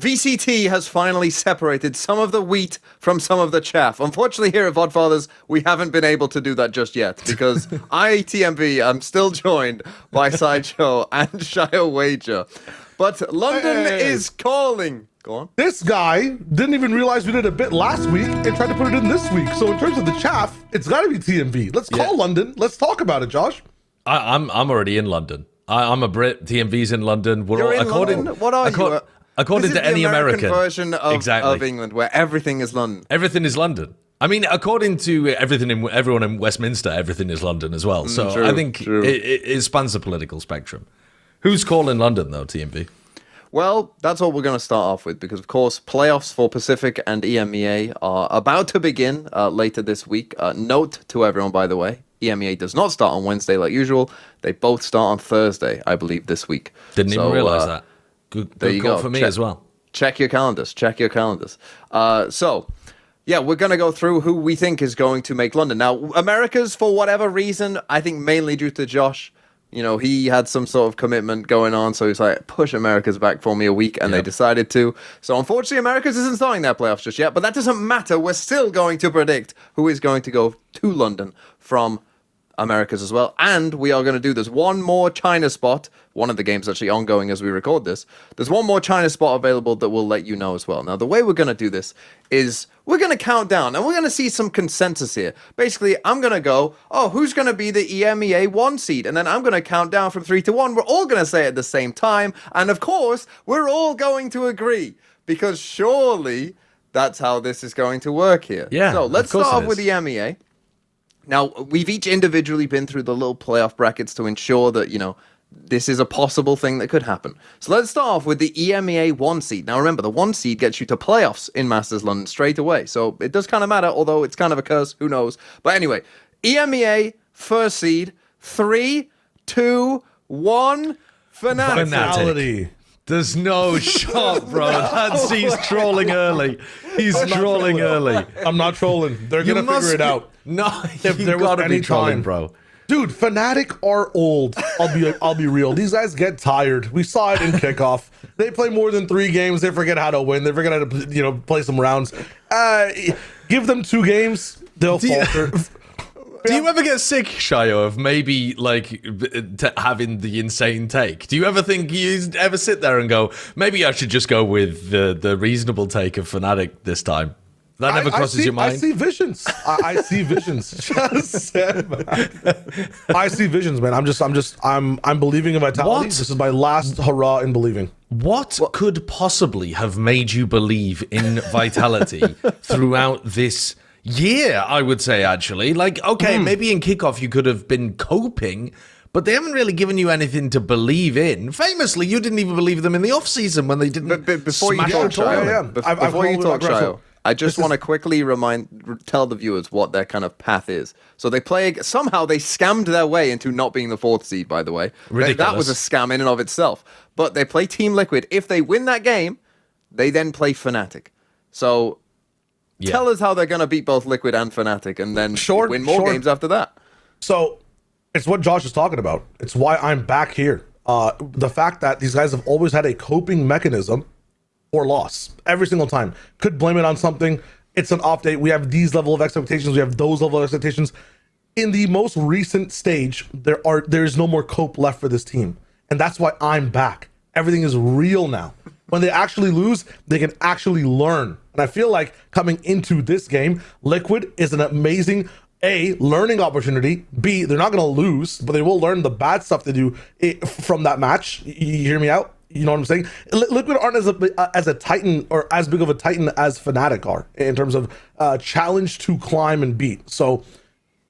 VCT has finally separated some of the wheat from some of the chaff. Unfortunately, here at Vodfathers, we haven't been able to do that just yet because I, TMV, am still joined by Sideshow and Shyowager. But London is calling. Go on. This guy didn't even realize we did a bit last week and tried to put it in this week. So in terms of the chaff, it's got to be TMV. Let's call London. Let's talk about it, Josh. I'm already in London. I'm a Brit. TMV's in London. You're in London? What are you? According to any American version of England, where everything is London. Everything is London. I mean, according to everyone in Westminster, everything is London as well. So true, I think it spans the political spectrum. Who's calling London, though, TMV? Well, that's what we're going to start off with, because, of course, playoffs for Pacific and EMEA are about to begin later this week. Note to everyone, by the way, EMEA does not start on Wednesday like usual. They both start on Thursday, I believe, this week. Didn't even realize that. Good call for me as well. Check your calendars. So, yeah, we're going to go through who we think is going to make London. Now, America's, for whatever reason, I think mainly due to Josh, you know, he had some sort of commitment going on, so he's like, push America's back for me a week, and they decided to. So, unfortunately, America's isn't starting their playoffs just yet, but that doesn't matter. We're still going to predict who is going to go to London from Americas as well. And we are going to do this one more China spot. One of the games actually ongoing as we record this. There's one more China spot available that we'll let you know as well. Now, the way we're going to do this is we're going to count down and we're going to see some consensus here. Basically, I'm going to go, who's going to be the EMEA 1 seed? And then I'm going to count down from 3 to 1. We're all going to say it at the same time. And of course, we're all going to agree, because surely that's how this is going to work here. Yeah. So let's start off with the EMEA. Now, we've each individually been through the little playoff brackets to ensure that, you know, this is a possible thing that could happen. So let's start off with the EMEA 1 seed. Now, remember, the 1 seed gets you to playoffs in Masters London straight away. So it does kind of matter, although it's kind of a curse. Who knows? But anyway, EMEA, first seed, 3, 2, 1, Fnatic. There's no shot, bro. He's trolling early. He's trolling early. I'm not trolling. They're going to figure it out. No, if there was any trolling, bro. Dude, Fnatic are old. I'll be real. These guys get tired. We saw it in kickoff. They play more than 3 games. They forget how to win. They forget how to, play some rounds. Give them 2 games, they'll falter. Do you ever get sick, Shyo, of maybe having the insane take? Do you ever think you ever sit there and go, maybe I should just go with the reasonable take of Fnatic this time? That never crosses your mind? I see visions. I see visions. Just said, man. I see visions, man. I'm believing in Vitality. What? This is my last hurrah in believing. What could possibly have made you believe in Vitality throughout this year, I would say, actually? Maybe in kickoff you could have been coping, but they haven't really given you anything to believe in. Famously, you didn't even believe them in the off-season when they didn't before you talk, Shyo, I just want to quickly tell the viewers what their kind of path is. So they somehow they scammed their way into not being the 4th seed, by the way. Ridiculous. That was a scam in and of itself. But they play Team Liquid. If they win that game, they then play Fnatic. So tell us how they're going to beat both Liquid and Fnatic and then win more games after that. So it's what Josh is talking about. It's why I'm back here. The fact that these guys have always had a coping mechanism or loss every single time. Could blame it on something. It's an off day. We have these level of expectations. We have those level of expectations. In the most recent stage, there is no more cope left for this team. And that's why I'm back. Everything is real now. When they actually lose, they can actually learn. And I feel like coming into this game, Liquid is an amazing A, learning opportunity. B, they're not going to lose, but they will learn the bad stuff they do from that match. You hear me out? You know what I'm saying? Liquid aren't as a titan or as big of a titan as Fnatic are in terms of challenge to climb and beat. So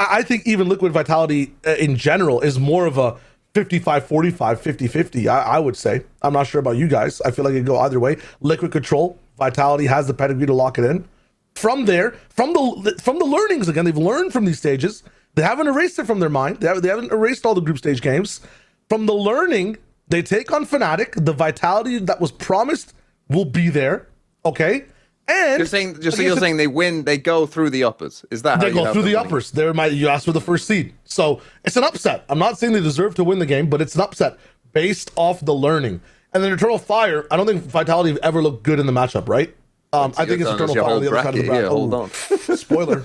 I think even Liquid Vitality in general is more of a 55-45, 50-50, I would say. I'm not sure about you guys. I feel like it could go either way. Liquid control, Vitality has the pedigree to lock it in. From there, from the learnings, again, they've learned from these stages. They haven't erased it from their mind. They haven't erased all the group stage games. From the learning, they take on Fnatic. The Vitality that was promised will be there. Okay? And you're saying they win, they go through the uppers. Is that how they go through the uppers? You asked for the first seed. So it's an upset. I'm not saying they deserve to win the game, but it's an upset based off the learning. And then Eternal Fire, I don't think Vitality have ever looked good in the matchup, right? I think it's Eternal Fire on the other side of the bracket. Hold on. Spoiler.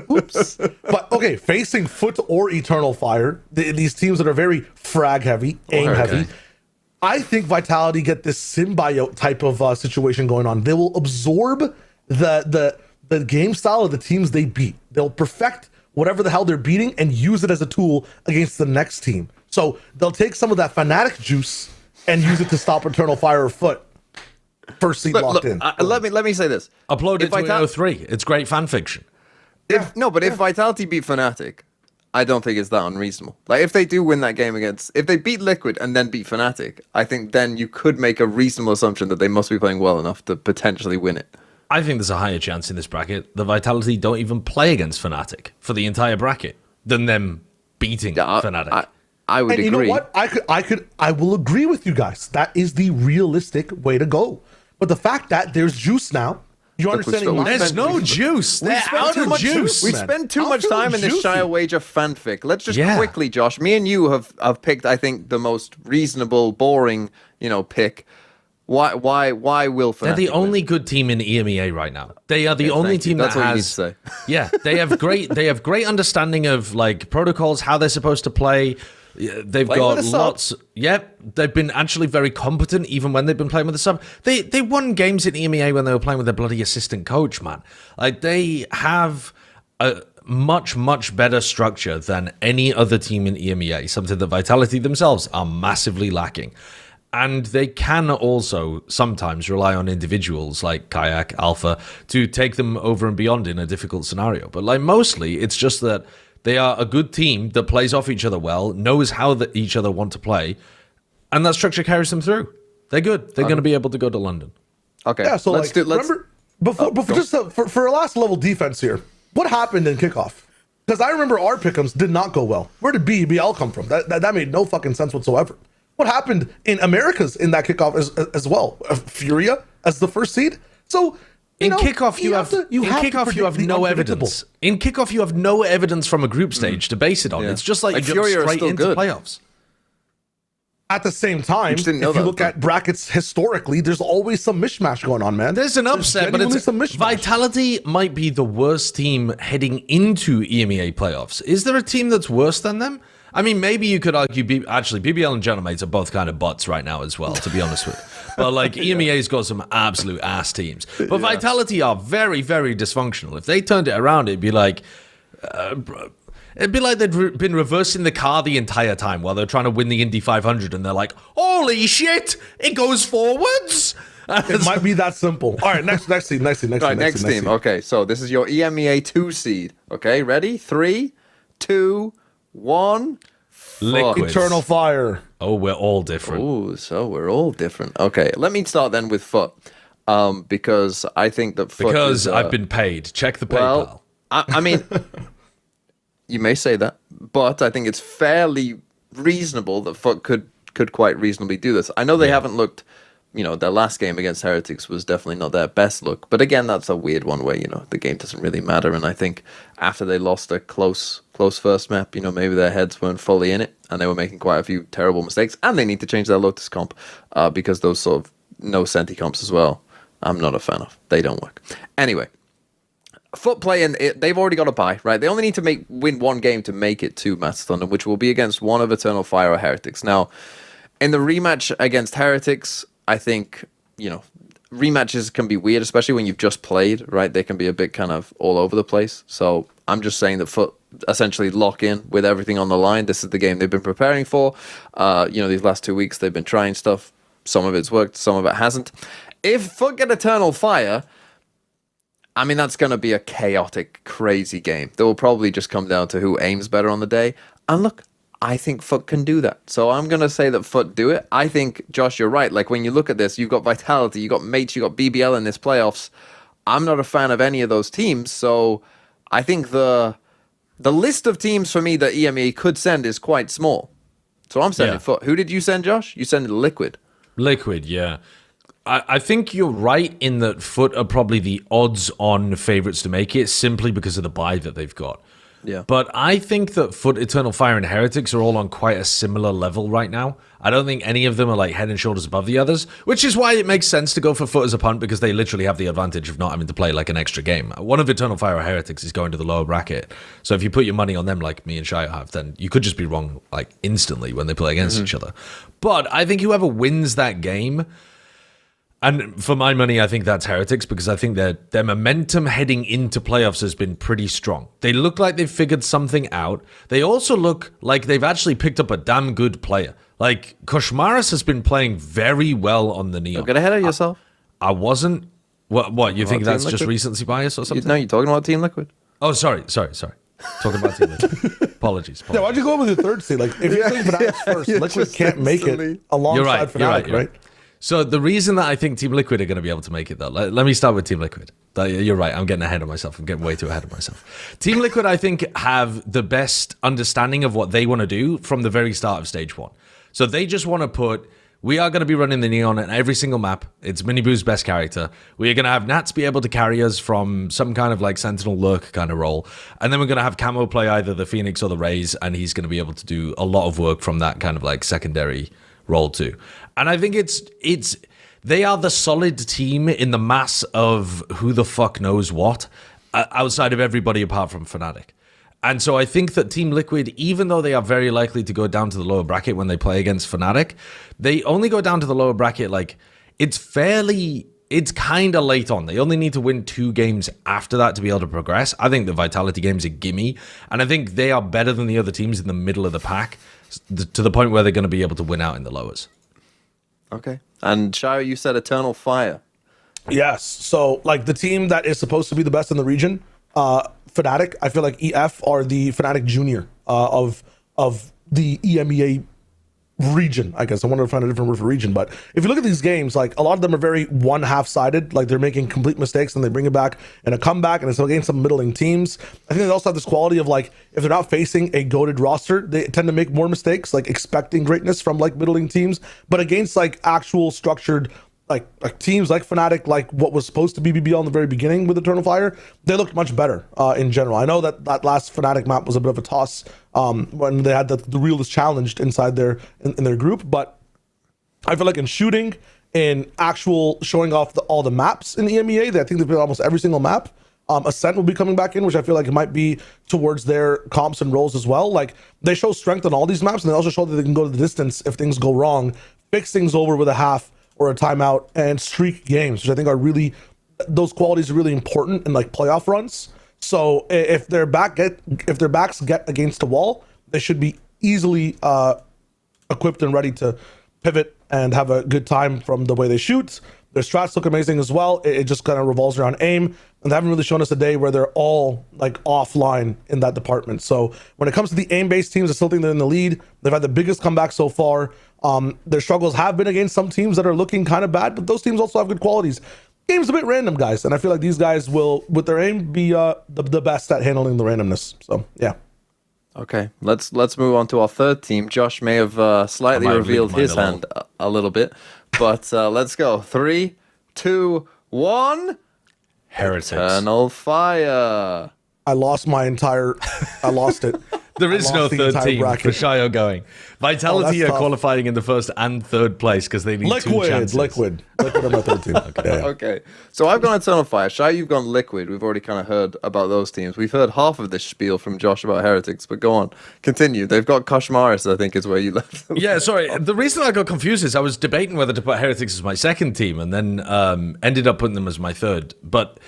Oops. But okay, facing Foot or Eternal Fire, these teams that are very frag heavy, aim heavy. I think Vitality get this symbiote type of situation going on. They will absorb the game style of the teams they beat. They'll perfect whatever the hell they're beating and use it as a tool against the next team. So they'll take some of that Fnatic juice and use it to stop Eternal Fire or Foot. First seed locked in. Let me say this. Upload it to AO3. It's great fan fiction. If Vitality beat Fnatic, I don't think it's that unreasonable. Like, if they do win that game if they beat Liquid and then beat Fnatic, I think then you could make a reasonable assumption that they must be playing well enough to potentially win it. I think there's a higher chance in this bracket the Vitality don't even play against Fnatic for the entire bracket than them beating Fnatic. I would agree. You know what? I will agree with you guys. That is the realistic way to go. But the fact that there's juice now, you understand? There's no juice. They're out of juice. We spend too much time in this Shyowager fanfic. Let's just quickly, Josh. Me and you have picked, I think, the most reasonable, boring, pick. Why will Fnatic They're the only good team in EMEA right now. They are the only team that has. Yeah, they have great understanding of like protocols, how they're supposed to play. They've got lots. Yep, they've been actually very competent even when they've been playing with the sub. They won games in EMEA when they were playing with their bloody assistant coach, man. Like, they have a much better structure than any other team in EMEA, something that Vitality themselves are massively lacking. And they can also sometimes rely on individuals like Kayak, Alpha, to take them over and beyond in a difficult scenario. But like, mostly it's just that they are a good team that plays off each other well, knows how each other want to play, and that structure carries them through. They're good. They're going to be able to go to London. Okay. Yeah, so remember, for a last level defense here, what happened in kickoff? Because I remember our pick'ems did not go well. Where did BBL come from? That made no fucking sense whatsoever. What happened in Americas in that kickoff as well? Furia as the first seed? So... In kickoff, you have no evidence. In kickoff, you have no evidence from a group stage to base it on. Yeah. It's just like you jump straight into playoffs. At the same time, if you look at brackets historically, there's always some mishmash going on, man. There's an upset, but it's Vitality might be the worst team heading into EMEA playoffs. Is there a team that's worse than them? I mean, maybe you could argue, BBL and Genomates are both kind of butts right now as well, to be honest with you. But like, EMEA's got some absolute ass teams. But Vitality are very, very dysfunctional. If they turned it around, it'd be like they'd been reversing the car the entire time while they're trying to win the Indy 500, and they're like, holy shit, it goes forwards. It might be that simple. All right, next team. Next team. Okay, so this is your EMEA 2 seed. Okay, ready? 3, 2, 1. Liquids. Eternal Fire. Oh, we're all different. Oh, so we're all different. Okay, let me start then with Foot, because I think that Foot I've been paid. Check the PayPal. Well, I mean, you may say that, but I think it's fairly reasonable that Foot could quite reasonably do this. I know they haven't looked, their last game against Heretics was definitely not their best look, but again, that's a weird one where, the game doesn't really matter, and I think after they lost a close first map, maybe their heads weren't fully in it, and they were making quite a few terrible mistakes, and they need to change their Lotus comp, because those sort of no Senti comps as well, I'm not a fan of. They don't work. Anyway, Foot playing, they've already got a bye, right? They only need to win one game to make it to Master Thunder, which will be against one of Eternal Fire or Heretics. Now, in the rematch against Heretics, I think, rematches can be weird, especially when you've just played, right? They can be a bit kind of all over the place. So I'm just saying that Foot essentially lock in with everything on the line. This is the game they've been preparing for. These last 2 weeks, they've been trying stuff. Some of it's worked, some of it hasn't. If Foot get Eternal Fire, I mean, that's going to be a chaotic, crazy game. That will probably just come down to who aims better on the day. And look, I think Foot can do that. So I'm going to say that Foot do it. I think, Josh, you're right. Like, when you look at this, you've got Vitality, you've got Mates, you've got BBL in this playoffs. I'm not a fan of any of those teams. So I think the list of teams for me that EMEA could send is quite small. So I'm sending Foot. Who did you send, Josh? You sent Liquid. Liquid, yeah. I think you're right in that Foot are probably the odds-on favorites to make it, simply because of the bye that they've got. Yeah. But I think that Foot, Eternal Fire, and Heretics are all on quite a similar level right now. I don't think any of them are like head and shoulders above the others, which is why it makes sense to go for Foot as a punt, because they literally have the advantage of not having to play like an extra game. One of Eternal Fire or Heretics is going to the lower bracket. So if you put your money on them like me and Shyo have, then you could just be wrong like instantly when they play against each other. But I think whoever wins that game, and for my money, I think that's Heretics, because I think their momentum heading into playoffs has been pretty strong. They look like they've figured something out. They also look like they've actually picked up a damn good player. Like, Koshmaris has been playing very well on the Neon. Don't get ahead of yourself. I wasn't... What you think that's Team just Liquid? recency bias or something? No, you're talking about Team Liquid. Oh, sorry. Talking about Team Liquid. Apologies. Yeah, why'd you go with your third seed? Like, if you're saying Fanatics first, you Liquid just can't make it instantly- alongside Fnatic, right? So the reason that I think Team Liquid are going to be able to make it, though, let me start with Team Liquid. You're right. I'm getting ahead of myself. I'm getting way too ahead of myself. Team Liquid, I think, have the best understanding of what they want to do from the very start of stage one. So they just want to put, we are going to be running the Neon on every single map. It's Miniboo's best character. We are going to have Nats be able to carry us from some kind of like Sentinel lurk kind of role. And then we're going to have Camo play either the Phoenix or the Raze, and he's going to be able to do a lot of work from that kind of like secondary role too. And I think they are the solid team in the mass of who the fuck knows what, outside of everybody apart from Fnatic. And so I think that Team Liquid, even though they are very likely to go down to the lower bracket when they play against Fnatic, they only go down to the lower bracket like it's kind of late on. They only need to win 2 games after that to be able to progress. I think the Vitality game's a gimme, and I think they are better than the other teams in the middle of the pack to the point where they're going to be able to win out in the lowers. Okay. And Shyo, you said Eternal Fire. Yes. So, like, the team that is supposed to be the best in the region, Fnatic, I feel like EF are the Fnatic Junior of the EMEA region, I guess. I wanted to find a different word for region, but if you look at these games, like, a lot of them are very one-half-sided, like they're making complete mistakes and they bring it back in a comeback, and it's against some middling teams. I think they also have this quality of, like, if they're not facing a goated roster, they tend to make more mistakes, like expecting greatness from like middling teams, but against like actual structured like teams like Fnatic, like what was supposed to be BBL in the very beginning with Eternal Fire, they looked much better in general. I know that last Fnatic map was a bit of a toss when they had the realist challenged inside their in their group, but I feel like in shooting, in actual showing off all the maps in the EMEA, I think they've played almost every single map. Ascent will be coming back in, which I feel like it might be towards their comps and roles as well. Like, they show strength on all these maps, and they also show that they can go to the distance if things go wrong, fix things over with a half or a timeout, and streak games, which I think are really, those qualities are really important in like playoff runs. So if their backs get against a wall, they should be easily equipped and ready to pivot and have a good time from the way they shoot. Their strats look amazing as well. It just kind of revolves around aim, and they haven't really shown us a day where they're all like offline in that department. So when it comes to the aim-based teams, I still think they're in the lead. They've had the biggest comeback so far. Their struggles have been against some teams that are looking kind of bad, but those teams also have good qualities. Game's a bit random, guys, and I feel like these guys will, with their aim, be the best at handling the randomness. So yeah. Okay, let's move on to our third team. Josh may have slightly revealed his hand a little bit, but let's go. 3, 2, 1. Heretics. Eternal Fire. I lost it. There is no third team for Shyo going. Vitality are qualifying in the first and third place because they need 2 chances. Liquid on my third team. Okay, so I've gone Eternal Fire. Shyo, you've gone Liquid. We've already kind of heard about those teams. We've heard half of this spiel from Josh about Heretics, but go on. Continue. They've got Koshmaris, I think, is where you left them. Yeah, sorry. The reason I got confused is I was debating whether to put Heretics as my second team and then ended up putting them as my third. But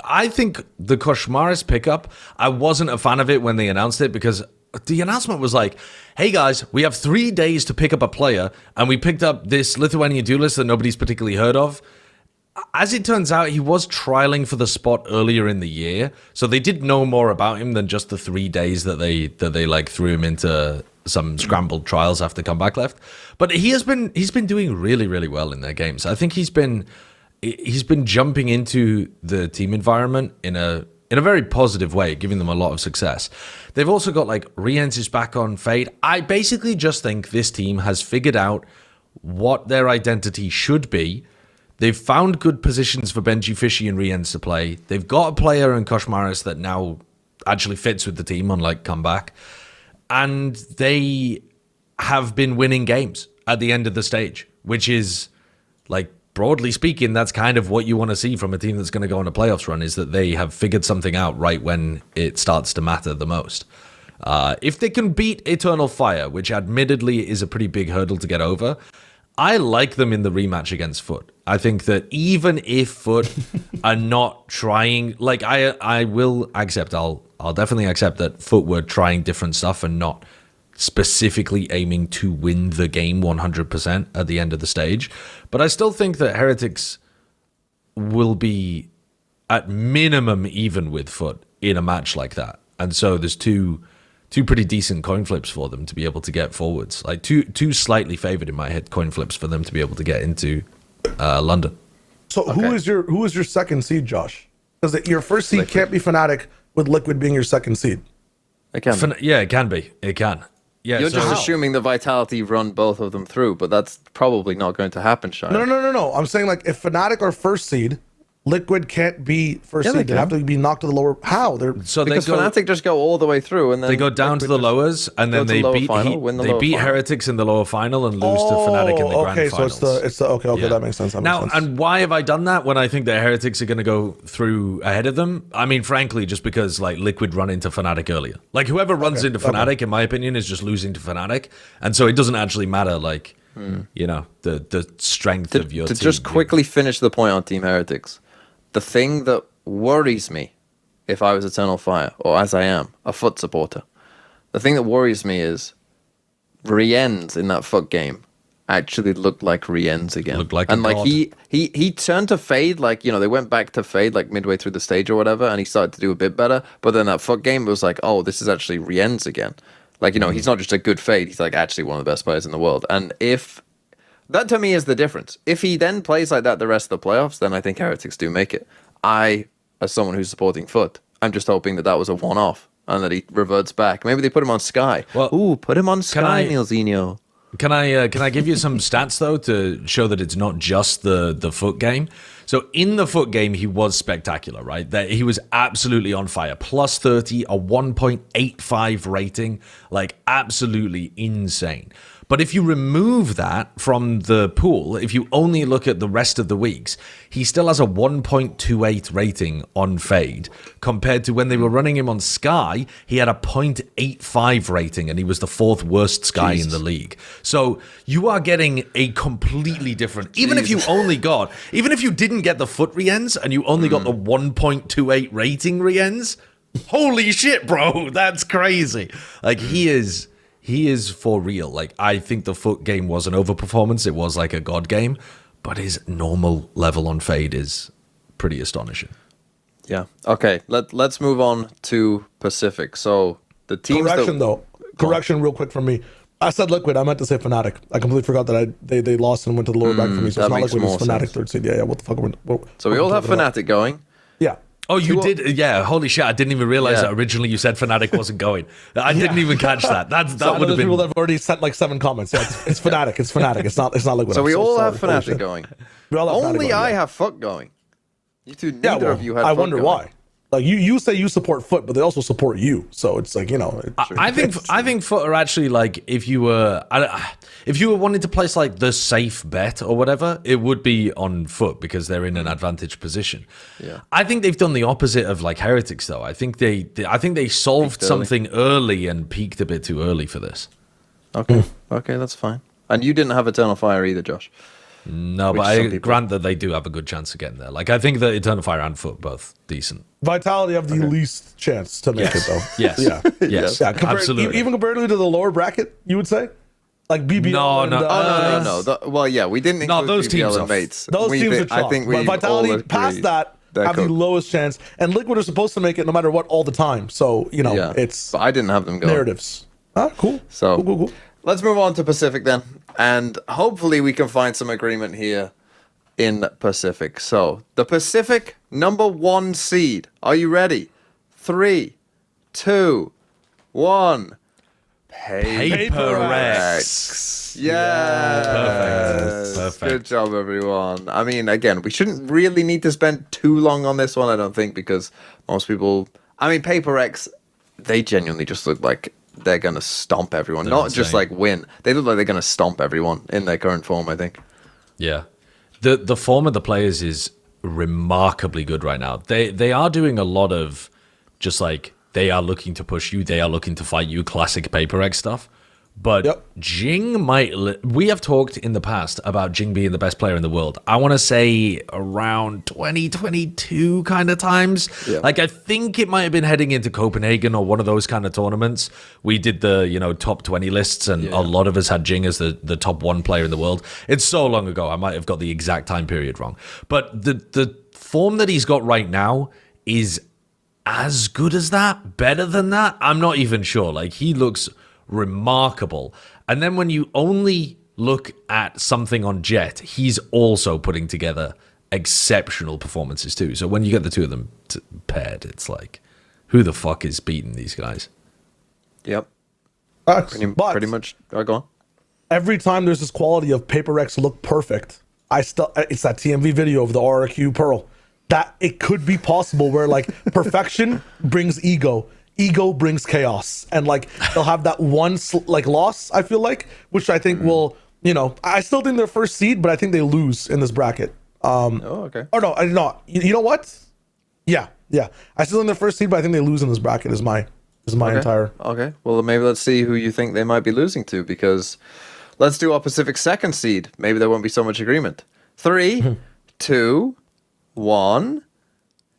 I think the Koshmaris pickup, I wasn't a fan of it when they announced it because the announcement was like, hey guys, we have 3 days to pick up a player, and we picked up this Lithuanian duelist that nobody's particularly heard of. As it turns out, he was trialing for the spot earlier in the year, so they did know more about him than just the 3 days that they like threw him into some scrambled trials after comeback left. But he's been doing really, really well in their games. I think he's been jumping into the team environment in a very positive way, giving them a lot of success. They've also got like Riens is back on Fade. I basically just think this team has figured out what their identity should be. They've found good positions for Benji Fishy and Riens to play. They've got a player in Koshmaris that now actually fits with the team, unlike comeback. And they have been winning games at the end of the stage, which is, like, broadly speaking, that's kind of what you want to see from a team that's going to go on a playoffs run, is that they have figured something out right when it starts to matter the most. If they can beat Eternal Fire, which admittedly is a pretty big hurdle to get over, I like them in the rematch against Foot. I think that even if Foot are not trying, like, I will accept, I'll definitely accept that Foot were trying different stuff and not specifically aiming to win the game 100% at the end of the stage. But I still think that Heretics will be at minimum even with Foot in a match like that. And so there's two pretty decent coin flips for them to be able to get forwards. Like two slightly favored in my head coin flips for them to be able to get into London. So who is your second seed, Josh? Because your first seed can't be Fnatic with Liquid being your second seed. It can. Yeah, it can be. It can. Yeah, You're just assuming the Vitality run both of them through, but that's probably not going to happen, Shine. No. I'm saying, like, if Fnatic are first seed, Liquid can't be first seed. They have to be knocked to the lower. How? Because Fnatic just go all the way through, and then they go down to the lowers, and then they beat Heretics in the lower final and lose to Fnatic in the grand finals. So okay, that makes sense. And why have I done that when I think the Heretics are going to go through ahead of them? I mean, frankly, just because, like, Liquid run into Fnatic earlier. Like, whoever runs into Fnatic, in my opinion, is just losing to Fnatic, and so it doesn't actually matter, like, you know, the strength of your team. To just quickly finish the point on Team Heretics. The thing that worries me, if I was Eternal Fire, or as I am, a Foot supporter, the thing that worries me is Rienz in that Foot game actually looked like Rienz again. Looked like and a like god. he turned to Fade, like, you know, they went back to Fade like midway through the stage or whatever, and he started to do a bit better. But then that Foot game, it was like, oh, this is actually Rienz again. Like, you know, he's not just a good Fade, he's like actually one of the best players in the world. And if that, to me, is the difference. If he then plays like that the rest of the playoffs, then I think Heretics do make it. I, as someone who's supporting Foot, I'm just hoping that was a one-off and that he reverts back. Maybe they put him on Sky. Well, put him on Sky, Neilzinho. Can I give you some stats, though, to show that it's not just the Foot game? So in the Foot game, he was spectacular, right? That he was absolutely on fire. Plus 30, a 1.85 rating, like absolutely insane. But if you remove that from the pool, if you only look at the rest of the weeks, he still has a 1.28 rating on Fade, compared to when they were running him on Sky, he had a 0.85 rating, and he was the fourth worst Sky in the league. So you are getting a completely different, even if you didn't get the Foot Rienz and you only got the 1.28 rating Rienz, holy shit, bro, that's crazy. Like, he is for real. Like, I think the Foot game was an overperformance. It was like a god game, but his normal level on Fade is pretty astonishing. Yeah. Okay. Let's move on to Pacific. So the teams. Correction, real quick from me. I said Liquid. I meant to say Fnatic. I completely forgot that they lost and went to the lower back for me. So it's not Liquid. It's Fnatic third seed. Yeah. What the fuck? So we all have Fnatic going. Yeah. Oh, you did? Yeah, holy shit. I didn't even realize that originally you said Fnatic wasn't going. I didn't even catch that. That would have been... people that have already sent like 7 comments. Yeah, it's Fnatic. It's Fnatic. It's not Liquid. So we all have Fnatic going. Only I have Foot going. You two, neither of you have Foot going. I wonder why. Like, you say you support Foot, but they also support you. So it's like, you know. I think Foot are actually, like, if you were wanting to place like the safe bet or whatever, it would be on Foot because they're in an advantage position. Yeah. I think they've done the opposite of like Heretics though. I think they solved something early and peaked a bit too early for this. Okay. Okay, that's fine. And you didn't have Eternal Fire either, Josh. No, but I grant that they do have a good chance of getting there. Like, I think that Eternal Fire and Foot both decent. Vitality have the least chance to make it, though. Yes. Yes. Yeah. Absolutely. Even comparatively to the lower bracket, you would say? Like BBL. No. Well, yeah, we didn't include those BBL teams and Mates. Those teams are chalk. I think we Vitality past that have the lowest chance. And Liquid are supposed to make it no matter what all the time. So, you know, it's... But I didn't have them going. Narratives. Cool. So, cool. Let's move on to Pacific then. And hopefully we can find some agreement here in Pacific. So, the Pacific #1 seed. Are you ready? 3, 2, 1. Paper X. Yes. Perfect. Good job, everyone. I mean, again, we shouldn't really need to spend too long on this one, I don't think, because most people... I mean, Paper X, they genuinely just look like they're going to stomp everyone. They're Not insane. just like win. They look like they're going to stomp everyone in their current form, I think. Yeah. The form of the players is remarkably good right now. They are doing a lot of just like they are looking to push you, they are looking to fight you, classic Paper X stuff. But Jing might... we have talked in the past about Jing being the best player in the world. I want to say around 2022 kind of times. Yeah. Like, I think it might have been heading into Copenhagen or one of those kind of tournaments. We did the, top 20 lists, and a lot of us had Jing as the top 1 player in the world. It's so long ago, I might have got the exact time period wrong. But the form that he's got right now is as good as that, better than that. I'm not even sure. Like, he looks remarkable. And then when you only look at something on Jet, he's also putting together exceptional performances too. So when you get the two of them paired, it's like, who the fuck is beating these guys? Yep. Pretty much. Go on. Every time there's this quality of Paper X look perfect, it's that TMV video of the RRQ Pearl. That it could be possible where like perfection brings ego brings chaos, and like they'll have that one loss, I feel like, which I think will, I still think they're first seed, but I think they lose in this bracket. Okay. Or no, you know what? Yeah. I still think they're first seed, but I think they lose in this bracket. Is my entire. Okay. Well, maybe let's see who you think they might be losing to, because let's do our Pacific second seed. Maybe there won't be so much agreement. 3, 2, 1.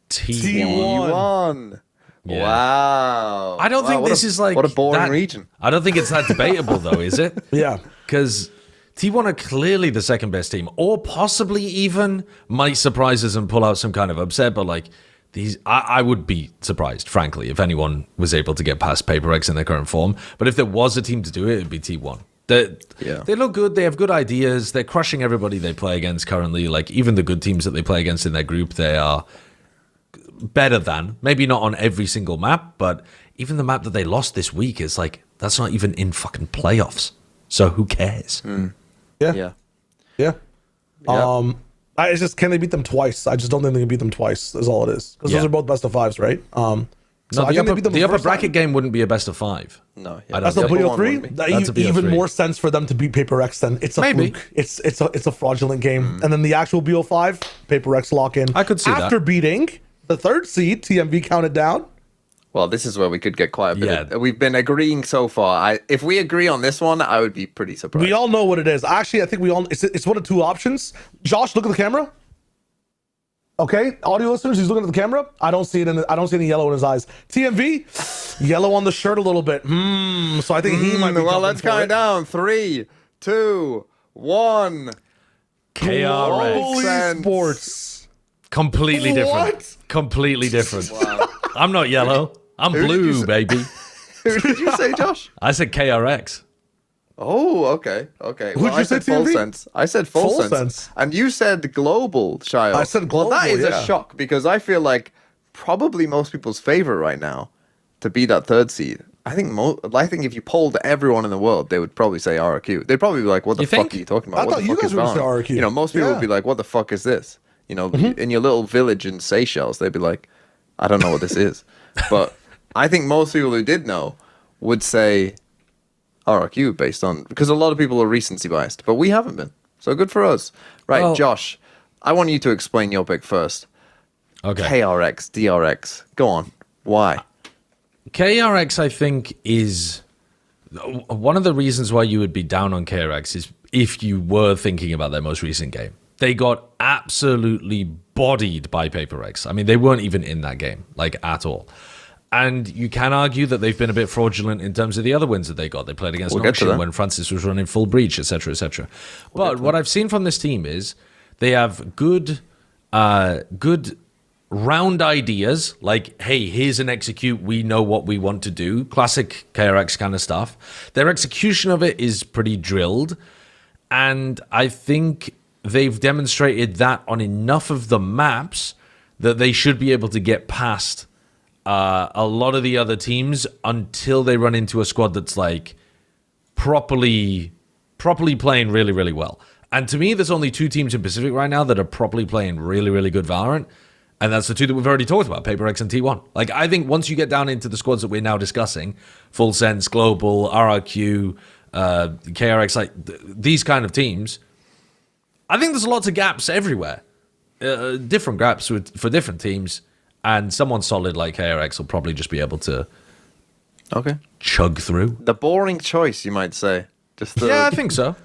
T1. Yeah. Wow. I don't think this is like... What a boring that, region. I don't think it's that debatable, though, is it? Yeah. Because T1 are clearly the second best team, or possibly even might surprise us and pull out some kind of upset, but like these... I would be surprised, frankly, if anyone was able to get past Paper X in their current form. But if there was a team to do it, it'd be T1. They look good. They have good ideas. They're crushing everybody they play against currently. Like, even the good teams that they play against in their group, they are better than. Maybe not on every single map, but even the map that they lost this week is like, that's not even in fucking playoffs. So who cares? Yeah. It's just, can they beat them twice? I just don't think they can beat them twice. Is all it is. Because those are both best of 5s, right? So the upper bracket game wouldn't be a best of 5. No, that's a BO3. That's even more sense for them to beat Paper X than it's a fluke. It's a fraudulent game. And then the actual BO5, Paper X lock in. I could see after that. beating the third seed, TMV counted down. Well, this is where we could get quite a bit. We've been agreeing so far. If we agree on this one, I would be pretty surprised. We all know what it is. Actually, I think we all. It's one of two options. Josh, look at the camera. Okay, audio listeners, he's looking at the camera. I don't see it. I don't see any yellow in his eyes. TMV, yellow on the shirt a little bit. So I think he might be. Well, let's count it down. 3, 2, 1. KRÜ Esports. Completely different. What? Completely different. Wow. I'm not yellow. I'm blue, baby. Who did you say, Josh? I said KRX. Oh, okay. Who'd you say, full TMV? sense. I said full sense. And you said global, Shyo. I said global, Well, that is yeah. a shock, because I feel like probably most people's favorite right now to be that third seed. I think if you polled everyone in the world, they would probably say RRQ. They'd probably be like, "What the fuck are you talking about? I What thought the you fuck guys is were gonna say Valorant?" RRQ. Most people would be like, "What the fuck is this?" In your little village in Seychelles, they'd be like, "I don't know what this is." But I think most people who did know would say RRQ based on, because a lot of people are recency biased, but we haven't been. So good for us. Right, Well, Josh, I want you to explain your pick first. Okay. KRX, DRX. Go on. Why? KRX, I think, is one of the reasons why you would be down on KRX is if you were thinking about their most recent game. They got absolutely bodied by Paper X. I mean, they weren't even in that game, like, at all. And you can argue that they've been a bit fraudulent in terms of the other wins that they got. They played against Noxian when Francis was running full breach, etc., etc. But what I've seen from this team is they have good round ideas, like, hey, here's an execute, we know what we want to do, classic KRX kind of stuff. Their execution of it is pretty drilled, and I think they've demonstrated that on enough of the maps that they should be able to get past a lot of the other teams until they run into a squad that's like properly playing really, really well. And to me, there's only 2 teams in Pacific right now that are properly playing really, really good Valorant. And that's the two that we've already talked about, Paper X and T1. Like, I think once you get down into the squads that we're now discussing, Full Sense, Global, RRQ, KRX, like these kind of teams, I think there's lots of gaps everywhere. Different gaps for different teams. And someone solid like KRX will probably just be able to chug through. The boring choice, you might say. Yeah, I think so.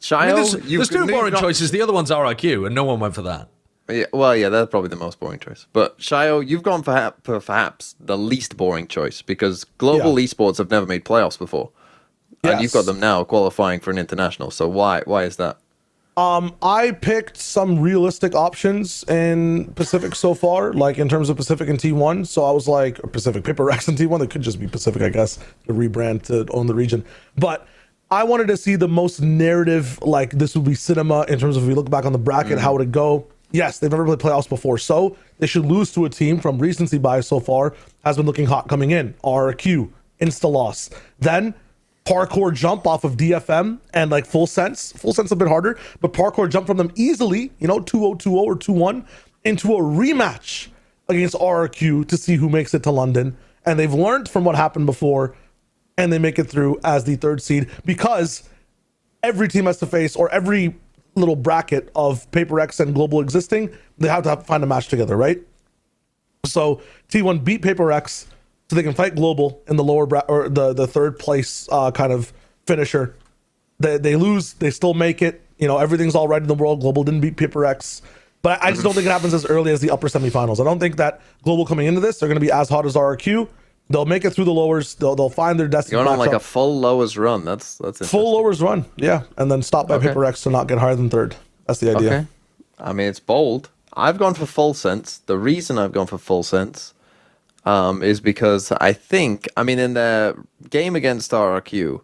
Shyo, there's two boring choices. The other one's RRQ, and no one went for that. Yeah, well, yeah, that's probably the most boring choice. But Shyo, you've gone for perhaps the least boring choice because global esports have never made playoffs before, and you've got them now qualifying for an international. So why is that? I picked some realistic options in Pacific so far, like in terms of Pacific and T1. So I was like, or Pacific, Paper X and T1. It could just be Pacific, I guess, to rebrand to own the region. But I wanted to see the most narrative, like this would be cinema in terms of if we look back on the bracket, how would it go? Yes, they've never played playoffs before, so they should lose to a team from recency bias so far has been looking hot coming in. RQ, insta loss. Then parkour jump off of DFM and like Full Sense. Full Sense a bit harder, but parkour jump from them easily, 2-0, 2-0 or 2-1 into a rematch against RRQ to see who makes it to London. And they've learned from what happened before, and they make it through as the third seed because every team has to face, or every little bracket of Paper X and Global existing, they have to find a match together, right? So T1 beat Paper X so they can fight Global in the lower or the third place kind of finisher. They lose, they still make it. Everything's all right in the world. Global didn't beat Paper X, but I just don't think it happens as early as the upper semifinals. I don't think that Global coming into this, they're going to be as hot as RRQ. They'll make it through the lowers. They'll find their destiny. Going on like a full lowers run. That's full lowers run. Yeah, and then stop by Paper X to not get higher than third. That's the idea. Okay. I mean, it's bold. I've gone for Full Sense. The reason I've gone for Full Sense is because I think, in the game against RRQ,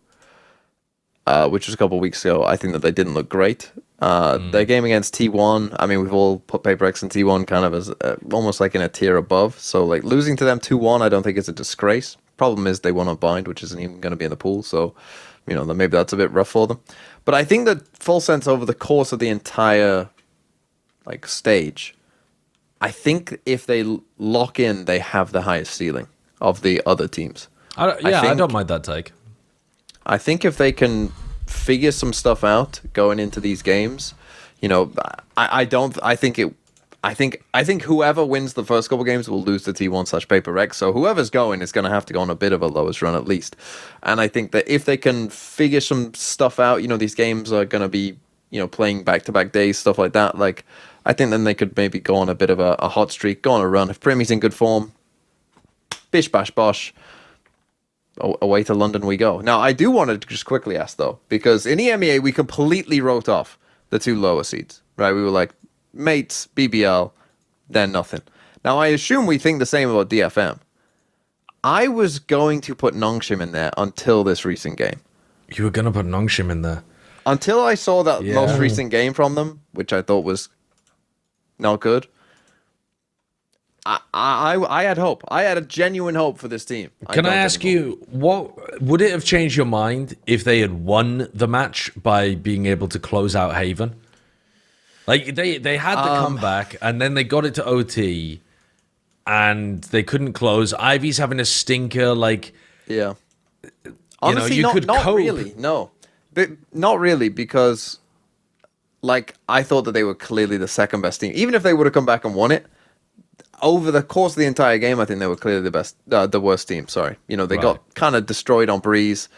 which was a couple of weeks ago, I think that they didn't look great. Their game against T1, we've all put Paper X and T1 kind of as almost like in a tier above. So like losing to them 2-1, I don't think is a disgrace. Problem is they won on bind, which isn't even going to be in the pool. So, maybe that's a bit rough for them. But I think that Full Sense over the course of the entire stage, I think if they lock in, they have the highest ceiling of the other temes. I don't mind that take. I think if they can figure some stuff out going into these games, I think whoever wins the first couple games will lose to T1/Paper X. So whoever's going is going to have to go on a bit of a lowest run at least. And I think that if they can figure some stuff out, these games are going to be, playing back-to-back days, stuff like that. Like, I think then they could maybe go on a bit of a hot streak, go on a run. If Primy's in good form, bish bash bosh, away to London we go. Now, I do want to just quickly ask, though, because in EMEA, we completely wrote off the two lower seeds, right? We were like, mates, BBL, then nothing. Now, I assume we think the same about DFM. I was going to put Nongshim in there until this recent game. You were going to put Nongshim in there? Until I saw that most recent game from them, which I thought was not good. I had hope. I had a genuine hope for this team. Can I ask you, what would it have changed your mind if they had won the match by being able to close out Haven? Like they had the comeback and then they got it to OT and they couldn't close. Ivy's having a stinker. Yeah. Honestly, you could not cope. Really. No, but not really because I thought that they were clearly the second best team. Even if they would have come back and won it. Over the course of the entire game, I think they were clearly the worst team. Sorry, they got kind of destroyed on Breeze.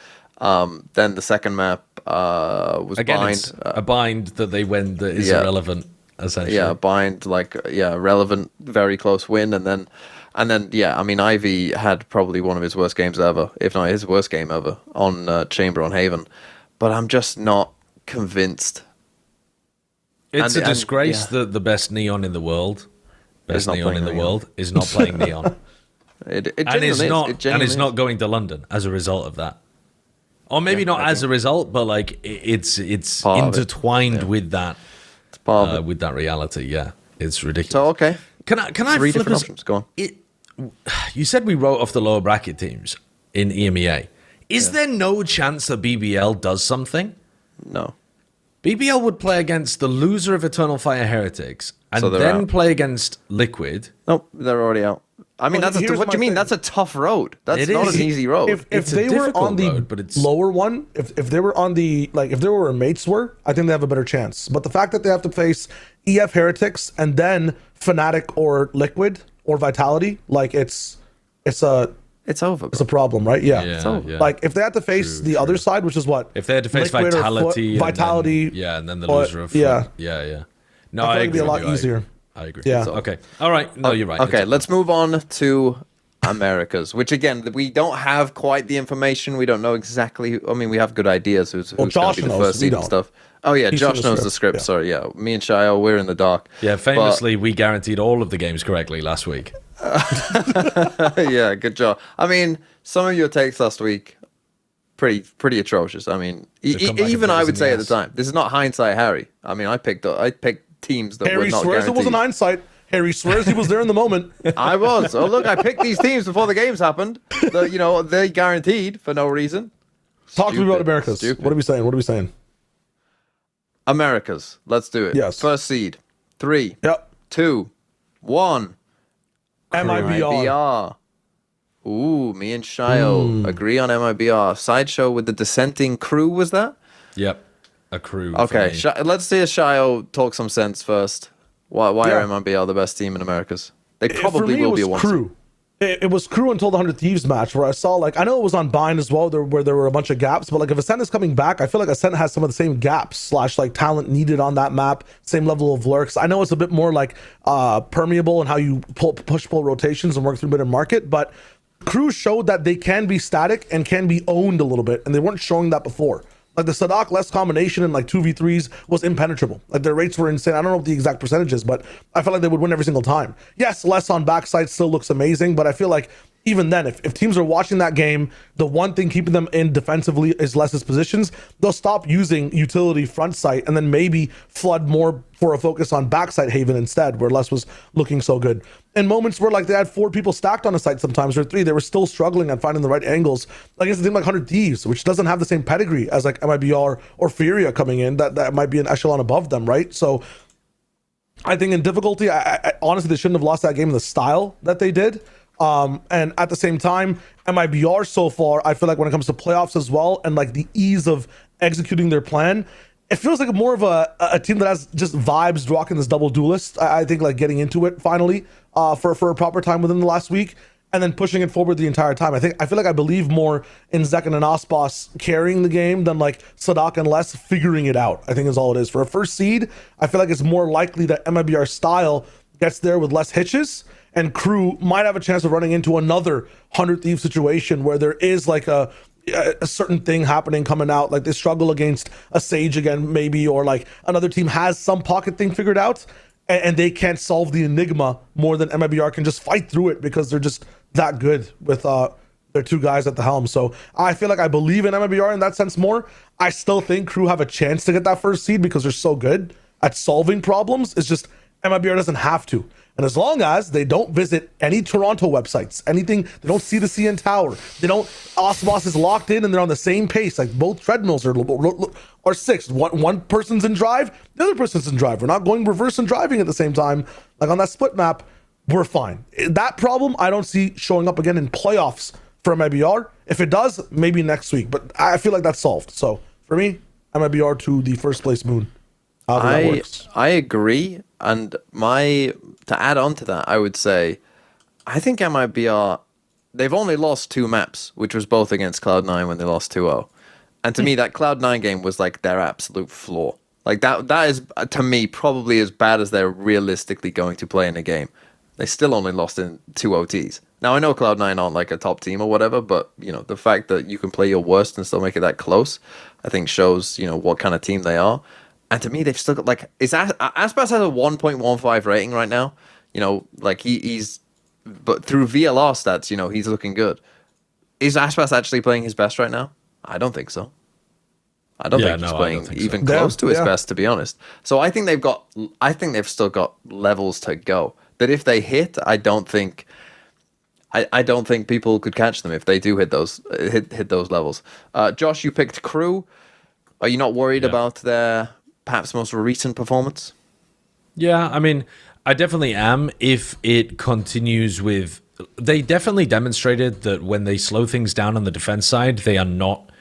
Then the second map was again, bind. It's a bind that they win that is irrelevant. Essentially, bind relevant, very close win, and then Ivy had probably one of his worst games ever, if not his worst game ever on Chamber on Haven. But I'm just not convinced. It's a disgrace that the best Neon in the world. Best Neon in the world is not playing Neon. It is not going to London as a result of that. Or maybe not as a result, but it's intertwined with that. It's part of it. With that reality, yeah. It's ridiculous. So okay. Can I Three flip different options. Go on. You said we wrote off the lower bracket teams in EMEA. Is there no chance that BBL does something? No. BBL would play against the loser of Eternal Fire Heretics and So they're then out. play against Liquid. Nope, they're already out. I mean, Well, what here's do my you mean? thing. That's a tough road. That's It not is. an easy road. If It's a they were difficult on the road, but it's- lower one, if they were on the if they were where mates were, I think they have a better chance. But the fact that they have to face EF Heretics and then Fnatic or Liquid or Vitality, like it's a It's over. it's a problem, right? Yeah. Yeah. Like if they had to face the other side, which is what If they had to face Liquid or Vitality, and Vitality, then, and then the or- loser of yeah. yeah. No, I I feel like it'd be agree. a lot with you. easier. I agree. Yeah. Okay. All right. No, you're right. Okay, let's move on to Americas, which again, we don't have quite the information. We don't know exactly. I mean, we have good ideas who's going to Josh be the knows, first we seed and don't. stuff. Oh, yeah, He's Josh seen the knows the script, script. Sorry, yeah. Me and Shio, we're in the dark. Yeah, famously, we guaranteed all of the games correctly last week. Yeah, good job. I mean, some of your takes last week, pretty atrocious. I mean, come back and even bit I us would in say the at the ass. time, this is not hindsight, Harry. I mean, I picked teams that were Harry not swears guaranteed. it wasn't hindsight. Harry swears he was there in the moment. I was. Oh, look, I picked these teams before the games happened. They guaranteed for no reason. Talk to me about Stupid. Americas. Stupid. What are we saying? What are we saying? Americas. Let's do it. Yes. First seed. 3, Yep. 2, 1. MIBR. MIBR. Ooh, me and Shio agree on MIBR. Sideshow with the dissenting crew, was that? Yep. A crew. for Okay, me. let's see if Shio talk some sense first. Why Yeah. are MIBR the best team in Americas? They For probably me, will it be was a one. crew. It was crew until the 100 Thieves match, where I saw, like, I know it was on Bind as well, where there were a bunch of gaps, but like if Ascent is coming back, I feel like Ascent has some of the same gaps slash like talent needed on that map, same level of lurks. I know it's a bit more like permeable in how you push-pull rotations and work through mid and market, but crew showed that they can be static and can be owned a little bit, and they weren't showing that before. Like the Sadak less combination in like 2v3s was impenetrable. Like their rates were insane. I don't know what the exact percentages, but I felt like they would win every single time. Yes, less on backside still looks amazing, but I feel like even then, if teams are watching that game, the one thing keeping them in defensively is Less's positions. They'll stop using utility front sight and then maybe flood more for a focus on backside Haven instead, where Less was looking so good. In moments where like they had 4 people stacked on a site sometimes, or 3, they were still struggling at finding the right angles. Like against a team like 100 Thieves, which doesn't have the same pedigree as like MIBR or Furia coming in, that might be an echelon above them, right? So I think in difficulty, I honestly, they shouldn't have lost that game in the style that they did. And at the same time, MIBR so far, I feel like when it comes to playoffs as well, and like the ease of executing their plan, it feels like more of a team that has just vibes rocking this double duelist. I think like getting into it finally for a proper time within the last week, and then pushing it forward the entire time. I feel like I believe more in Zekken and Osbos carrying the game than like Sadak and Les figuring it out, I think is all it is. For a first seed, I feel like it's more likely that MIBR style gets there with less hitches, and crew might have a chance of running into another 100 Thieves situation where there is like a certain thing happening coming out, like they struggle against a Sage again maybe, or like another team has some pocket thing figured out and they can't solve the enigma more than MIBR can just fight through it because they're just that good with their 2 guys at the helm. So I feel like I believe in MIBR in that sense more. I still think crew have a chance to get that first seed because they're so good at solving problems. It's just MIBR doesn't have to. And as long as they don't visit any Toronto websites, anything, they don't see the CN Tower, they don't, Osmos is locked in and they're on the same pace, like both treadmills are 6. One person's in drive, the other person's in drive. We're not going reverse and driving at the same time. Like on that split map, we're fine. That problem, I don't see showing up again in playoffs for MIBR. If it does, maybe next week, but I feel like that's solved. So for me, MIBR to the first place moon. That works. I agree, and to add on to that, I would say, I think MIBR, they've only lost 2 maps, which was both against Cloud9 when they lost 2-0. And to me, that Cloud9 game was like their absolute flaw. Like that is, to me, probably as bad as they're realistically going to play in a game. They still only lost in 2 OTs. Now, I know Cloud9 aren't like a top team or whatever, but, the fact that you can play your worst and still make it that close, I think shows, what kind of team they are. And to me, they've still got, like, Aspas has a 1.15 rating right now. Like, he's, but through VLR stats, he's looking good. Is Aspas actually playing his best right now? I don't think so. I don't think he's playing even close to his best, to be honest. So I think they've still got levels to go. That if they hit, I don't think people could catch them if they do hit those levels. Josh, you picked crew. Are you not worried about their perhaps most recent performance? Yeah, I mean, I definitely am if it continues with... They definitely demonstrated that when they slow things down on the defense side, they are not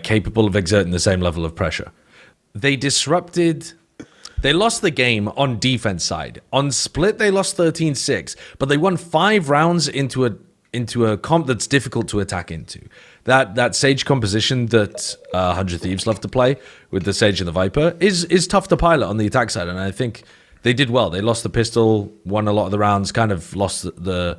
capable of exerting the same level of pressure. They disrupted... They lost the game on defense side. On split, they lost 13-6, but they won 5 rounds into a comp that's difficult to attack into. That Sage composition that 100 Thieves love to play with the Sage and the Viper is tough to pilot on the attack side, and I think they did well. They lost the pistol, won a lot of the rounds, kind of lost the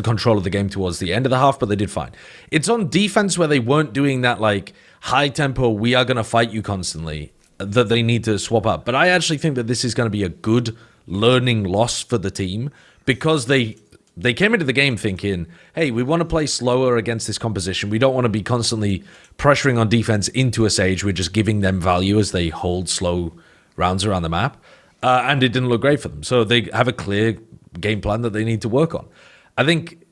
control of the game towards the end of the half, but they did fine. It's on defense where they weren't doing that like high tempo, we are going to fight you constantly, that they need to swap up. But I actually think that this is going to be a good learning loss for the team because they came into the game thinking, hey, we want to play slower against this composition. We don't want to be constantly pressuring on defense into a Sage. We're just giving them value as they hold slow rounds around the map. And it didn't look great for them. So they have a clear game plan that they need to work on. I think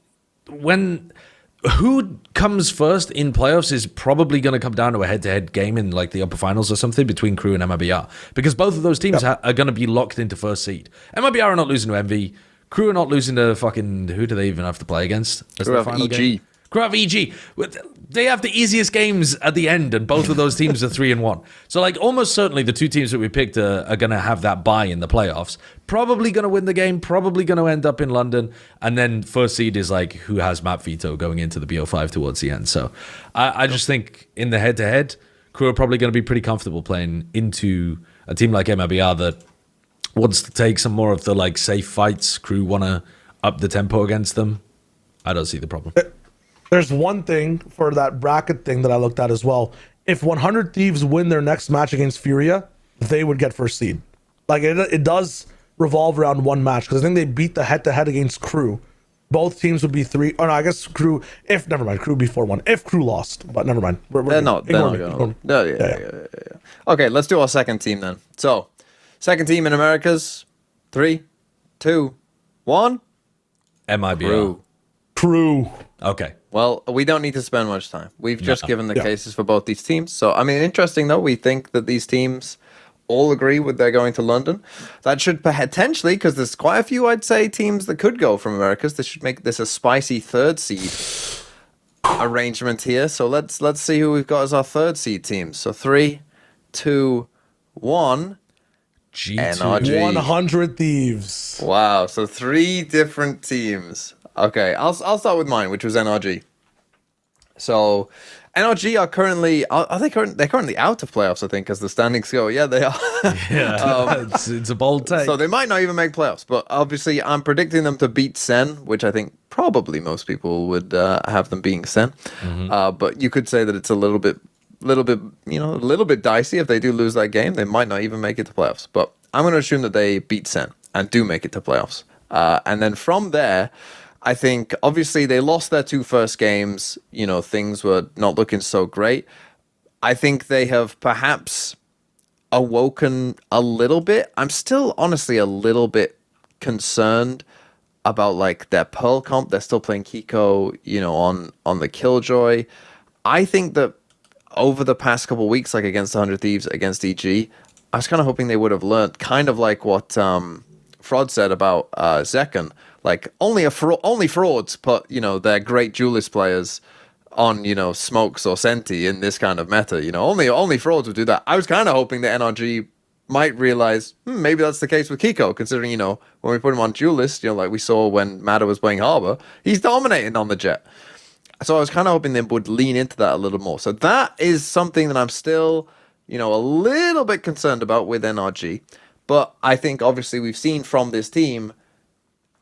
who comes first in playoffs is probably going to come down to a head-to-head game in like the upper finals or something between KRÜ and MIBR, because both of those teams are going to be locked into first seed. MIBR are not losing to MV. KRÜ are not losing to fucking... Who do they even have to play against? KRÜ have EG. KRÜ have EG. They have the easiest games at the end, and both of those teams are 3-1. So, like, almost certainly the two teams that we picked are going to have that bye in the playoffs. Probably going to win the game, probably going to end up in London, and then first seed is, like, who has map veto going into the BO5 towards the end. So, I just think in the head-to-head, KRÜ are probably going to be pretty comfortable playing into a team like MIBR that wants to take some more of the, like, safe fights. KRÜ want to up the tempo against them. I don't see the problem. There's one thing for that bracket thing that I looked at as well. If 100 Thieves win their next match against Furia, they would get first seed. Like, it does revolve around one match, because I think they beat the head-to-head against KRÜ. Both teams would be 3... Oh, no, I guess KRÜ... Never mind, KRÜ would be 4-1. If KRÜ lost, but never mind. They're not going to... Okay, let's do our second team then. So, second team in Americas. 3, 2, 1. MIBR. KRÜ. Okay. Well, we don't need to spend much time. We've just given the cases for both these teams. So, I mean, interesting, though. We think that these teams all agree with they're going to London. That should potentially, because there's quite a few, I'd say, teams that could go from Americas. This should make this a spicy third seed arrangement here. So let's see who we've got as our third seed teams. So 3, 2, 1. G2. NRG. 100 Thieves. Wow. So 3 different teams. Okay, I'll start with mine, which was NRG. So, NRG are currently they're currently out of playoffs, I think, as the standings go. Yeah, they are. Yeah, it's a bold take. So they might not even make playoffs, but obviously I'm predicting them to beat Sen, which I think probably most people would have them beating Sen. Mm-hmm. But you could say that it's a little bit, a little bit dicey. If they do lose that game, they might not even make it to playoffs. But I'm going to assume that they beat Sen and do make it to playoffs. And then from there, I think, obviously, they lost their 2 first games. Things were not looking so great. I think they have perhaps awoken a little bit. I'm still, honestly, a little bit concerned about, like, their Pearl comp. They're still playing Kiko, on the Killjoy. I think that over the past couple of weeks, like, against 100 Thieves, against EG, I was kind of hoping they would have learned, kind of like what Fraud said about Zekken. Like, only frauds put, their great duelist players on, Smokes or Senti in this kind of meta. Only frauds would do that. I was kind of hoping that NRG might realize, maybe that's the case with Kiko, considering, when we put him on duelist, like we saw when Matter was playing Harbor, he's dominating on the Jet. So I was kind of hoping they would lean into that a little more. So that is something that I'm still, a little bit concerned about with NRG. But I think, obviously, we've seen from this team,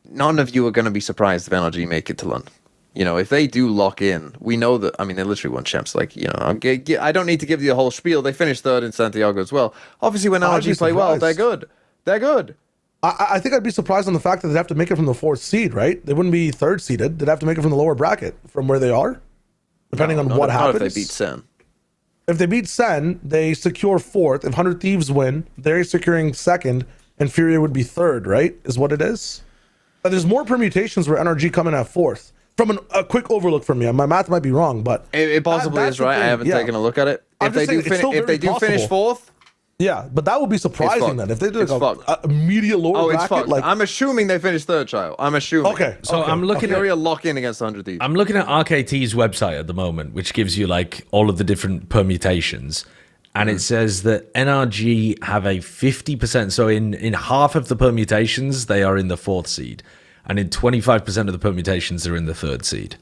none of you are going to be surprised if NRG make it to London. If they do lock in, we know that, I mean, they literally won champs. Like, I don't need to give you the whole spiel. They finished 3rd in Santiago as well. Obviously, when NRG play well, they're good. They're good. I think I'd be surprised on the fact that they'd have to make it from the 4th seed, right? They wouldn't be 3rd seeded. They'd have to make it from the lower bracket, from where they are, depending on what happens. Not if they beat Sen. If they beat Sen, they secure 4th. If 100 Thieves win, they're securing 2nd, and Furia would be 3rd, right? Is what it is. But there's more permutations where NRG come in at 4th. From a quick overlook from me, my math might be wrong, but it possibly is right. I haven't taken a look at it. If they do finish 4th, Yeah, but that would be surprising then if they did a immediate lower Oh, it's bracket. fucked. Like, I'm assuming they finished third, child. I'm assuming. okay, So okay, I'm looking Fury at are lock in against 100 Thieves. I'm looking at RKT's website at the moment, which gives you like all of the different permutations. And it says that NRG have a 50%. So in half of the permutations, they are in the 4th seed. And in 25% of the permutations, they're in the 3rd seed.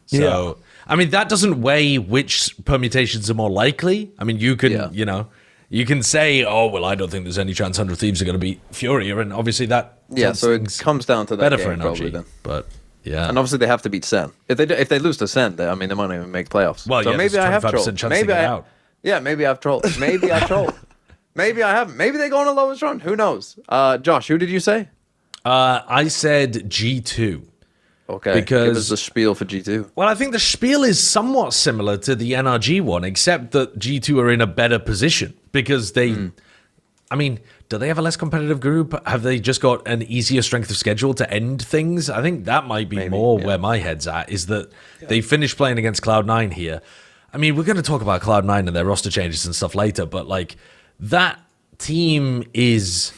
So, I mean, that doesn't weigh which permutations are more likely. I mean, you can, you know, you can say, oh, well, I don't think there's any chance 100 Thieves are going to beat Furia. And obviously that... so it comes down to that better game, for NRG. probably, then. But, yeah. And obviously they have to beat Sen. If they lose to Sen, they might not even make playoffs. Well, so yeah, maybe I have 25% trolled. chance to Maybe get out. Yeah, maybe I've trolled. Maybe I trolled. Maybe I haven't. Maybe they go on a lowest run. Who knows? Josh, who did you say? I said G2. Okay, because give us the spiel for G2. Well, I think the spiel is somewhat similar to the NRG one, except that G2 are in a better position because they... I mean, do they have a less competitive group? Have they just got an easier strength of schedule to end things? I think that might be where my head's at, is that they finished playing against Cloud9 here. I mean, we're going to talk about Cloud9 and their roster changes and stuff later, but like that team is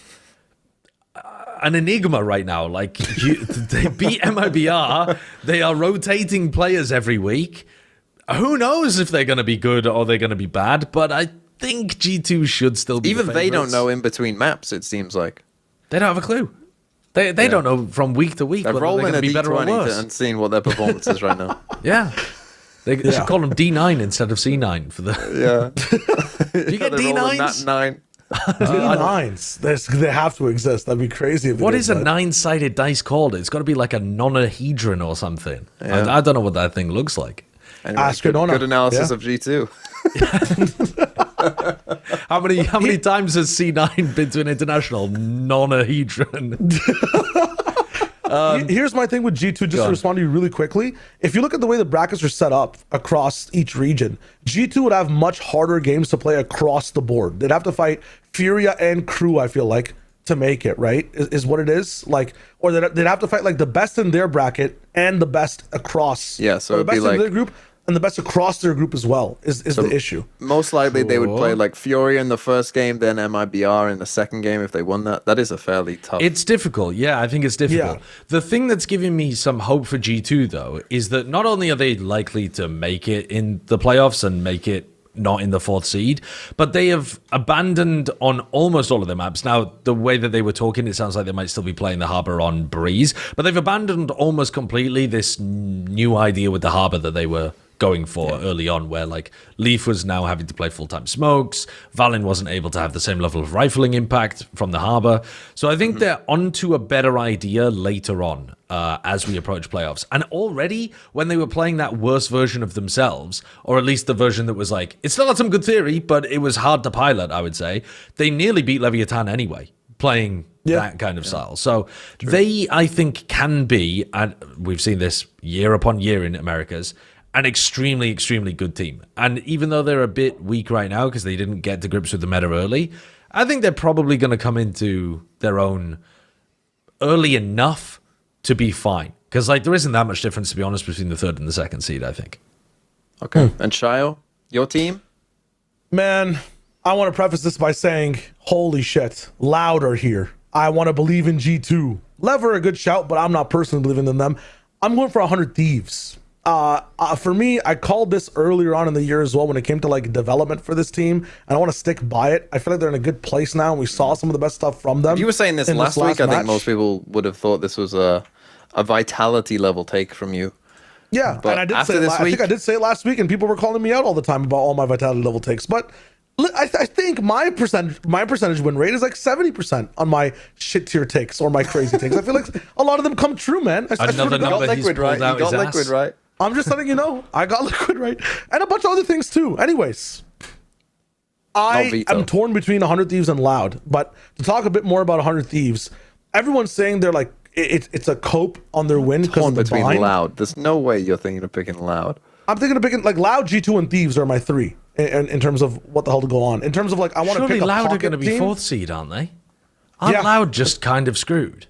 an enigma right now. Like they beat MIBR, they are rotating players every week. Who knows if they're going to be good or they're going to be bad? But I think G2 should still be. Even the they don't favorites. know in between maps. It seems like They don't have a clue. They don't know from week to week they're whether rolling they're a going to be better or D20 worse. and seeing what their performance is right now. Yeah. They should call them D9 instead of C9 for the. Yeah. Do you get D9s? 9. D9s. They have to exist. That'd be crazy. If What is a 9-sided dice called? It's got to be like a nonahedron or something. Yeah. I don't know what that thing looks like. Anyway, Astronaut. good analysis Yeah. of G2. How many times has C9 been to an international nonahedron? Here's my thing with G2, just to respond to you really quickly. If you look at the way the brackets are set up across each region, G2 would have much harder games to play across the board. They'd have to fight Furia and KRÜ, I feel like, to make it, right? Is what it is. Like, or they'd have to fight like the best in their bracket and the best across. Yeah, so the it'd be best in like- their group and the best across their group as well is the issue. Most likely they would play like Fury in the first game, then MIBR in the second game if they won that. That is a fairly tough. It's difficult. Yeah, I think it's difficult. Yeah. The thing that's giving me some hope for G2, though, is that not only are they likely to make it in the playoffs and make it not in the 4th seed, but they have abandoned on almost all of their maps. Now, the way that they were talking, it sounds like they might still be playing the Harbor on Breeze, but they've abandoned almost completely this new idea with the Harbor that they were going for early on, where like Leaf was now having to play full-time smokes, Valin wasn't able to have the same level of rifling impact from the Harbor. So I think they're onto a better idea later on as we approach playoffs. And already when they were playing that worse version of themselves, or at least the version that was like, it still had some good theory, but it was hard to pilot, I would say, they nearly beat Leviathan anyway, playing that kind of style. So they, I think, can be, and we've seen this year upon year in Americas, an extremely, extremely good team. And even though they're a bit weak right now because they didn't get to grips with the meta early, I think they're probably going to come into their own early enough to be fine. Because like there isn't that much difference, to be honest, between the 3rd and the 2nd seed, I think. Okay. And Shio, your team? Man, I want to preface this by saying, holy shit, Loud are here. I want to believe in G2. Lever, a good shout, but I'm not personally believing in them. I'm going for 100 Thieves. For me, I called this earlier on in the year as well when it came to like development for this team, and I want to stick by it. I feel like they're in a good place now, and we saw some of the best stuff from them. You were saying this in last week. I match. think most people would have thought this was a vitality level take from you. Yeah, But and I did after say this I think week- I did say it last week, and people were calling me out all the time about all my vitality level takes. But I think my percentage win rate is like 70% on my shit tier takes or my crazy takes. I feel like a lot of them come true, man. I swear Another to God. number Got he's liquid pulled right. out You got his liquid ass. right. I'm just letting you know, I got liquid right, and a bunch of other things too. Anyways, I Veto. am torn between 100 Thieves and Loud. But to talk a bit more about 100 Thieves, everyone's saying they're like it's a cope on their win because Torn of the between bind. Loud. There's no way you're thinking of picking Loud. I'm thinking of picking like Loud, G2, and Thieves are my 3 in terms of what the hell to go on. In terms of like I want to Surely pick a Loud are pocket going to be team. 4th seed, aren't they? Aren't Yeah. Loud just kind of screwed?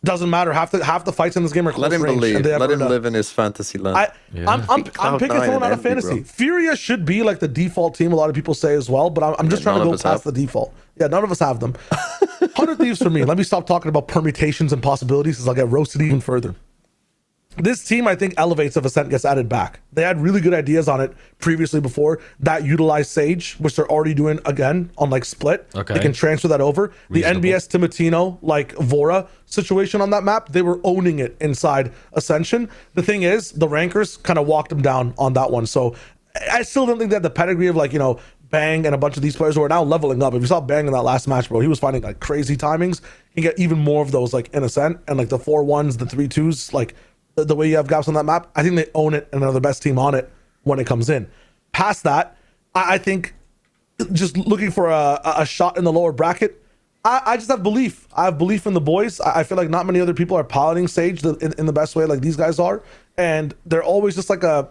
Doesn't matter. Half the fights in this game are close Let him range. believe. And they have Let him Runa. live in his fantasy land. I'm picking someone out of fantasy. Furia should be like the default team. A lot of people say as well, but I'm just trying to go past the default. Yeah, none of us have them. 100 Thieves for me. Let me stop talking about permutations and possibilities, because I'll get roasted even further. This team, I think, elevates if Ascent gets added back. They had really good ideas on it previously before that utilized Sage, which they're already doing again on like Split. Okay. They can transfer that over. Reasonable. The NBS Timatino, like Vora situation on that map, they were owning it inside Ascension. The thing is, the rankers kind of walked them down on that one. So I still don't think they had the pedigree of like, you know, Bang and a bunch of these players who are now leveling up. If you saw Bang in that last match, bro, he was finding like crazy timings. You can get even more of those like in Ascent, and like the 4-1s, the 3-2s, like the way you have gaps on that map. I think they own it and they're the best team on it when it comes in. Past that, I think just looking for a shot in the lower bracket, I just have belief. I have belief in the boys. I feel like not many other people are piloting Sage in the best way like these guys are. And they're always just like a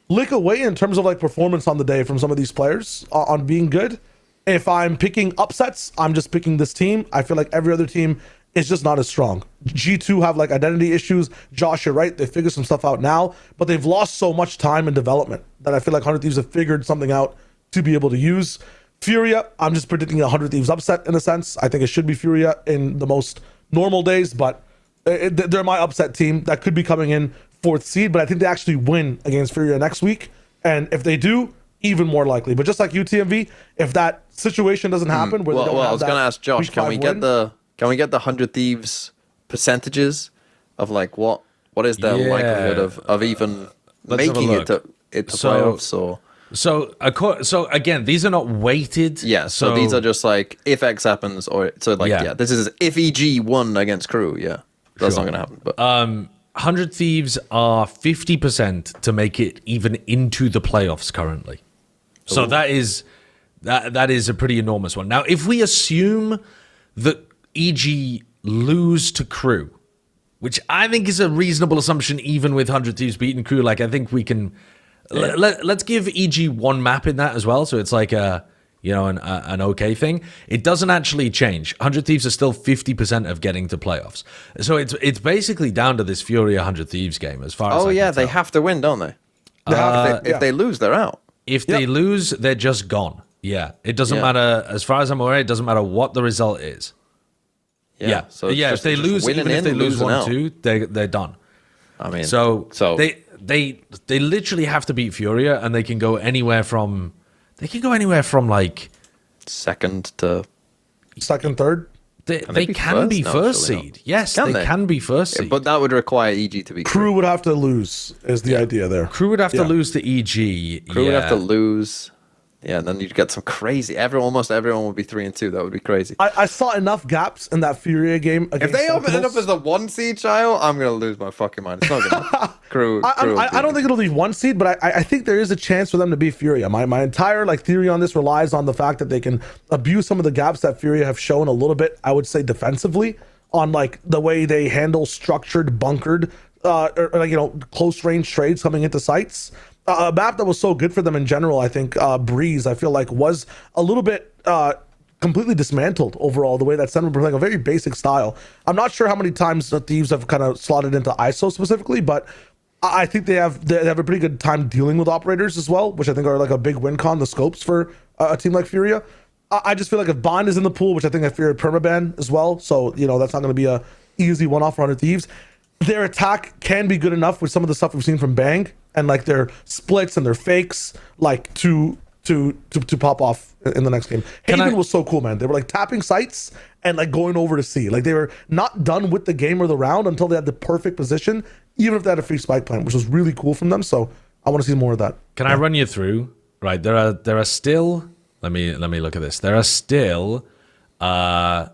lick away in terms of like performance on the day from some of these players on being good. If I'm picking upsets, I'm just picking this team. I feel like every other team is just not as strong. G2 have like identity issues. Josh, you're right. They figured some stuff out now, but they've lost so much time in development that I feel like 100 Thieves have figured something out to be able to use. Furia, I'm just predicting a 100 Thieves upset in a sense. I think it should be Furia in the most normal days, but they're my upset team that could be coming in 4th seed, but I think they actually win against Furia next week. And if they do, even more likely. But just like UTMV, if that situation doesn't happen, where they don't have I was going to ask Josh, can we get the 100 Thieves percentages of like what is their likelihood of even making it to playoffs or? So again, these are not weighted. Yeah, so these are just like if X happens, or so like this is if EG won against KRÜ. Yeah, that's not going to happen. But 100 Thieves are 50% to make it even into the playoffs currently. So that is a pretty enormous one. Now, if we assume that EG lose to KRÜ, which I think is a reasonable assumption, even with 100 Thieves beating KRÜ, like I think we can. Let's give EG one map in that as well, so it's like an okay thing. It doesn't actually change. 100 Thieves are still 50% of getting to playoffs. So it's basically down to this Fury 100 Thieves game as far as I can they tell. have to win, don't they? If they lose, they're out. If they lose, they're just gone. Yeah, it doesn't matter. As far as I'm aware, it doesn't matter what the result is. So if they lose, even if they lose 1-2, they're done. I mean, so they literally have to beat Furia, and they can go anywhere from like second to third. They can be first seed. Yes, they can be first seed. But that would require EG to be KRÜ would have to lose is the idea there. KRÜ would have to lose to EG. KRÜ would have to lose. Yeah, and then you'd get some crazy. Almost everyone would be 3-2. That would be crazy. I saw enough gaps in that Furia game. If they open it up as the 1 seed, Shyo, I'm gonna lose my fucking mind. It's not gonna. KRÜ. I don't think it'll be 1 seed, but I think there is a chance for them to beat Furia. My entire theory on this relies on the fact that they can abuse some of the gaps that Furia have shown a little bit. I would say defensively on like the way they handle structured, bunkered, close range trades coming into sites. A map that was so good for them in general, I think Breeze, I feel like was a little bit completely dismantled overall, the way that Sentinels were playing a very basic style. I'm not sure how many times the Thieves have kind of slotted into ISO specifically, but I think they have a pretty good time dealing with operators as well, which I think are like a big win con, the scopes for a team like Furia. I just feel like if Bond is in the pool, which I think I fear permaban as well, so that's not going to be a easy one-off for 100 Thieves. Their attack can be good enough with some of the stuff we've seen from Bang and like their splits and their fakes, like to pop off in the next game. Haven was so cool, man. They were like tapping sites and like going over to C. Like they were not done with the game or the round until they had the perfect position, even if they had a free spike plant, which was really cool from them. So I want to see more of that. Can I run you through? Right, there are still. Let me look at this. There are still a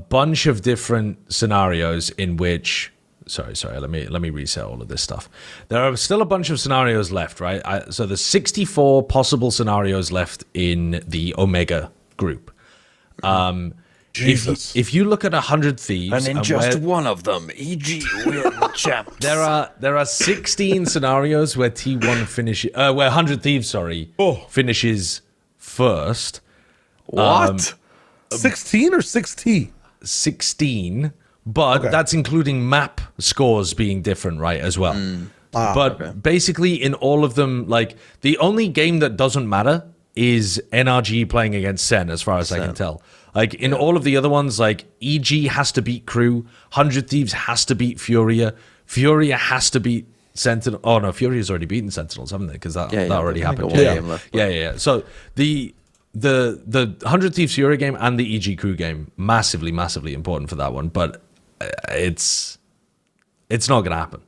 bunch of different scenarios in which. Sorry. Let me reset all of this stuff. There are still a bunch of scenarios left, right? So there's 64 possible scenarios left in the Omega group. Jesus. If you look at 100 Thieves, and in just one of them, EG win champs. There are 16 scenarios where T1 finishes, where 100 Thieves, finishes first. What? 16 or 6T? 16. but that's including map scores being different, right, as well. Basically, in all of them, like, the only game that doesn't matter is NRG playing against Sen, as far as I can tell. Like, in all of the other ones, like, EG has to beat KRÜ, 100 Thieves has to beat Furia, Furia has to beat Sentinel. Oh, no, Furia's already beaten Sentinels, haven't they? Because that already happened. Yeah. So, the 100 Thieves Furia game and the EG KRÜ game, massively, massively important for that one, but it's not going to happen.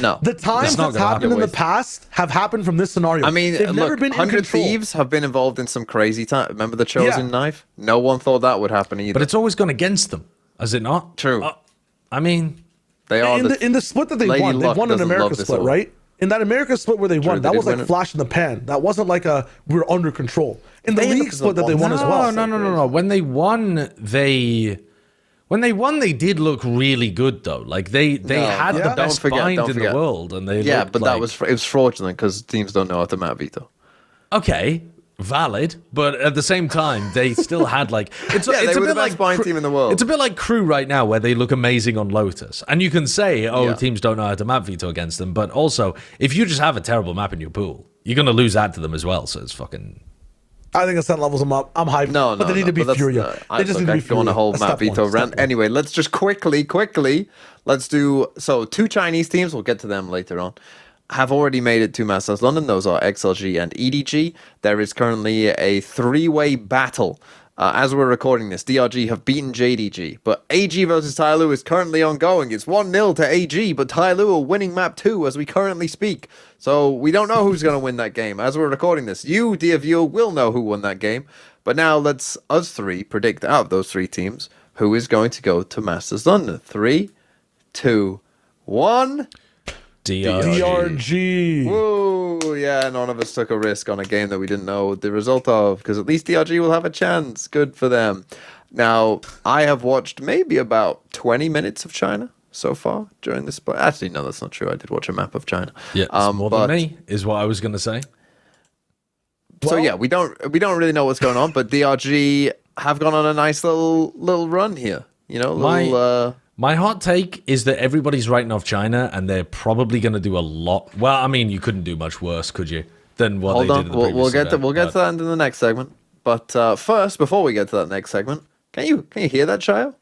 No. The times that's happened in the past have happened from this scenario. I mean, they've never been 100 Thieves have been involved in some crazy time. Remember the Chosen Knife? No one thought that would happen either. But it's always gone against them, has it not? True. I mean, they are in the split that they won an America split, right? In that America split where they won, that was like flash in the pan. That wasn't like we were under control. In the league split that they won as well. No. When they won, they did look really good though. Like they had the best bind in the world, and they but it was fraudulent because teams don't know how to map veto. Okay, valid, but at the same time, they still had like it's they a were bit the best like bind team in the world. It's a bit like KRÜ right now, where they look amazing on Lotus, and you can say, teams don't know how to map veto against them, but also if you just have a terrible map in your pool, you're gonna lose that to them as well. So it's fucking. I think that levels them up. I'm hyped. But they need to be Furia. They just need to be Furia. Go on a whole map veto rant. Anyway, let's just quickly, let's do... So, 2 Chinese teams, we'll get to them later on, have already made it to Masters London. Those are XLG and EDG. There is currently a 3-way battle. As we're recording this, DRG have beaten JDG, but AG versus Tyloo is currently ongoing. It's 1-0 to AG, but Tyloo are winning map 2 as we currently speak. So we don't know who's going to win that game. As we're recording this, you, dear viewer, will know who won that game. But now let's, us three, predict out of those 3 teams who is going to go to Masters London. 3, 2, 1... DRG. Woo! Yeah, none of us took a risk on a game that we didn't know the result of, because at least DRG will have a chance. Good for them. Now, I have watched maybe about 20 minutes of China so far during this. Actually, no, that's not true. I did watch a map of China. Yeah, it's more than me, is what I was going to say. So yeah, we don't really know what's going on, but DRG have gone on a nice little run here. You know, My hot take is that everybody's writing off China, and they're probably going to do a lot. Well, I mean, you couldn't do much worse, could you? Than what they did in the previous we'll get to that in the next segment. But first, before we get to that next segment, can you hear that, Shyo?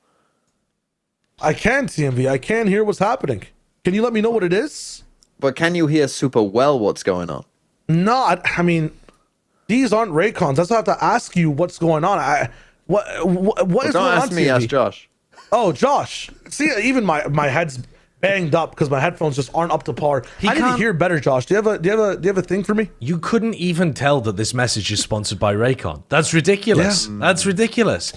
I can, TMV. I can hear what's happening. Can you let me know what it is? But can you hear super well what's going on? No, I mean, these aren't Raycons. That's why I have to ask you what's going on. What is going on? Don't ask me, ask Josh. Oh, Josh. See, even my head's banged up because my headphones just aren't up to par. I need to hear better, Josh. Do you have a thing for me? You couldn't even tell that this message is sponsored by Raycon. That's ridiculous. Yeah. That's ridiculous.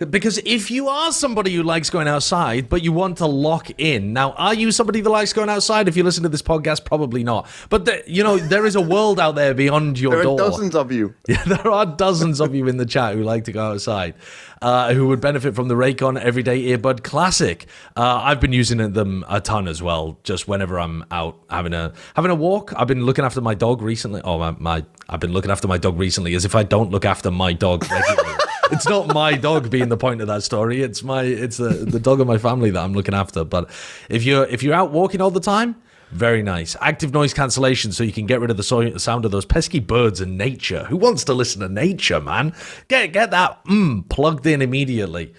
Because if you are somebody who likes going outside, but you want to lock in, now, are you somebody that likes going outside? If you listen to this podcast, probably not. But, there is a world out there beyond your door. There are dozens of you. Yeah, there are dozens of you in the chat who like to go outside, who would benefit from the Raycon Everyday Earbud Classic. I've been using them a ton as well, just whenever I'm out having a walk. I've been looking after my dog recently. I've been looking after my dog recently, as if I don't look after my dog regularly. It's not my dog being the point of that story. It's the dog of my family that I'm looking after. But if you're out walking all the time, very nice. Active noise cancellation, so you can get rid of the sound of those pesky birds and nature. Who wants to listen to nature, man? Get that plugged in immediately.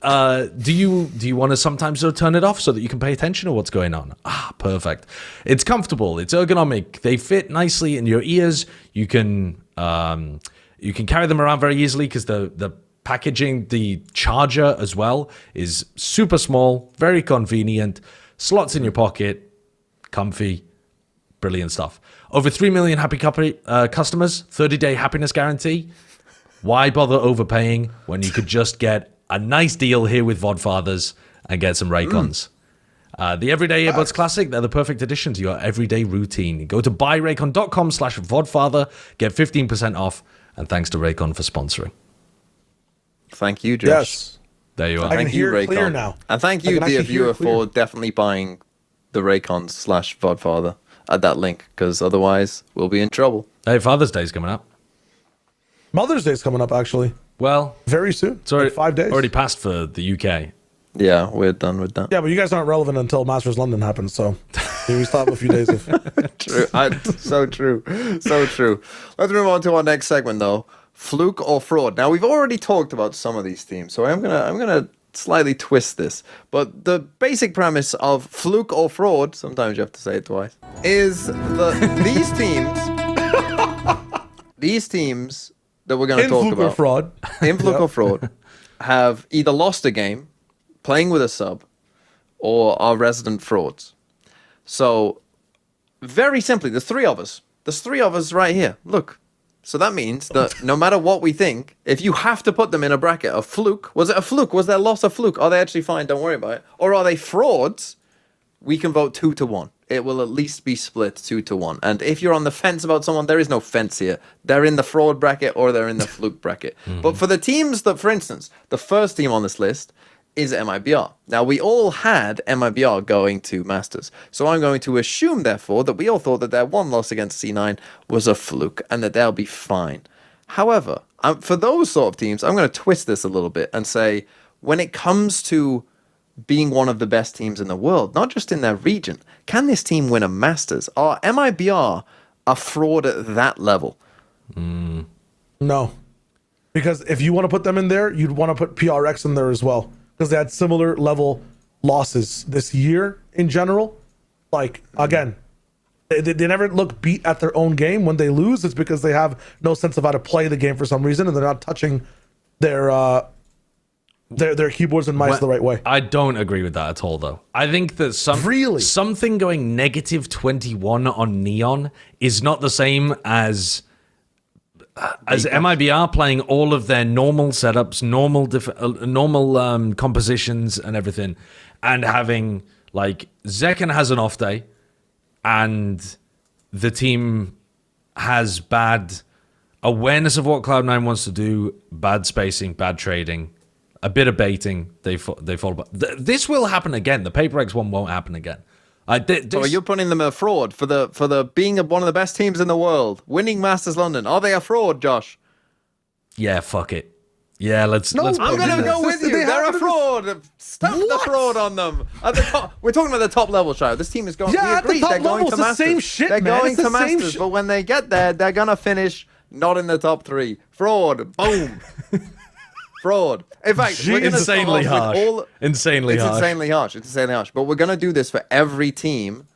Do you want to sometimes turn it off so that you can pay attention to what's going on? Perfect. It's comfortable. It's ergonomic. They fit nicely in your ears. You can carry them around very easily because the packaging, the charger as well, is super small, very convenient, slots in your pocket, comfy, brilliant stuff. Over 3 million happy customers, 30-day happiness guarantee. Why bother overpaying when you could just get a nice deal here with Vodfathers and get some Raycons? The Everyday Earbuds Classic, they're the perfect addition to your everyday routine. Go to buyraycon.com/Vodfather, get 15% off. And thanks to Raycon for sponsoring. Thank you, Josh. Yes. There you are. Thank you, Raycon. Clear now. And thank you, dear viewer, for definitely buying the Raycon/Vodfather at that link, because otherwise we'll be in trouble. Hey, Father's Day's coming up. Mother's Day's coming up, actually. Well, very soon. It's already, like 5 days. Already passed for the UK. Yeah, we're done with that. Yeah, but you guys aren't relevant until Masters London happens, so we still have a few days of. True. So true. So true. Let's move on to our next segment, though. Fluke or fraud. Now, we've already talked about some of these teams, so I'm gonna slightly twist this. But the basic premise of fluke or fraud, sometimes you have to say it twice, is that these teams that we're going to talk about, fraud, in fluke or fraud, have either lost a game, playing with a sub, or are resident frauds. So, very simply, there's three of us. There's three of us right here. Look. So that means that no matter what we think, if you have to put them in a bracket of fluke, was it a fluke? Was their loss a fluke? Are they actually fine? Don't worry about it. Or are they frauds? We can vote 2-1. It will at least be split 2-1. And if you're on the fence about someone, there is no fence here. They're in the fraud bracket or they're in the fluke bracket. But for the teams that, for instance, the first team on this list is MIBR. Now, we all had MIBR going to Masters. So I'm going to assume, therefore, that we all thought that their one loss against C9 was a fluke and that they'll be fine. However, for those sort of teams, I'm going to twist this a little bit and say, when it comes to being one of the best teams in the world, not just in their region, can this team win a Masters? Are MIBR a fraud at that level? No. Because if you want to put them in there, you'd want to put PRX in there as well. Because they had similar level losses this year in general. Like, again, they never look beat at their own game. When they lose, it's because they have no sense of how to play the game for some reason, and they're not touching their keyboards and mice the right way. I don't agree with that at all, though. I think that something going negative 21 on Neon is not the same as MIBR playing all of their normal setups, normal compositions and everything, and having, like, Zekken has an off day, and the team has bad awareness of what Cloud9 wants to do, bad spacing, bad trading, a bit of baiting, they fall back. This will happen again. The PaperX one won't happen again. So you're putting them a fraud for the being one of the best teams in the world, winning Masters London. Are they a fraud, Josh? Yeah, fuck it. Yeah, let's. I'm gonna go with you. They're a fraud. Stamp the fraud on them. At the top, we're talking about the top level, Shyo. This team is going. Yeah, we at agree. the top They're going level, to it's the Masters. same shit, They're man. going It's to the same Masters, but when they get there, they're gonna finish not in the top 3. Fraud. Boom. Fraud. In fact, we're gonna insanely harsh. Insanely harsh. But we're gonna do this for every team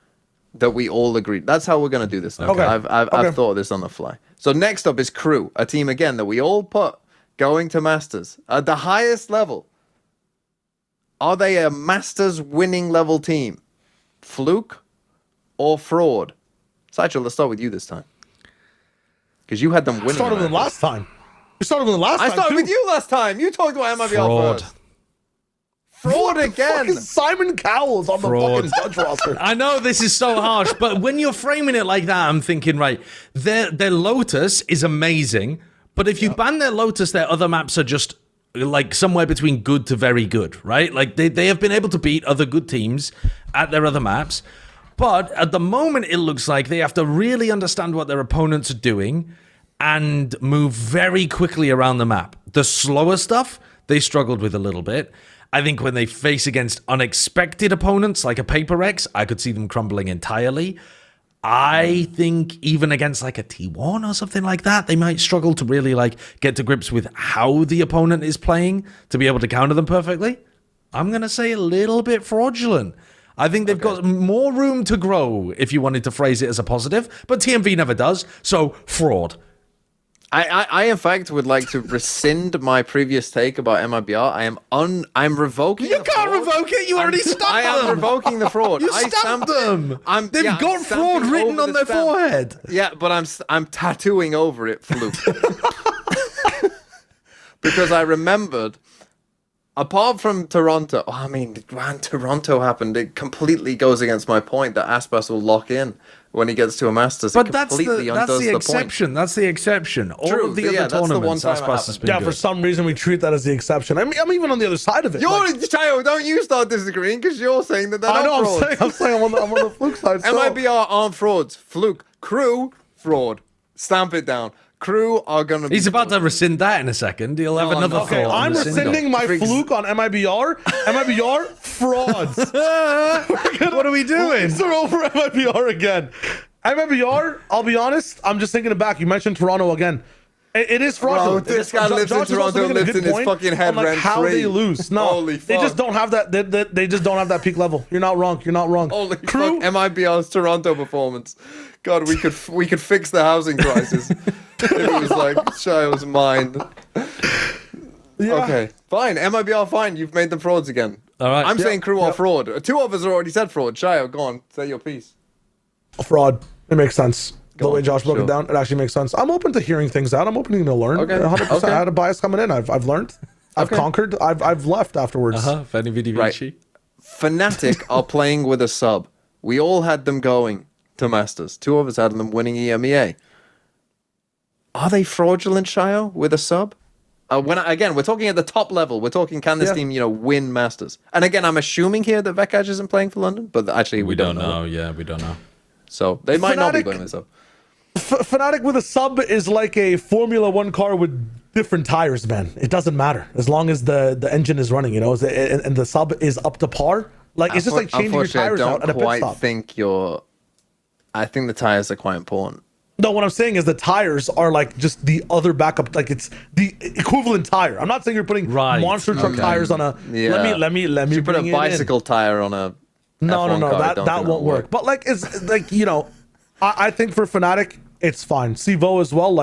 that we all agree. That's how we're gonna do this now. Okay. I've thought of this on the fly. So next up is KRÜ, a team again that we all put going to Masters at the highest level. Are they a Masters winning level team? Fluke or fraud? Sideshow, let's start with you this time. Because you had them winning. I started with them last time. You started with them last time. I started with you last time. You talked about MIBR first. Fraud again. Fucking Simon Cowell's on the fucking judge roster. I know this is so harsh, but when you're framing it like that, I'm thinking, right, their Lotus is amazing, but if you ban their Lotus, their other maps are just like somewhere between good to very good, right? Like they have been able to beat other good teams at their other maps, but at the moment it looks like they have to really understand what their opponents are doing and move very quickly around the map. The slower stuff, they struggled with a little bit. I think when they face against unexpected opponents like a PaperX, I could see them crumbling entirely. I think even against like a T1 or something like that, they might struggle to really like get to grips with how the opponent is playing to be able to counter them perfectly. I'm going to say a little bit fraudulent. I think they've got more room to grow if you wanted to phrase it as a positive, but TMV never does, so fraud. I in fact would like to rescind my previous take about MIBR. I'm revoking. You can't revoke it. You already stamped them. I am revoking the fraud. You stamped them. They've got fraud written on their forehead. Yeah, but I'm tattooing over it, Fluke. Because I remembered, apart from Toronto, when Toronto happened, it completely goes against my point that Aspas will lock in when he gets to a Masters. But that's the exception. Point. That's the exception. All of the other tournaments, Aspas has been good. For some reason we treat that as the exception. I'm even on the other side of it. Shyo, don't you start disagreeing because you're saying that they're not frauds. I'm saying I'm on the Fluke side. MIBR aren't frauds. Fluke. KRÜ, fraud. Stamp it down. KRÜ are gonna be He's about to rescind that in a second. He'll have another thought. Okay, I'm rescinding my Freaks. Fluke on MIBR. MIBR frauds. What are we doing? They're over MIBR again. MIBR, I'll be honest, I'm just thinking it back. You mentioned Toronto again. It is fraudulent. Bro, this guy lives in Josh is also Toronto, making a lives good in his point fucking head on, like, rent how free. they lose. No, Holy they just fuck. don't have that. They just don't have that peak level. You're not wrong. You're not wrong. Holy KRÜ, fuck, MIBR's Toronto performance. God, we could fix the housing crisis if it was like Shyo's mind. yeah. Okay, fine. MIBR, fine. You've made them frauds again. All right. I'm Yeah. saying KRÜ are fraud. Two of us already said fraud. Shyo, go on. Say your piece. Fraud. It makes sense. The Go way on, Josh broke sure. it down, it actually makes sense. I'm open to hearing things out. I'm open to learn. Okay. 100%. Okay. I had a bias coming in. I've learned. I've Okay. conquered. I've left afterwards. Veni Vidi Right. Vici. Fnatic are playing with a sub. We all had them going to Masters. Two of us had them winning EMEA. Are they fraudulent, Shyo, with a sub? Again, we're talking at the top level. We're talking, can this Yeah. team, win Masters? And again, I'm assuming here that Vekaj isn't playing for London, but actually We don't know. Yeah, we don't know. So they might not be Fnatic- playing this sub. Fnatic with a sub is like a Formula One car with different tires, man. It doesn't matter as long as the engine is running, and the sub is up to par. Like it's just like changing your tires I out don't at a pit quite stop. think I think the tires are quite important. No, what I'm saying is the tires are like just the other backup. Like it's the equivalent tire. I'm not saying you're putting Right, monster truck okay. tires on a. Yeah. Let me You put a bring it in. bicycle tire on a No, F1 car, I that don't that think won't work. But like it's like I think for Fnatic it's fine. Sivo as well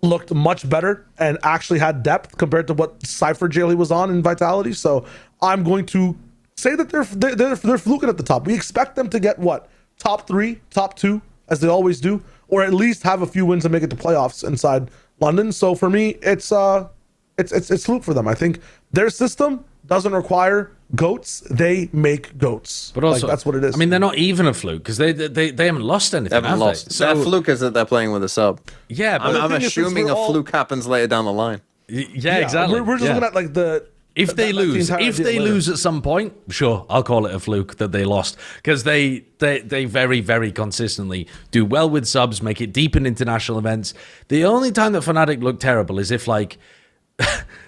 looked much better and actually had depth compared to what Cypher jail he was on in Vitality. So I'm going to say that they're fluking at the top. We expect them to get what, top 3, top 2 as they always do, or at least have a few wins and make it to playoffs inside London. So for me, it's Fluke for them. I think their system doesn't require goats. They make goats. But also, that's what it is. I mean, they're not even a fluke because they haven't lost anything. They haven't lost. They? Their fluke is that they're playing with a sub. Yeah, but I'm thing is, assuming we're a all- fluke happens later down the line. yeah, exactly. We're just yeah. looking at like the. If they that's the lose, entire if deal they later. lose at some point, sure, I'll call it a fluke that they lost because they very, very consistently do well with subs, make it deep in international events. The only time that Fnatic look terrible is if like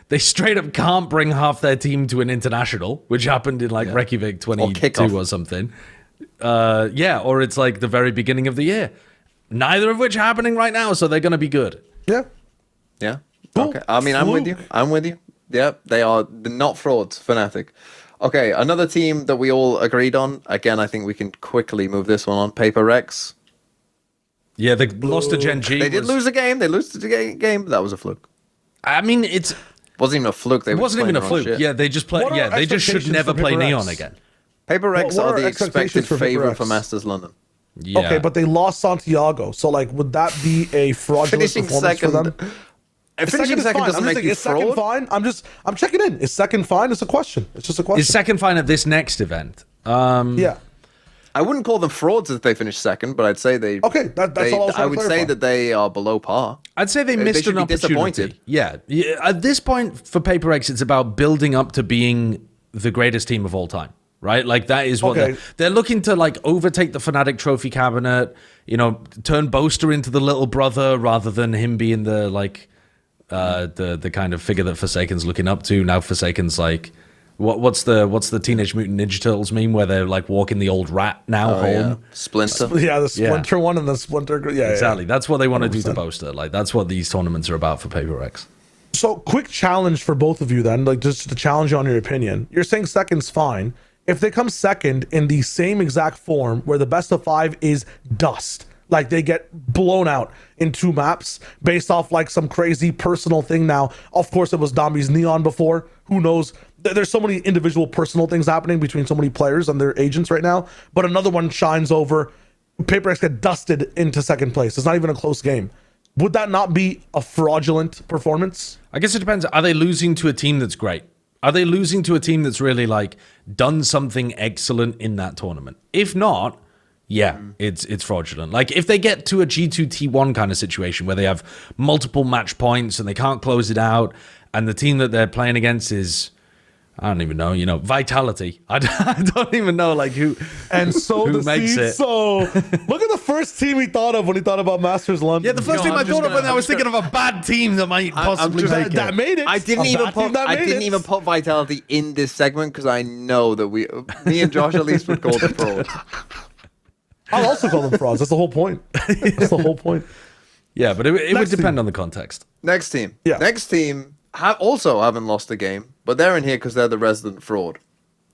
they straight up can't bring half their team to an international, which happened in like Reykjavik 22 kickoff. or something. Or it's like the very beginning of the year. Neither of which are happening right now, so they're going to be good. Yeah. Yeah. Cool. Okay. I mean, I'm with you. Fluke. I'm with you. Yeah, they're not frauds, Fnatic. Okay, another team that we all agreed on. Again, I think we can quickly move this one on. Paper Rex. Yeah, they lost to Gen G. They did lose a game. They lost the game, but that was a fluke. I mean, it Wasn't even a fluke. They It were wasn't even a playing their own fluke. shit. Yeah, they just play. What are Yeah, they just should expectations never for play Paper Neon Rex? again. Paper Rex What are are the expectations expected for Paper favorite Rex? for Masters London. Yeah. Okay, but they lost Santiago. So like, would that be a fraudulent Finishing performance second. for them? Finishing is second fine. doesn't I'm make just you saying, is second fraud. fine? I'm checking in. Is second fine? It's a question. It's just a question. Is second fine at this next event? Yeah. I wouldn't call them frauds if they finish second, but I'd say they. Okay, that's all I was trying to would say clarify. that they are below par. I'd say they They missed should an be opportunity. disappointed. Yeah. At this point for Paper X, it's about building up to being the greatest team of all time. Right? Like that is what Okay. they're looking to like overtake the Fnatic trophy cabinet, turn Boaster into the little brother rather than him being the like the kind of figure that Forsaken's looking up to. Now Forsaken's like what's the Teenage Mutant Ninja Turtles meme where they're like walking the old rat now home? Yeah. Splinter. Yeah, the Splinter one and the Splinter. Yeah, Exactly. Yeah. That's what they want to do to 100%. Boaster. Like that's what these tournaments are about for Paper X. So, quick challenge for both of you then, like just to challenge you on your opinion. You're saying second's fine. If they come second in the same exact form where the best of 5 is dust, like they get blown out in 2 maps based off like some crazy personal thing now. Of course, it was Dambi's Neon before. Who knows? There's so many individual personal things happening between so many players and their agents right now. But another one shines over. Paper X get dusted into second place. It's not even a close game. Would that not be a fraudulent performance? I guess it depends. Are they losing to a team that's great? Are they losing to a team that's really like done something excellent in that tournament? If not, yeah, it's fraudulent. Like if they get to a G2 T1 kind of situation where they have multiple match points and they can't close it out, and the team that they're playing against is, I don't even know, Vitality. I don't even know, like, who And so who makes it. So look at the first team he thought of when he thought about Masters London. Yeah, the first team I thought of when I was thinking of a bad team that might possibly make it. That made it. I didn't even put Vitality in this segment because I know that me and Josh at least would call them frauds. I'll also call them frauds. That's the whole point. That's the whole point. Yeah, but it would depend on the context. Next team. Yeah. Next team also haven't lost a game, but they're in here because they're the resident fraud.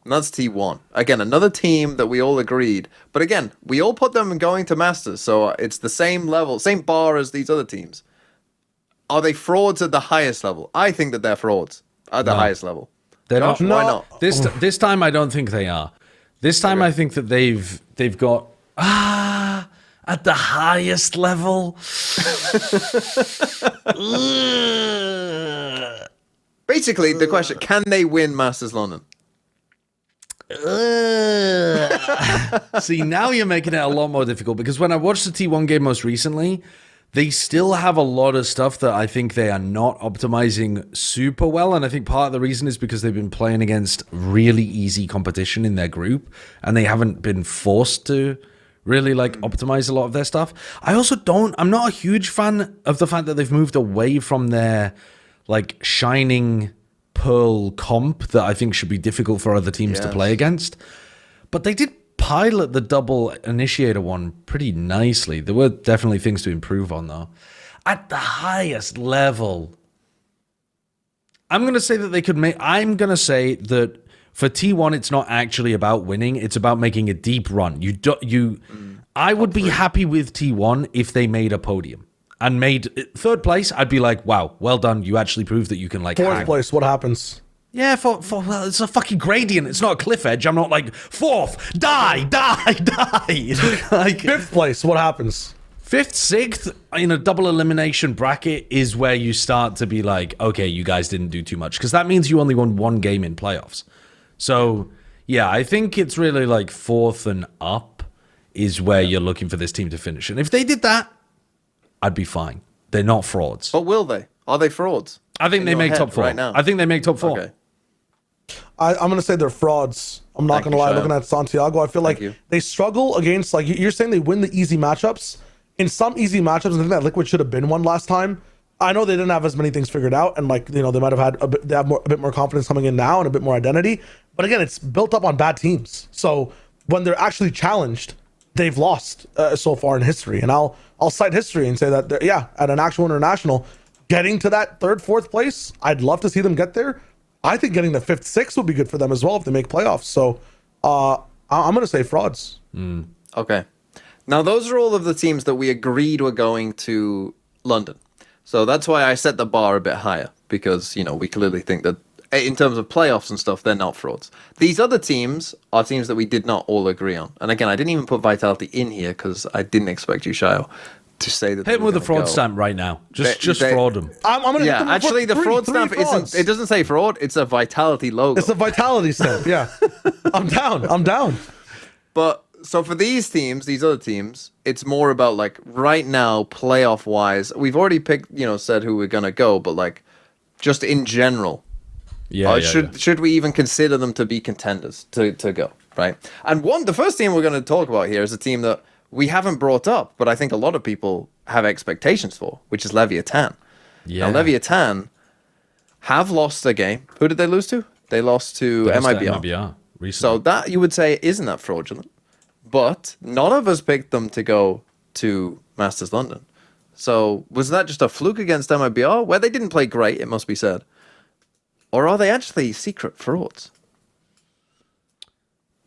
And that's T1. Again, another team that we all agreed. But again, we all put them going to Masters, so it's the same level, same bar as these other teams. Are they frauds at the highest level? I think that they're frauds at the highest level. They're Josh, not. why not? This time I don't think they are. This time I think that they've got at the highest level. Basically, the question, can they win Masters London? See, now you're making it a lot more difficult because when I watched the T1 game most recently, they still have a lot of stuff that I think they are not optimizing super well. And I think part of the reason is because they've been playing against really easy competition in their group and they haven't been forced to really like optimize a lot of their stuff. I'm not a huge fan of the fact that they've moved away from their like shining pearl comp that I think should be difficult for other teams to play against. But they did pilot the double initiator one pretty nicely. There were definitely things to improve on though. At the highest level, I'm going to say that they could make, I'm going to say that for T1, it's not actually about winning. It's about making a deep run. I would be happy with T1 if they made a podium and made third place. I'd be like, wow, well done. You actually proved that you can like fourth place. What happens? Yeah, well, it's a fucking gradient. It's not a cliff edge. I'm not like fourth, die. Like Fifth place. What happens? Fifth, sixth in a double elimination bracket is where you start to be like, okay, you guys didn't do too much because that means you only won one game in playoffs. So yeah, I think it's really like fourth and up is where you're looking for this team to finish. And if they did that, I'd be fine. They're not frauds. But will they? Are they frauds? I think they make top four. Right now. I think they make top four. Okay. I'm going to say they're frauds. I'm not going to lie. Shyo. Looking at Santiago, I feel like they struggle against, like you're saying, they win the easy matchups. In some easy matchups, I think that Liquid should have been one last time. I know they didn't have as many things figured out, and like they might have had a bit more confidence coming in now and a bit more identity. But again, it's built up on bad teams. So when they're actually challenged, they've lost so far in history. And I'll cite history and say that at an actual international, getting to that third, fourth place, I'd love to see them get there. I think getting the fifth, sixth would be good for them as well if they make playoffs. So I'm going to say frauds. Okay. Now, those are all of the teams that we agreed were going to London. So that's why I set the bar a bit higher, because, we clearly think that in terms of playoffs and stuff, they're not frauds. These other teams are teams that we did not all agree on. And again, I didn't even put Vitality in here because I didn't expect you, Shyo, to say that. Hit them with a fraud stamp right now. Just fraud them. I'm gonna hit them with actually, the fraud stamp isn't. It doesn't say fraud. It's a Vitality logo. It's a Vitality stamp. Yeah, I'm down. But so for these teams, these other teams, it's more about like right now, playoff wise. We've already picked, said who we're gonna go, but like just in general. Should we even consider them to be contenders to go, right? And the first team we're going to talk about here is a team that we haven't brought up, but I think a lot of people have expectations for, which is Leviathan. Yeah. Now, Leviathan have lost a game. Who did they lose to? They lost to MIBR. Recently. So that, you would say, isn't that fraudulent? But none of us picked them to go to Masters London. So was that just a fluke against MIBR, where they didn't play great, it must be said? Or are they actually secret frauds?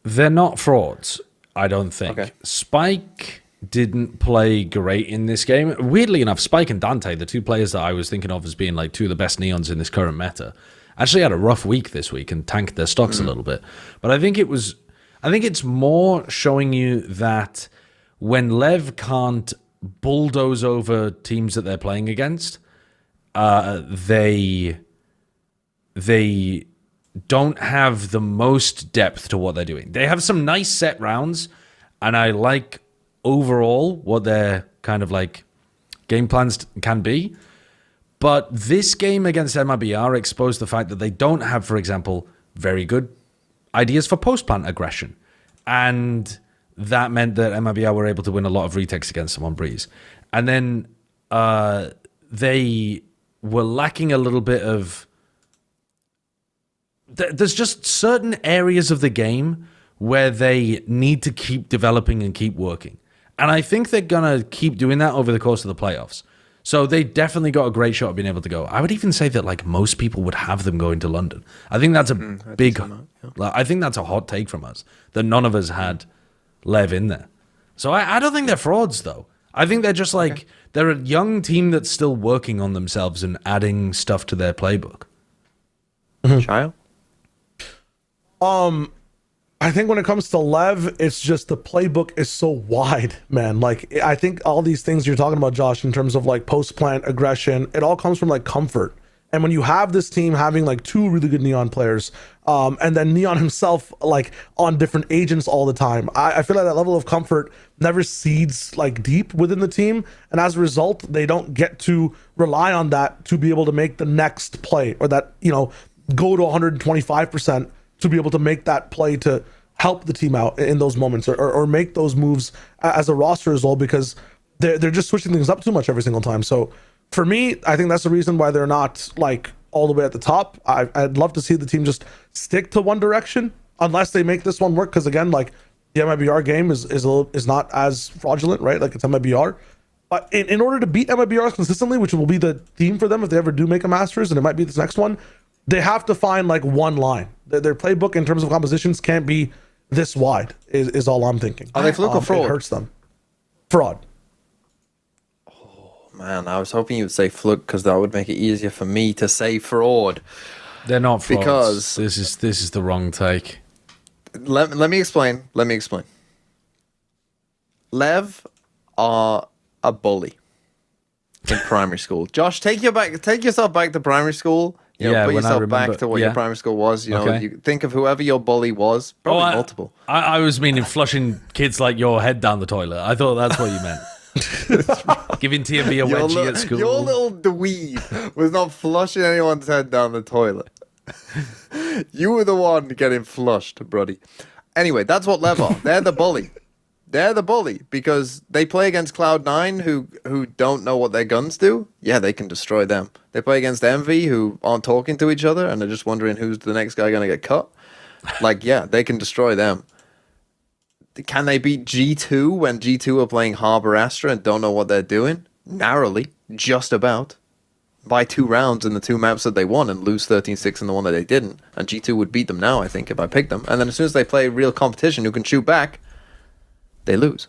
They're not frauds, I don't think. Okay. Spike didn't play great in this game. Weirdly enough, Spike and Dante, the two players that I was thinking of as being like two of the best neons in this current meta, actually had a rough week this week and tanked their stocks a little bit. But I think it's more showing you that when Lev can't bulldoze over teams that they're playing against, they don't have the most depth to what they're doing. They have some nice set rounds, and I like overall what their kind of like game plans can be. But this game against MIBR exposed the fact that they don't have, for example, very good ideas for post-plant aggression. And that meant that MIBR were able to win a lot of retakes against them on Breeze. And then they were lacking a little bit of... There's just certain areas of the game where they need to keep developing and keep working. And I think they're going to keep doing that over the course of the playoffs. So they definitely got a great shot of being able to go. I would even say that like most people would have them going to London. I think that's a big... I think that's a hot take from us, that none of us had Lev in there. So I don't think they're frauds, though. I think they're just like... They're a young team that's still working on themselves and adding stuff to their playbook. Shyo? I think when it comes to Lev, it's just the playbook is so wide, man. Like, I think all these things you're talking about, Josh, in terms of like post-plant aggression, it all comes from like comfort. And when you have this team having like two really good Neon players, and then Neon himself like on different agents all the time, I feel like that level of comfort never seeds like deep within the team. And as a result, they don't get to rely on that to be able to make the next play, or that, you know, go to 125% to be able to make that play to help the team out in those moments, or make those moves as a roster as well, because they're just switching things up too much every single time. So for me, I think that's the reason why they're not like all the way at the top. I'd love to see the team just stick to one direction unless they make this one work, because again, like the MIBR game is not as fraudulent, right? Like it's MIBR. But in order to beat MIBRs consistently, which will be the theme for them if they ever do make a Masters, and it might be this next one, they have to find like one line. Their playbook in terms of compositions can't be this wide, is all I'm thinking. Are they Fluke or fraud? It hurts them. Fraud. Oh, man, I was hoping you would say Fluke, because that would make it easier for me to say fraud. They're not frauds. Because this is the wrong take. Let me explain. Lev are a bully in primary school. Josh, take yourself back to primary school. You know, put yourself back to what your primary school was. You know, you think of whoever your bully was. Probably multiple. I was meaning flushing kids like your head down the toilet. I thought that's what you meant. Giving TMB a wedgie at school. Your little dweeb was not flushing anyone's head down the toilet. You were the one getting flushed, brody. Anyway, that's what Lev are. They're the bully. They're the bully because they play against Cloud9 who don't know what their guns do. Yeah, they can destroy them. They play against Envy who aren't talking to each other and they're just wondering who's the next guy going to get cut. Like, yeah, they can destroy them. Can they beat G2 when G2 are playing Harbor Astra and don't know what they're doing? Narrowly, just about. By 2 rounds in the 2 maps that they won and lose 13-6 in the one that they didn't. And G2 would beat them now, I think, if I picked them. And then as soon as they play real competition who can shoot back, they lose.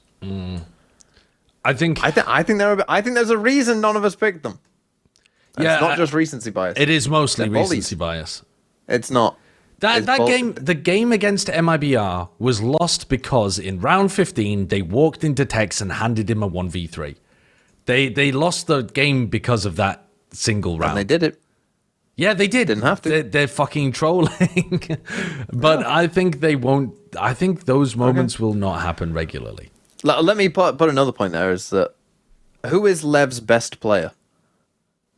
I think there's a reason none of us picked them. And it's not just recency bias. It is mostly recency bias. It's not. The game against MIBR was lost because in round 15 they walked into Tex and handed him a 1v3. They lost the game because of that single round. And they did it. Yeah, they did. Didn't have to. They're fucking trolling. But yeah. I think they won't. I think those moments will not happen regularly. Let me put another point there, is that who is Lev's best player?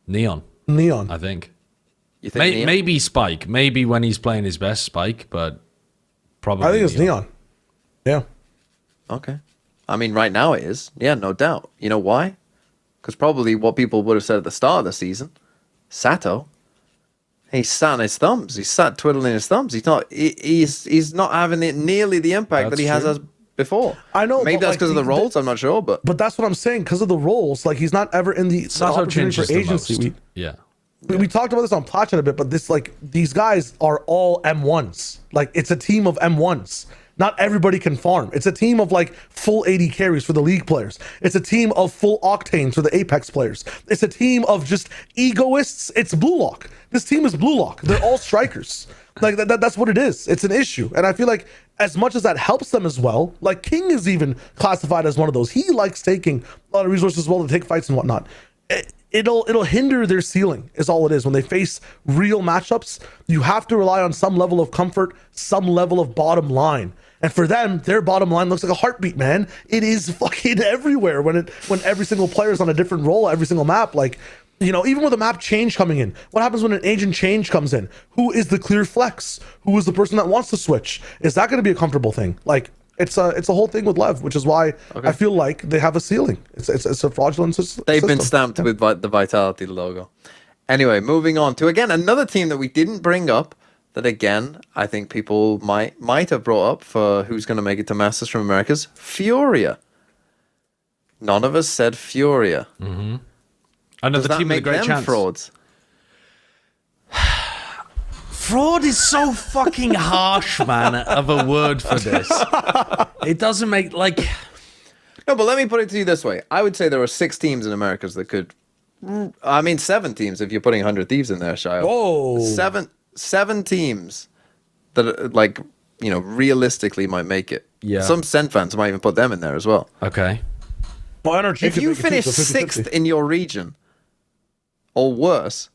Neon, I think. You think Neon? Maybe Spike. Maybe when he's playing his best, Spike, but probably I think it's Neon. Yeah. Okay. I mean, right now it is. Yeah, no doubt. You know why? Because probably what people would have said at the start of the season, Sato, he's sat on his thumbs. He's sat twiddling his thumbs. He's not having nearly the impact that he has as before. I know. Maybe that's because of the roles. I'm not sure, but that's what I'm saying. Because of the roles, like he's not ever in the opportunity for agency. We talked about this on Platchet a bit, but these guys are all M1s. Like it's a team of M1s. Not everybody can farm. It's a team of like full AD carries for the league players. It's a team of full octanes for the Apex players. It's a team of just egoists. It's Blue Lock. This team is Blue Lock. They're all strikers. Like that's what it is. It's an issue. And I feel like as much as that helps them as well, like King is even classified as one of those. He likes taking a lot of resources as well to take fights and whatnot. It'll hinder their ceiling is all it is. When they face real matchups, you have to rely on some level of comfort, some level of bottom line. And for them, their bottom line looks like a heartbeat, man. It is fucking everywhere when every single player is on a different role, every single map. Like even with a map change coming in, what happens when an agent change comes in? Who is the clear flex? Who is the person that wants to switch? Is that going to be a comfortable thing? Like, it's a whole thing with Lev, which is why I feel like they have a ceiling. It's a fraudulent system. They've been stamped with the Vitality logo. Anyway, moving on to, again, another team that we didn't bring up, that, again, I think people might have brought up for who's going to make it to Masters from Americas, Furia. None of us said Furia. Mm-hmm. Another Does that team with a make great them chance. frauds? Fraud is so fucking harsh, man, of a word for this. It doesn't make, like... No, but let me put it to you this way. I would say there are 6 teams in Americas that could... I mean, 7 teams if you're putting 100 Thieves in there, Shio. Whoa. 7 teams that, like, realistically might make it. Yeah. Some Sent fans might even put them in there as well. Okay. Well, NRG If could you make it finish too, so 50-50. 6th in your region, or worse...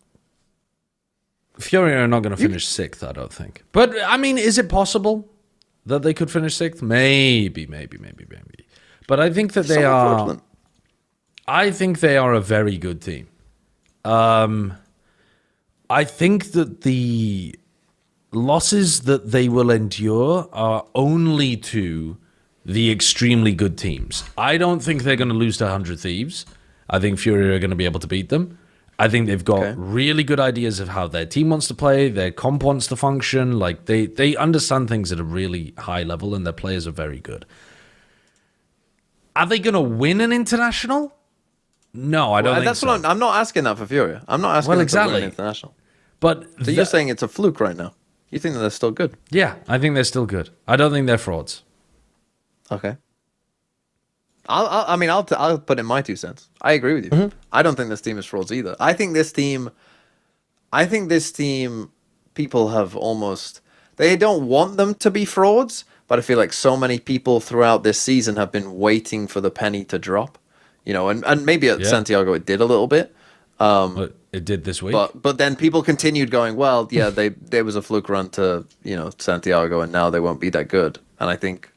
Fury are not going to finish 6th, I don't think. But, I mean, is it possible that they could finish 6th? Maybe. But I think that they are... fraudulent. I think they are a very good team. I think that the losses that they will endure are only to the extremely good teams. I don't think they're going to lose to 100 Thieves. I think Fury are going to be able to beat them. I think they've got really good ideas of how their team wants to play, their comp wants to function. Like, they understand things at a really high level, and their players are very good. Are they going to win an international? No, I don't think that's so. what I'm not asking that for Fury. I'm not asking them to win an international. But So you're saying it's a fluke right now? You think that they're still good? yeah, I think they're still good. I don't think they're frauds. Okay. I'll put in my 2 cents. I agree with you. I don't think this team is frauds either. I think this team, people have almost, they don't want them to be frauds, but I feel like so many people throughout this season have been waiting for the penny to drop, and maybe at Santiago it did a little bit. But it did this week. But then people continued going, well, yeah, there was a fluke run to, Santiago, and now they won't be that good. And I think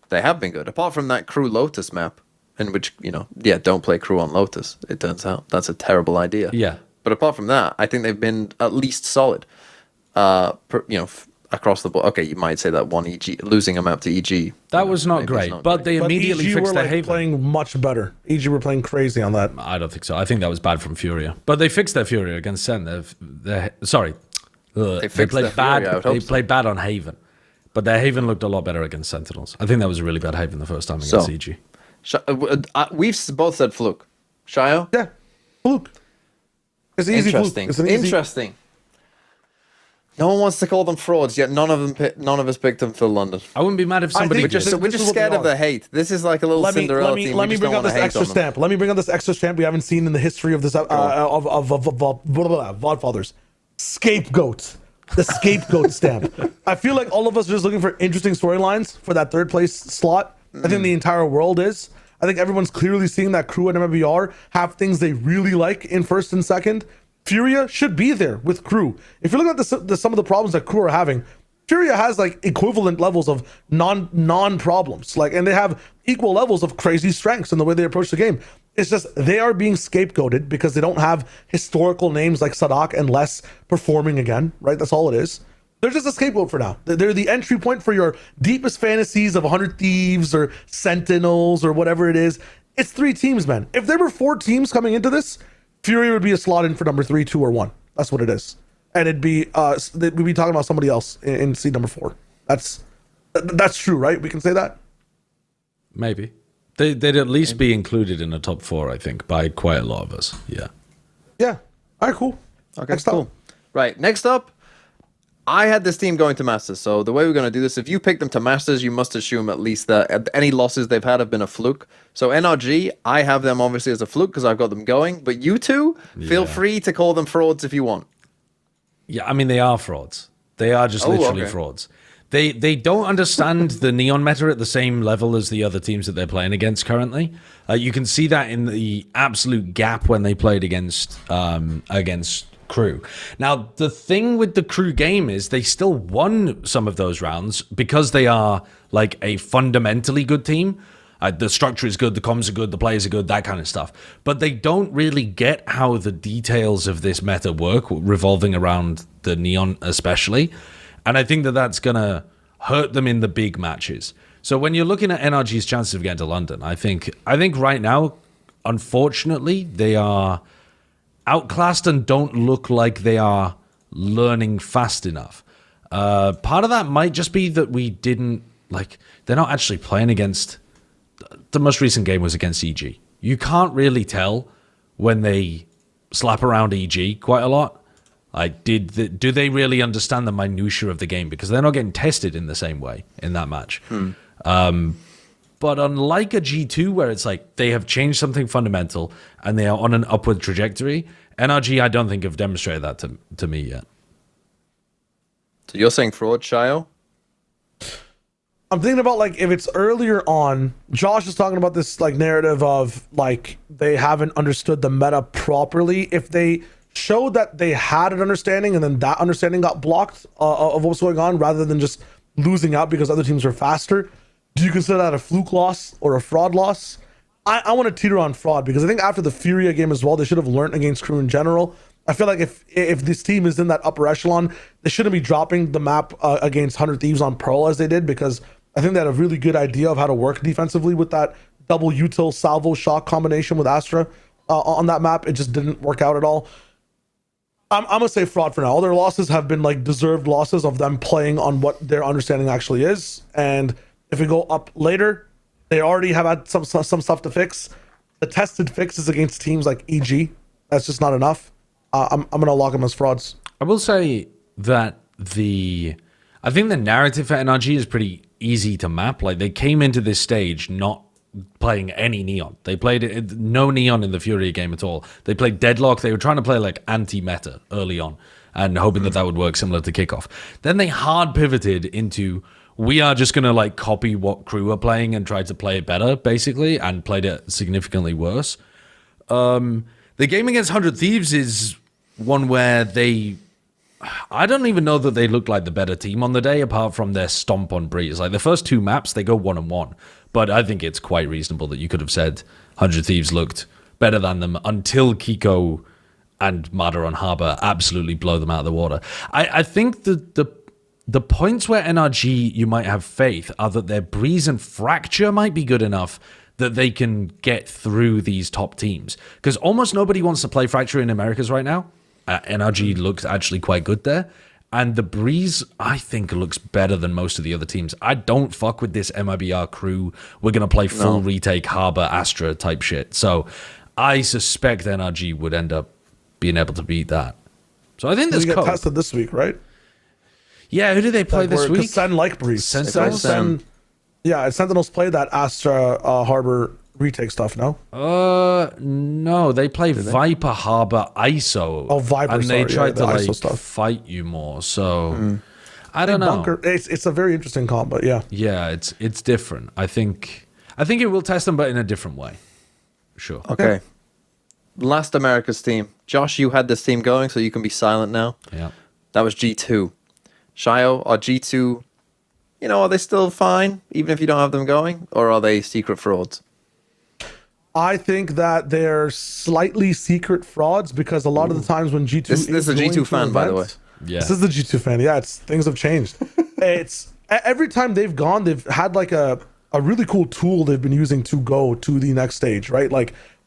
they have been good. Apart from that KRÜ Lotus map, in which, don't play KRÜ on Lotus, it turns out. That's a terrible idea. Yeah. But apart from that, I think they've been at least solid, across the board. Okay, you might say that one EG, losing a map to EG. That was not great, but they immediately EG fixed were their like Haven. playing much better. EG were playing crazy on that. I don't think so. I think that was bad from Furia. But they fixed their Furia against Sen. They fixed played their bad. Fury, I would hope They so. played bad on Haven. But their Haven looked a lot better against Sentinels. I think that was a really bad Haven the first time against EG. We've both said fluke. Shio? Yeah, fluke. It's an easy fluke. Interesting. It's an easy... Interesting. No one wants to call them frauds, yet none of us picked them for London. I wouldn't be mad if somebody think did. We're just scared of the hate. This is like a little Cinderella team. Let me bring out this extra stamp. Let me bring out this extra stamp we haven't seen in the history of this Vodfathers. Scapegoat. The scapegoat stamp. I feel like all of us are just looking for interesting storylines for that 3rd place slot. I think the entire world is. I think everyone's clearly seeing that KRÜ and MMBR have things they really like in 1st and 2nd. Furia should be there with KRÜ. If you look at some of the problems that KRÜ are having, Furia has like equivalent levels of non problems, and they have equal levels of crazy strengths in the way they approach the game. It's just they are being scapegoated because they don't have historical names like Sadak and Les performing again, right? That's all it is. They're just a scapegoat for now. They're the entry point for your deepest fantasies of 100 Thieves or Sentinels or whatever it is. It's 3 teams, man. If there were 4 teams coming into this, Fury would be a slot in for number 3, 2, or 1. That's what it is. And we'd be talking about somebody else in seed number 4. That's true, right? We can say that? Maybe. They'd at least be included in the top 4, I think, by quite a lot of us. Yeah. Yeah. All right, cool. Okay, cool. Right, next up, I had this team going to Masters. So the way we're going to do this, if you pick them to Masters, you must assume at least that any losses they've had have been a fluke. So NRG, I have them obviously as a fluke because I've got them going. But you two, feel free to call them frauds if you want. Yeah, I mean, they are frauds. They are just literally frauds. They don't understand the Neon meta at the same level as the other teams that they're playing against currently. You can see that in the absolute gap when they played against KRÜ. Now, the thing with the KRÜ game is they still won some of those rounds because they are like a fundamentally good team. The structure is good, the comms are good, the players are good, that kind of stuff. But they don't really get how the details of this meta work, revolving around the Neon especially. And I think that that's going to hurt them in the big matches. So when you're looking at NRG's chances of getting to London, I think right now, unfortunately, they are outclassed and don't look like they are learning fast enough. Part of that might just be that we didn't, they're not actually playing against... The most recent game was against EG. You can't really tell when they slap around EG quite a lot. Do they really understand the minutiae of the game? Because they're not getting tested in the same way in that match. But unlike a G2, where it's like they have changed something fundamental and they are on an upward trajectory, NRG, I don't think, have demonstrated that to me yet. So you're saying fraud, Shyo? I'm thinking about if it's earlier on, Josh is talking about this narrative of they haven't understood the meta properly. If they showed that they had an understanding and then that understanding got blocked of what's going on, rather than just losing out because other teams are faster, do you consider that a fluke loss or a fraud loss? I want to teeter on fraud, because I think after the Furia game as well, they should have learned against KRÜ in general. I feel like if this team is in that upper echelon, they shouldn't be dropping the map against 100 Thieves on Pearl as they did, because I think they had a really good idea of how to work defensively with that double util salvo shock combination with Astra on that map. It just didn't work out at all. I'm gonna say fraud for now. All their losses have been deserved losses of them playing on what their understanding actually is. And if we go up later, they already have had some stuff to fix. The tested fixes against teams like EG, that's just not enough. I'm gonna lock them as frauds. I will say that I think the narrative for NRG is pretty easy to map. They came into this stage not playing any Neon. They played no Neon in the Furia game at all. They played Deadlock. They were trying to play anti-meta early on and hoping that would work similar to Kickoff. Then they hard pivoted into, we are just going to copy what KRÜ are playing and try to play it better, basically, and played it significantly worse. The game against 100 Thieves is one where I don't even know that they look like the better team on the day, apart from their stomp on Breeze. The first two maps, they go 1-1. But I think it's quite reasonable that you could have said 100 Thieves looked better than them until Kiko and Mada on Harbor absolutely blow them out of the water. I think the points where NRG you might have faith are that their Breeze and Fracture might be good enough that they can get through these top teams. Because almost nobody wants to play Fracture in Americas right now. NRG looks actually quite good there. And the Breeze, I think, looks better than most of the other teams. I don't fuck with this MIBR KRÜ. We're going to play full retake, Harbor, Astra type shit. So I suspect NRG would end up being able to beat that. So I think this get tested this week, right? Yeah, who do they play this week? Sen Breeze. Sentinels? Yeah, Sentinels played that Astra Harbor retake stuff, no? No, they play Viper Harbor ISO. Oh, Viper, and they tried to ISO stuff. fight you more. So I don't know. Bunker, it's a very interesting comp, but yeah. Yeah, it's different. I think it will test them, but in a different way. Sure. Okay. Last America's team. Josh, you had this team going, so you can be silent now. Yeah. That was G2. Shyo, are G2, are they still fine, even if you don't have them going? Or are they secret frauds? I think that they're slightly secret frauds, because a lot of the times when G2 this is a G2 fan, by the way. Yeah. This is the G2 fan. Yeah, things have changed. It's every time they've gone, they've had a really cool tool they've been using to go to the next stage, right?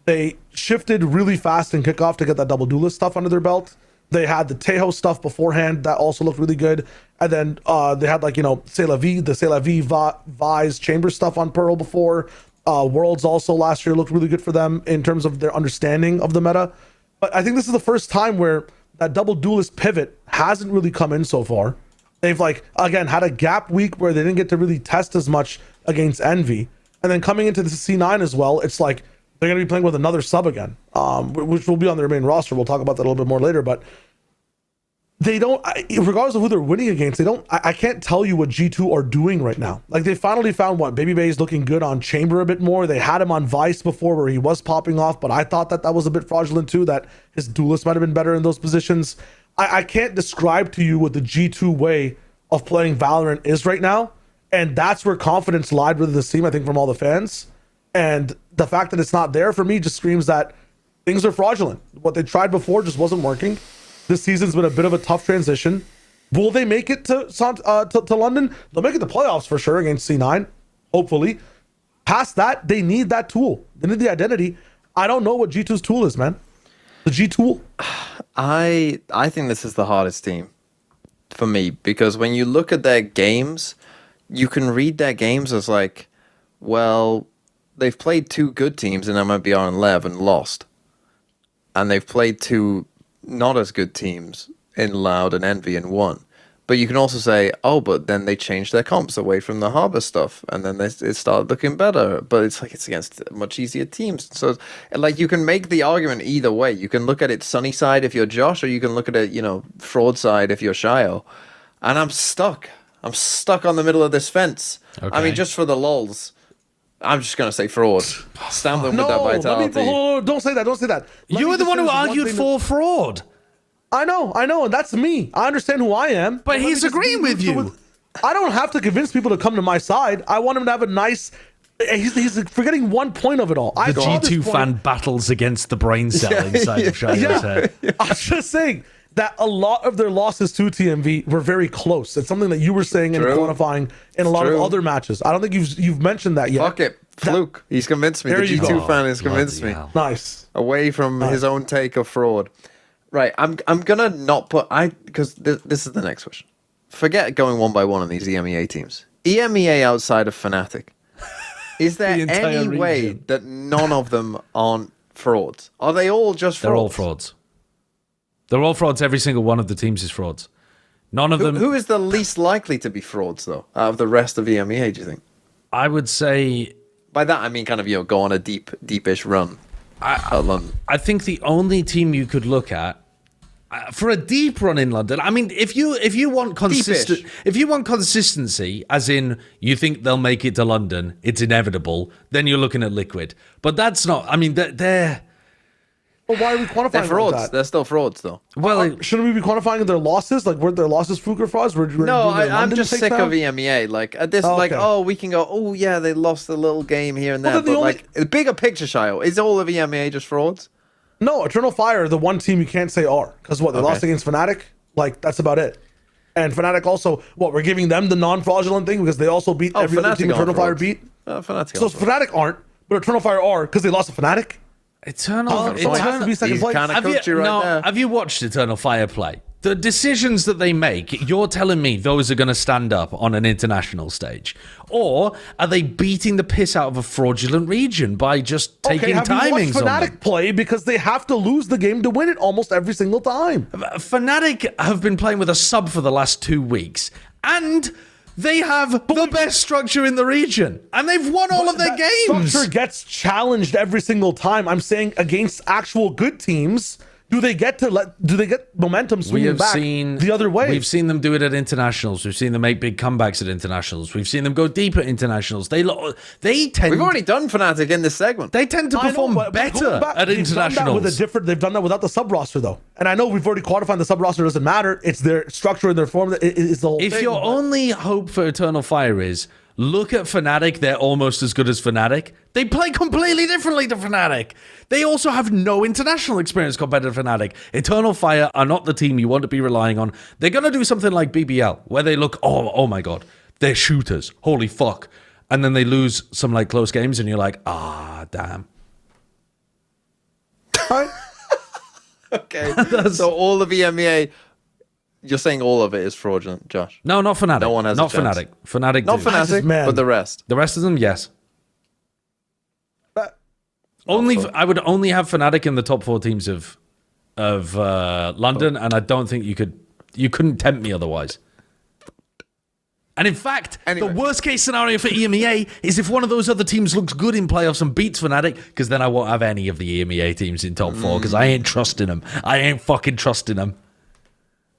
They shifted really fast in kickoff to get that double duelist stuff under their belt. They had the Tejo stuff beforehand that also looked really good, and then they had C'est la Vie, the C'est la Vie Vise chamber stuff on Pearl before. Worlds also last year looked really good for them in terms of their understanding of the meta. But I think this is the first time where that double duelist pivot hasn't really come in so far. They've again had a gap week where they didn't get to really test as much against Envy. And then coming into the C9 as well, it's they're going to be playing with another sub again, which will be on their main roster. We'll talk about that a little bit more later. But they don't, regardless of who they're winning against, I can't tell you what G2 are doing right now. They finally found Baby Bay's looking good on Chamber a bit more. They had him on Vice before where he was popping off, but I thought that was a bit fraudulent too, that his duelist might have been better in those positions. I can't describe to you what the G2 way of playing Valorant is right now. And that's where confidence lied with the team, I think, from all the fans. And the fact that it's not there for me just screams that things are fraudulent. What they tried before just wasn't working. This season's been a bit of a tough transition. Will they make it to London? They'll make it to playoffs for sure against C9, hopefully. Past that, they need that tool. They need the identity. I don't know what G2's tool is, man. The G tool. I think this is the hardest team for me, because when you look at their games, you can read their games as like, well, they've played two good teams in MIBR and Lev and lost. And they've played two not as good teams in Loud and Envy and won. But you can also say, oh, but then they changed their comps away from the Harbor stuff, and then it started looking better. But it's like it's against much easier teams. So, like, you can make the argument either way. You can look at it sunny side if you're Josh, or you can look at it, fraud side if you're Shyo. And I'm stuck. I'm stuck on the middle of this fence. Okay. I mean, just for the lulz, I'm just gonna say fraud. Stamp them with that vitality. Don't say that. Don't say that. You were the one who argued for fraud. I know, and that's me. I understand who I am. But he's agreeing with you. I don't have to convince people to come to my side. I want him to have a nice... He's forgetting one point of it all. The G2 fan battles against the brain cell inside of Shyo's head. I'm just saying that a lot of their losses to TMV were very close. It's something that you were saying and quantifying in a lot of other matches. I don't think you've mentioned that yet. Fuck it. Fluke. He's convinced me. The G2 fan has convinced me. Nice. Away from his own take of fraud. Right, I'm gonna not put because this is the next question. Forget going one by one on these EMEA teams. EMEA outside of Fnatic. Is there any way that none of them aren't frauds? Are they all just frauds? They're all frauds. They're all frauds. Every single one of the teams is frauds. None of them. Who is the least likely to be frauds though, out of the rest of EMEA? Do you think? I would say. By that I mean kind of go on a deepish run. I think the only team you could look at for a deep run in London. I mean, if you want consistency, as in you think they'll make it to London, it's inevitable. Then you're looking at Liquid, but that's not. I mean, they're. Well, why are we quantifying? They're frauds. That? They're still frauds, though. Well, shouldn't we be quantifying their losses? Like, were their losses Fluke or frauds? I'm just sick of EMEA. Like at this, we can go. Oh yeah, they lost a little game here and there, but like the bigger picture, Shyo, is all of EMEA just frauds? No, Eternal Fire, the one team you can't say are, because they lost against Fnatic. Like that's about it. And Fnatic also, we're giving them the non-fraudulent thing because they also beat every other team Eternal Fire beat. Fnatic. So Fnatic aren't, but Eternal Fire are because they lost to Fnatic. Eternal has to be second place. Have you watched Eternal Fire play? The decisions that they make, you're telling me those are going to stand up on an international stage? Or are they beating the piss out of a fraudulent region by just taking timings on them? Fnatic play because they have to lose the game to win it almost every single time. Fnatic have been playing with a sub for the last 2 weeks, and they have the best structure in the region, and they've won all of their games. Structure gets challenged every single time. I'm saying against actual good teams. Do they get momentum swinging back the other way? We've seen them do it at internationals. We've seen them make big comebacks at internationals. We've seen them go deep at internationals. They tend. We've already done Fnatic in this segment. They tend to perform better at internationals. They've done that without the sub roster though. And I know we've already quantified the sub roster doesn't matter. It's their structure and their form that is the whole thing. If your only hope for Eternal Fire is look at Fnatic, they're almost as good as Fnatic. They play completely differently to Fnatic. They also have no international experience compared to Fnatic. Eternal Fire are not the team you want to be relying on. They're going to do something like BBL, where they look, oh my god, they're shooters. Holy fuck. And then they lose some like close games and you're like, damn. Okay. So all of EMEA... You're saying all of it is fraudulent, Josh? No, not Fnatic. No one has not a chance. Fnatic. Fnatic. Not Fnatic, but the rest. The rest of them, yes. I would only have Fnatic in the top 4 teams of London, and I don't think you couldn't tempt me otherwise. And in fact, the worst case scenario for EMEA is if one of those other teams looks good in playoffs and beats Fnatic, because then I won't have any of the EMEA teams in top 4 because I ain't trusting them. I ain't fucking trusting them.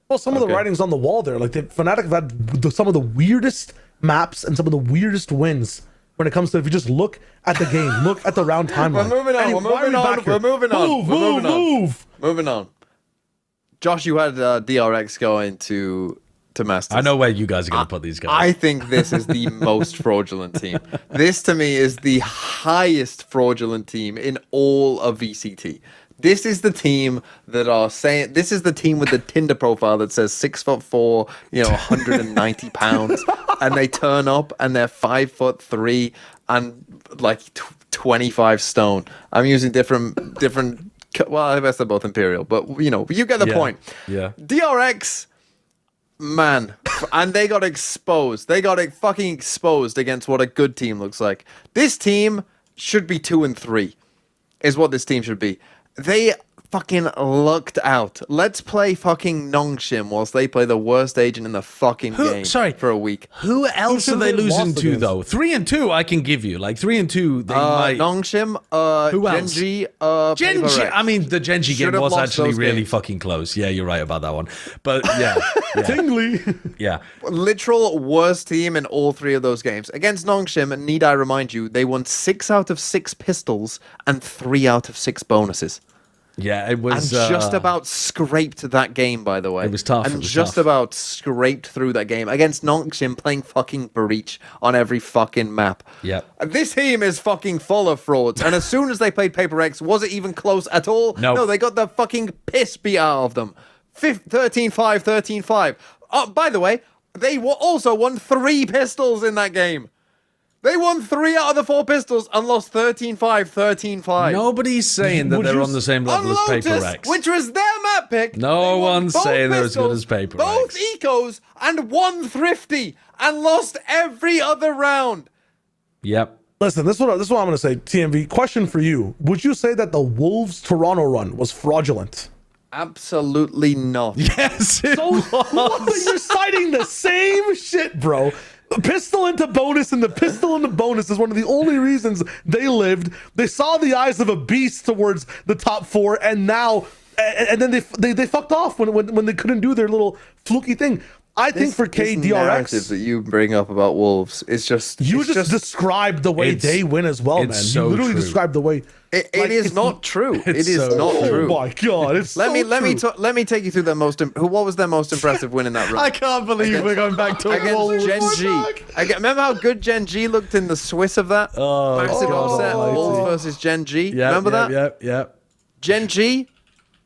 Well, some of the writing's on the wall there. Like, Fnatic have had some of the weirdest maps and some of the weirdest wins when it comes to, if you just look at the game, look at the round timeline. We're moving on. Josh, you had DRX going to to Masters. I know where you guys are going to put these guys. I think this is the most fraudulent team. This, to me, is the highest fraudulent team in all of VCT. This is the team that are saying, this is the team with the Tinder profile that says 6'4", 190 pounds, and they turn up and they're 5'3" and like 25 stone. I'm using different. Well, I guess they're both Imperial, but you get the point. Yeah. DRX, man, and they got exposed. They got fucking exposed against what a good team looks like. This team should be 2-3, is what this team should be. They fucking lucked out. Let's play fucking Nongshim whilst they play the worst agent in the fucking game for a week. Who else are they losing to, against? though? 3-2, I can give you. Like, 3-2, they might... Nongshim, Who else? Genji, Genji. I mean, the Genji game Should've was lost actually those really games. fucking close. Yeah, you're right about that one. But, yeah. Tingly. Yeah. Literal worst team in all three of those games. Against Nongshim, need I remind you, they won 6 out of 6 pistols and 3 out of 6 bonuses. Yeah, it was... And just about scraped that game, by the way. It was tough. And just about scraped through that game against Nongshim playing fucking Breach on every fucking map. Yep. This team is fucking full of frauds. And as soon as they played Paper X, was it even close at all? No, they got the fucking piss beat out of them. 13-5, 13-5. Oh, by the way, they also won 3 pistols in that game. They won 3 out of the 4 pistols and lost 13-5, 13-5. Nobody's saying that they're on the same level as Paper Lotus, X. which was their map pick. No they won one's both saying they're as good pistols, as Paper both X. ecos, and 1 thrifty, and lost every other round. Yep. Listen, this is what I'm going to say, TMV. Question for you. Would you say that the Wolves Toronto run was fraudulent? Absolutely not. Yes, it was. You're citing the same shit, bro. Pistol into bonus, and the pistol into bonus is one of the only reasons they lived. They saw the eyes of a beast towards the top 4, and now, and then they fucked off when they couldn't do their little fluky thing. I think for This narrative KDRX, that you bring up about Wolves is just you just described the way It's- they win as well, man. it's You so literally true. described the way. It like, is it's- not true. It is so not true. true. Oh my god! It's Let so me true. let me take you through their what was their most impressive win in that run? I can't believe we're going back to Against Gen Wolves. G. Remember how good Gen G looked in the Swiss of that? Massive God upset. almighty. Wolves versus Gen G. Yeah, Remember that? Yeah. Gen G,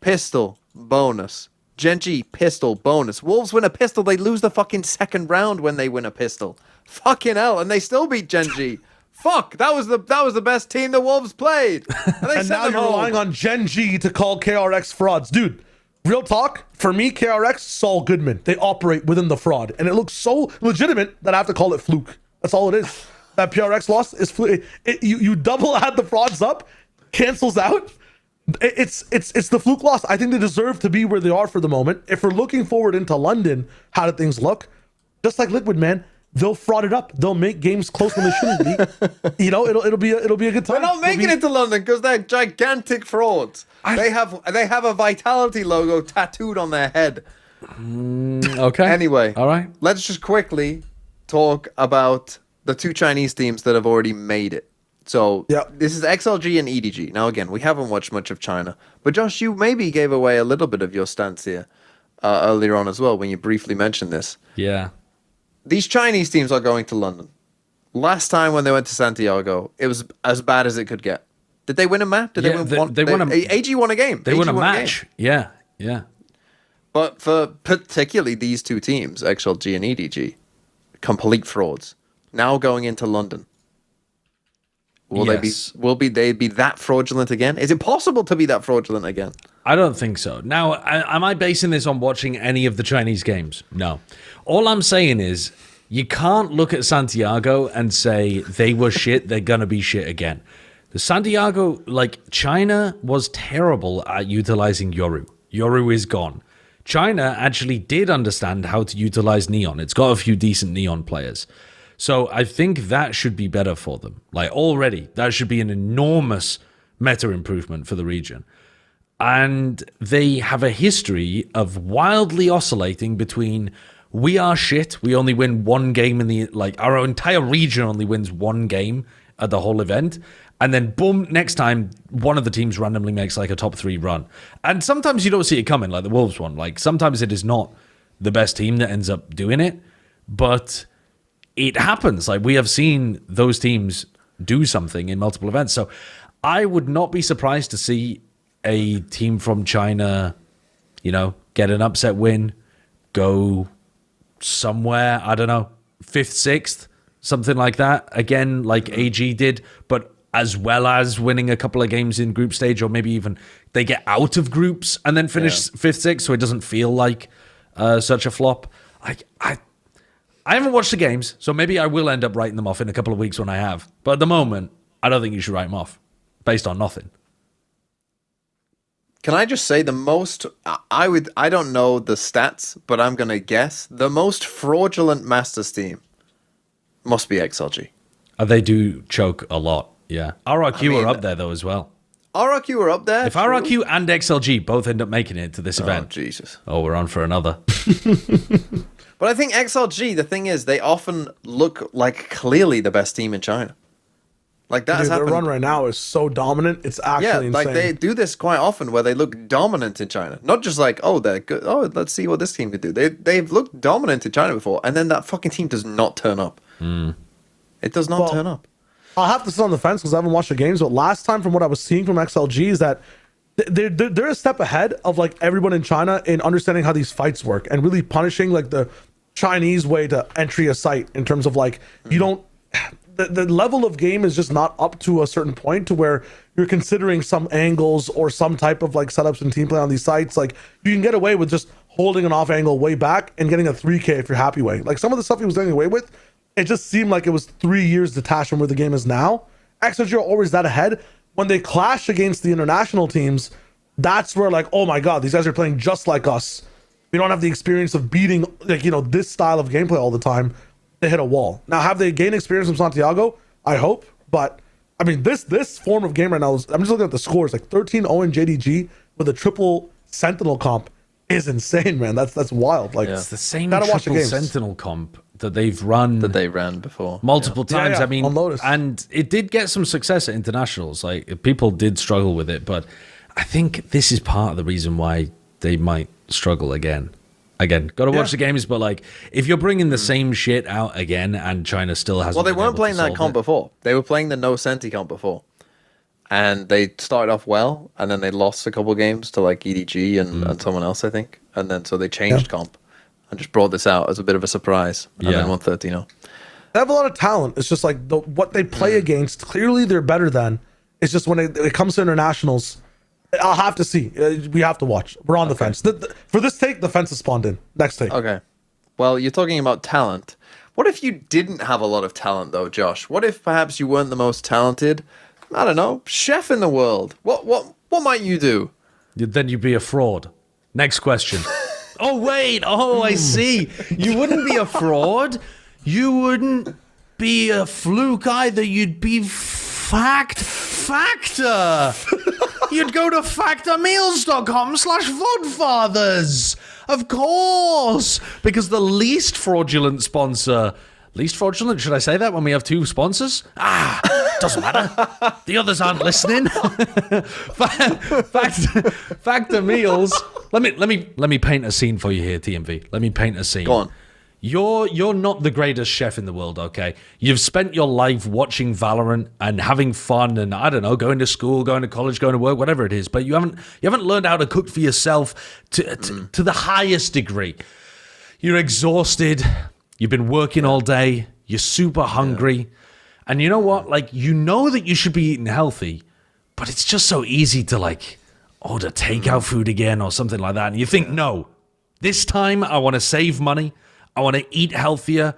pistol, bonus. Gen G, pistol, bonus. Wolves win a pistol, they lose the fucking second round when they win a pistol. Fucking hell, and they still beat Gen G. Fuck, that was the best team the Wolves played. And, And now you're relying on Gen G to call KRX frauds. Dude, real talk, for me, KRX, Saul Goodman. They operate within the fraud. And it looks so legitimate that I have to call it fluke. That's all it is. That PRX loss is fluke. You double add the frauds up, cancels out. It's the fluke loss. I think they deserve to be where they are for the moment. If we're looking forward into London, how do things look? Just like Liquid, man. They'll fraud it up. They'll make games close when they shouldn't be. It'll be a good time. They're not making it to London because they're gigantic frauds. They have a Vitality logo tattooed on their head. Okay. Anyway, All right. Let's just quickly talk about the 2 Chinese teams that have already made it. So this is XLG and EDG. Now, again, we haven't watched much of China. But Josh, you maybe gave away a little bit of your stance here earlier on as well when you briefly mentioned this. Yeah. These Chinese teams are going to London. Last time when they went to Santiago, it was as bad as it could get. Did they win a map? Did they win one? They won AG won a game. They AG won a game. match. Yeah. But for particularly these 2 teams, XLG and EDG, complete frauds. Now going into London. Will they be that fraudulent again? Is it possible to be that fraudulent again? I don't think so. Now, am I basing this on watching any of the Chinese games? No. All I'm saying is you can't look at Santiago and say they were shit, they're going to be shit again. The Santiago, China was terrible at utilizing Yoru. Yoru is gone. China actually did understand how to utilize Neon. It's got a few decent Neon players. So I think that should be better for them. Already, that should be an enormous meta improvement for the region. And they have a history of wildly oscillating between we are shit, we only win 1 game in the, our entire region only wins 1 game at the whole event. And then boom, next time, one of the teams randomly makes a top 3 run. And sometimes you don't see it coming, like the Wolves one. Sometimes it is not the best team that ends up doing it, but it happens. Like, we have seen those teams do something in multiple events. So I would not be surprised to see a team from China, get an upset win, go somewhere, I don't know, 5th, 6th, something like that. Again, like AG did, but as well as winning a couple of games in group stage, or maybe even they get out of groups and then finish 5th, 6th, so it doesn't feel like such a flop. I haven't watched the games, so maybe I will end up writing them off in a couple of weeks when I have. But at the moment, I don't think you should write them off based on nothing. Can I just say I don't know the stats, but I'm going to guess the most fraudulent Masters team must be XLG. They do choke a lot, yeah. RRQ are up there, though, as well. RRQ are up there? If RRQ and XLG both end up making it to this event. Oh, Jesus. Oh, we're on for another. But I think XLG, the thing is, they often look like clearly the best team in China. Like, that has happened. Their run right now is so dominant, it's actually insane. Like, they do this quite often where they look dominant in China. Not just like, oh, they're good. Oh, let's see what this team can do. They've looked dominant in China before, and then that fucking team does not turn up. It does not turn up. I'll have to sit on the fence because I haven't watched the games, but last time from what I was seeing from XLG is that they're a step ahead of like everyone in China in understanding how these fights work and really punishing like the Chinese way to entry a site in terms of like you don't the level of game is just not up to a certain point to where you're considering some angles or some type of like setups and team play on these sites. Like you can get away with just holding an off angle way back and getting a 3K if you're happy way. Like some of the stuff he was getting away with, it just seemed like it was 3 years detached from where the game is now. XLG are always that ahead. When they clash against the international teams, that's where like, oh my God, these guys are playing just like us. We don't have the experience of beating like, this style of gameplay all the time. They hit a wall. Now, have they gained experience from Santiago? I hope. But I mean, this form of game right now I'm just looking at the scores, like 13-0 in JDG with a triple Sentinel comp is insane, man. That's wild. Like it's the same triple Sentinel comp that they've run that they ran before multiple times. I mean, on Lotus. And it did get some success at internationals. Like people did struggle with it, but I think this is part of the reason why they might struggle again. Got to watch the games, but like if you're bringing the same shit out again and China still hasn't. Well, they weren't playing that comp before. They were playing the no Senti comp before, and they started off well, and then they lost a couple games to like EDG and someone else, I think, and then so they changed comp and just brought this out as a bit of a surprise, and then won 13-0. They have a lot of talent. It's just like what they play against. Clearly, they're better than. It's just when it comes to internationals. I'll have to see. We have to watch. We're on the fence. For this take, the fence is spawned in. Next take. Okay. Well, you're talking about talent. What if you didn't have a lot of talent, though, Josh? What if perhaps you weren't the most talented, I don't know, chef in the world? What might you do? Then you'd be a fraud. Next question. Oh, wait. Oh, I see. You wouldn't be a fraud. You wouldn't be a fluke either. You'd be factor. You'd go to factormeals.com/Vodfathers. Of course. Because the least fraudulent sponsor... Least fraudulent? Should I say that when we have two sponsors? Doesn't matter. The others aren't listening. Factor Meals. Let me paint a scene for you here, TMV. Let me paint a scene. Go on. You're not the greatest chef in the world, okay? You've spent your life watching Valorant and having fun and, I don't know, going to school, going to college, going to work, whatever it is, but you haven't learned how to cook for yourself to the highest degree. You're exhausted. You've been working all day. You're super hungry. And you know what? Like, you know that you should be eating healthy, but it's just so easy to, like, order takeout food again or something like that. And you think, no, this time I want to save money. I want to eat healthier,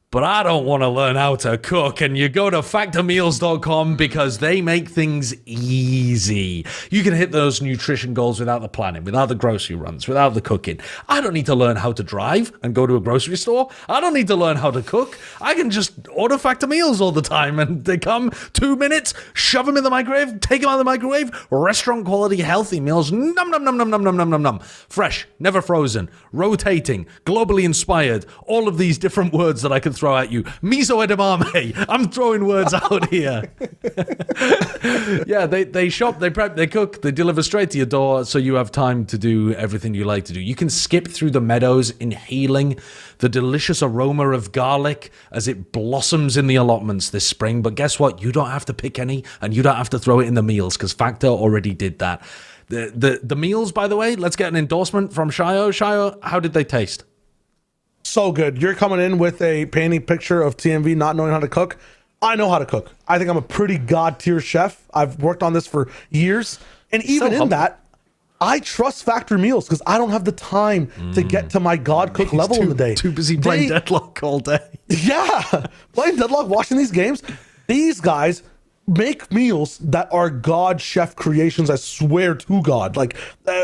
but I don't want to learn how to cook. And you go to factormeals.com because they make things easy. You can hit those nutrition goals without the planning, without the grocery runs, without the cooking. I don't need to learn how to drive and go to a grocery store. I don't need to learn how to cook. I can just order Factor Meals all the time and they come 2 minutes, shove them in the microwave, take them out of the microwave, restaurant quality healthy meals. Nom, nom, nom, nom, nom, nom, nom, nom, nom. Fresh, never frozen, rotating, globally inspired. All of these different words that I can throw at you. Miso edamame. I'm throwing words out here. Yeah, they shop, they prep, they cook, they deliver straight to your door, so you have time to do everything you like to do. You can skip through the meadows, inhaling the delicious aroma of garlic as it blossoms in the allotments this spring. But guess what? You don't have to pick any, and you don't have to throw it in the meals, because Factor already did that. The meals, by the way, let's get an endorsement from Shyo. Shyo, how did they taste? So good. You're coming in with a painting picture of TMV not knowing how to cook. I know how to cook. I think I'm a pretty god tier chef. I've worked on this for years. And even in that, I trust Factor meals because I don't have the time to get to my god cook level in the day. Too busy playing Deadlock all day. Yeah. Playing Deadlock, watching these games. These guys make meals that are god chef creations. I swear to God, like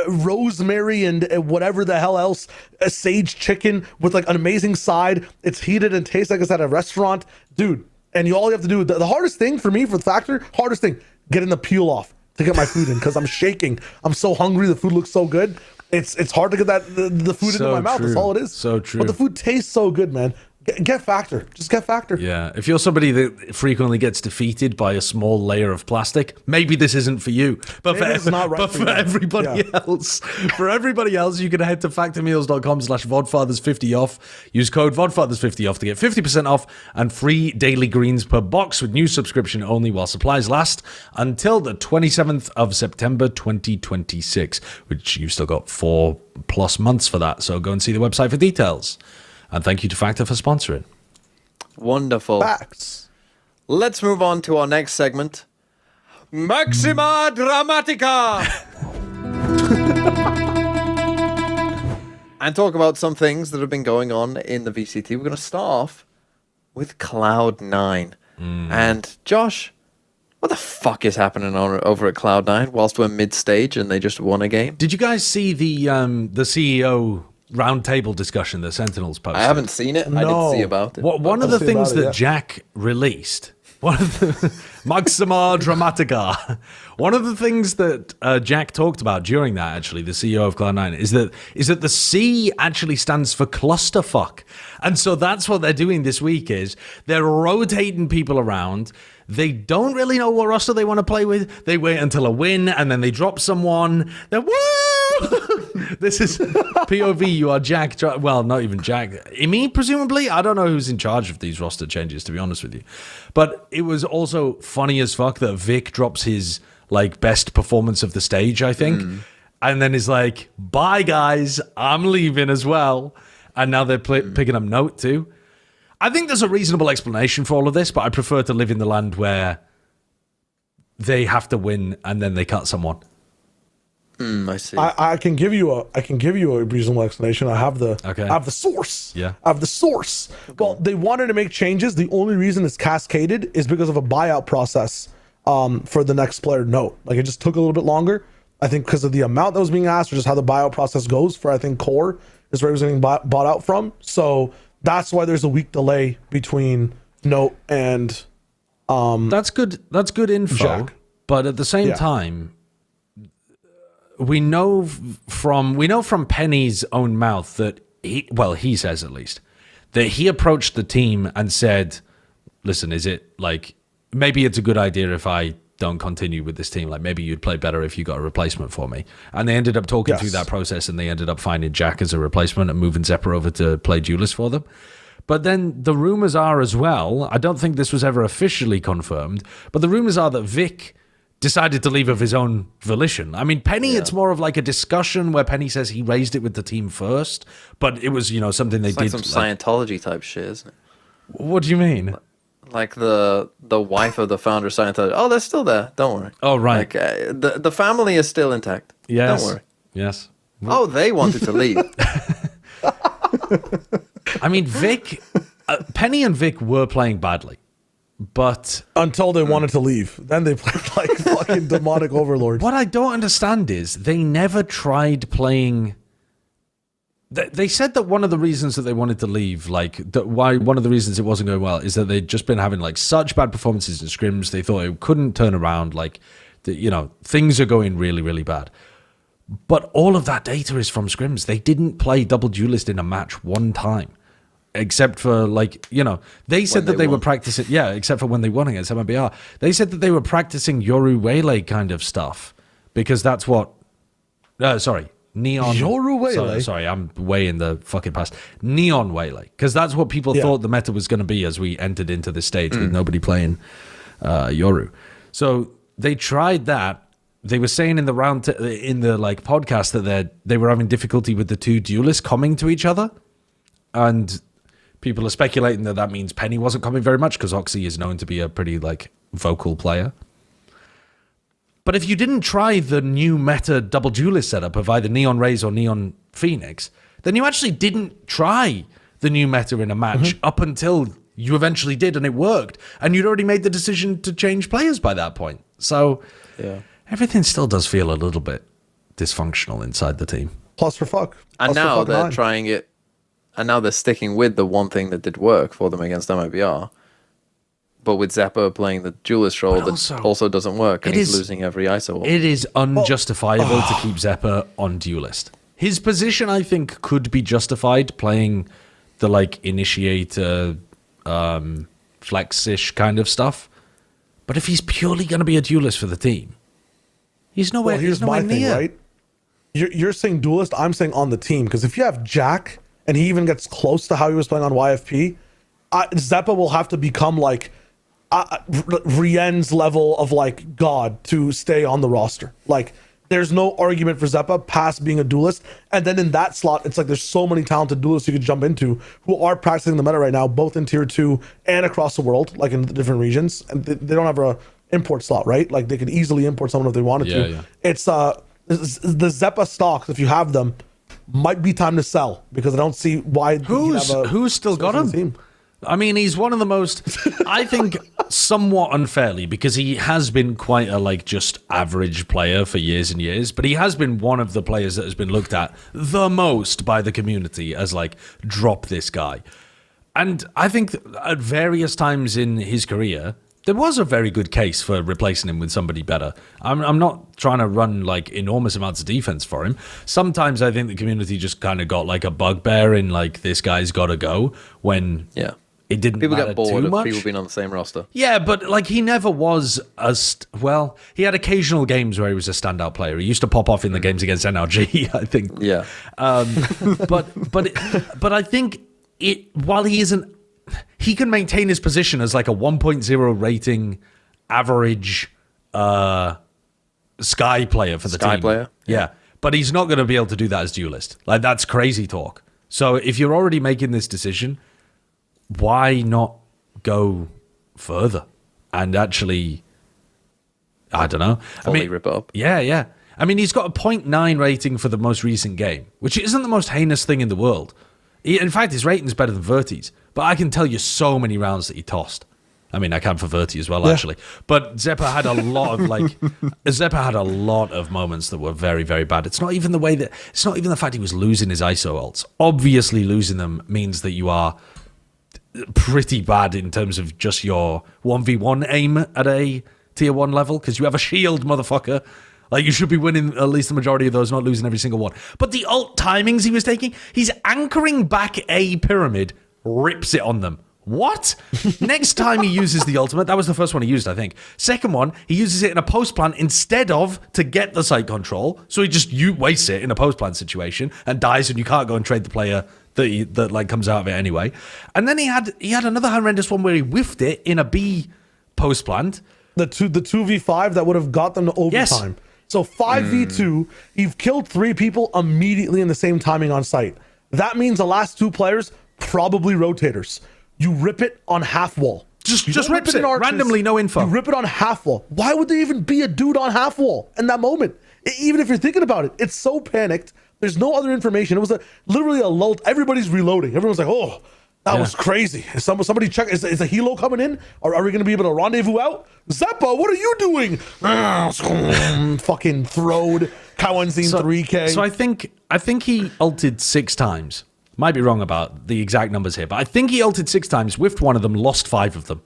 rosemary and whatever the hell else, a sage chicken with like an amazing side. It's heated and tastes like it's at a restaurant, dude. And all you have to do, the hardest thing for me for the Factor, getting the peel off to get my food in because I'm shaking. I'm so hungry. The food looks so good. It's hard to get the food into my mouth. That's all it is. So true. But the food tastes so good, man. Get Factor. Just get Factor. Yeah. If you're somebody that frequently gets defeated by a small layer of plastic, maybe this isn't for you. But for everybody else, you can head to factormeals.com/VodFathers50 off. Use code VodFathers50 off to get 50% off and free daily greens per box with new subscription only while supplies last until the 27th of September 2026, which you've still got 4+ months for that. So go and see the website for details. And thank you to Factor for sponsoring. Wonderful. Facts. Let's move on to our next segment. Maxima Dramatica! And talk about some things that have been going on in the VCT. We're going to start off with Cloud9. And Josh, what the fuck is happening over at Cloud9 whilst we're mid-stage and they just won a game? Did you guys see the CEO roundtable discussion that Sentinels posted? I haven't seen it. No. I didn't see about it. One of the things that Jackk released, one of the Maxima Dramatica, one of the things that Jackk talked about during that, actually, the CEO of Cloud9, is that the C actually stands for clusterfuck. And so that's what they're doing this week is they're rotating people around. They don't really know what roster they want to play with. They wait until a win, and then they drop someone. They're, woo! This is POV, you are Jackk. Well, not even Jackk. EMEA, presumably? I don't know who's in charge of these roster changes, to be honest with you. But it was also funny as fuck that Vic drops his like best performance of the stage, I think. And then is like, bye, guys. I'm leaving as well. And now they're picking up Note, too. I think there's a reasonable explanation for all of this, but I prefer to live in the land where they have to win and then they cut someone. I see. I can give you a reasonable explanation. I have the source. Yeah. I have the source. Okay. Well, they wanted to make changes. The only reason it's cascaded is because of a buyout process for the next player. No, like it just took a little bit longer. I think because of the amount that was being asked, or just how the buyout process goes for, I think KRÜ is where it was getting bought out from. So that's why there's a week delay between Note and That's good info. Jackk. But at the same time, we know from Penny's own mouth that he says at least that he approached the team and said, listen, is it like maybe it's a good idea if I don't continue with this team, like maybe you'd play better if you got a replacement for me. And they ended up talking through that process, and they ended up finding Jackk as a replacement and moving Zephyr over to play Duelist for them. But then the rumors are as well, I don't think this was ever officially confirmed, but the rumors are that Vic decided to leave of his own volition. I mean, Penny, it's more of like a discussion where Penny says he raised it with the team first, but it was, something they did. Some Scientology type shit, isn't it? What do you mean? Like the wife of the founder of Scientology. Oh, they're still there. Don't worry. Oh, right. Like, the family is still intact. Yes. Don't worry. Yes. Oh, they wanted to leave. I mean, Vic, Penny and Vic were playing badly, but until they wanted to leave, then they played like fucking demonic overlords. What I don't understand is they never tried playing. They said that one of the reasons that they wanted to leave, one of the reasons it wasn't going well, is that they'd just been having like such bad performances in scrims. They thought it couldn't turn around. Things are going really, really bad. But all of that data is from scrims. They didn't play double duelist in a match one time. except for they said that they were practicing. Yeah, except for when they won against MMBR, they said that they were practicing Yoru Waylay kind of stuff because that's what. Neon. Yoru Waylay. Sorry, I'm way in the fucking past. Neon Waylay, because that's what people thought the meta was going to be as we entered into this stage with nobody playing Yoru. So they tried that. They were saying in the podcast that they were having difficulty with the two duelists coming to each other, and people are speculating that means Penny wasn't coming very much because Oxy is known to be a pretty vocal player. But if you didn't try the new meta double duelist setup of either Neon Raze or Neon Phoenix, then you actually didn't try the new meta in a match up until you eventually did, and it worked. And you'd already made the decision to change players by that point. So everything still does feel a little bit dysfunctional inside the team. Plus for fuck. And now they're trying it, and now they're sticking with the one thing that did work for them against MIBR. But with Zeppa playing the duelist role, that also doesn't work, and he's losing every ISO. It is unjustifiable to keep Zeppa on duelist. His position, I think, could be justified playing the initiator, flex-ish kind of stuff. But if he's purely going to be a duelist for the team, he's nowhere. Here's my thing, right? You're saying duelist. I'm saying on the team, because if you have Jackk and he even gets close to how he was playing on YFP, Zeppa will have to become Rien's level of God to stay on the roster. There's no argument for Zeppa past being a duelist. And then in that slot, it's there's so many talented duelists you could jump into who are practicing the meta right now, both in tier 2 and across the world, in the different regions. And they don't have a import slot, right? They could easily import someone if they wanted to. Yeah. It's the Zeppa stocks, if you have them, might be time to sell, because I don't see why. Who's still got him? Team. I mean, he's one of the most, I think, somewhat unfairly, because he has been quite a just average player for years and years, but he has been one of the players that has been looked at the most by the community as drop this guy. And I think at various times in his career, there was a very good case for replacing him with somebody better. I'm not trying to run enormous amounts of defense for him. Sometimes I think the community just kind of got a bugbear in this guy's got to go when it didn't people matter get bored too much. Of people being on the same roster. Yeah, but he never was he had occasional games where he was a standout player. He used to pop off in the games against NRG, I think. Yeah. But I think while he isn't, he can maintain his position as a 1.0 rating average Sky player for the team. Sky player? Yeah. But he's not going to be able to do that as duelist. That's crazy talk. So if you're already making this decision, why not go further and actually, I don't know. Fully rip it up. Yeah. I mean, he's got a 0.9 rating for the most recent game, which isn't the most heinous thing in the world. In fact, his rating's better than Verti's. But I can tell you so many rounds that he tossed. I mean, I can for Verti as well, actually. But Zeppa had a lot of moments that were very, very bad. It's not even the fact he was losing his ISO ults. Obviously, losing them means that you are pretty bad in terms of just your 1v1 aim at a tier 1 level, because you have a shield, motherfucker. You should be winning at least the majority of those, not losing every single one. But the ult timings he was taking, he's anchoring back a pyramid, rips it on them. What? Next time he uses the ultimate, that was the first one he used, I think. Second one, he uses it in a post plant instead of to get the site control. So he just wastes it in a post plant situation and dies, and you can't go and trade the player that comes out of it anyway. And then he had another horrendous one where he whiffed it in a B post plant. The 2v5 that would have got them to overtime. Yes. So 5v2, you've killed 3 people immediately in the same timing on site. That means the last 2 players, probably rotators. You rip it on half wall. Just rips it randomly, no info. You rip it on half wall. Why would there even be a dude on half wall in that moment? Even if you're thinking about it, it's so panicked. There's no other information. It was literally a lull. Everybody's reloading. Everyone's like, oh, that was crazy. Somebody check. Is a helo coming in? Are we going to be able to rendezvous out? Zeppa, what are you doing? Fucking throwed. Kawenzine 3K. So I think he ulted 6 times. Might be wrong about the exact numbers here, but I think he ulted 6 times, whiffed one of them, lost 5 of them.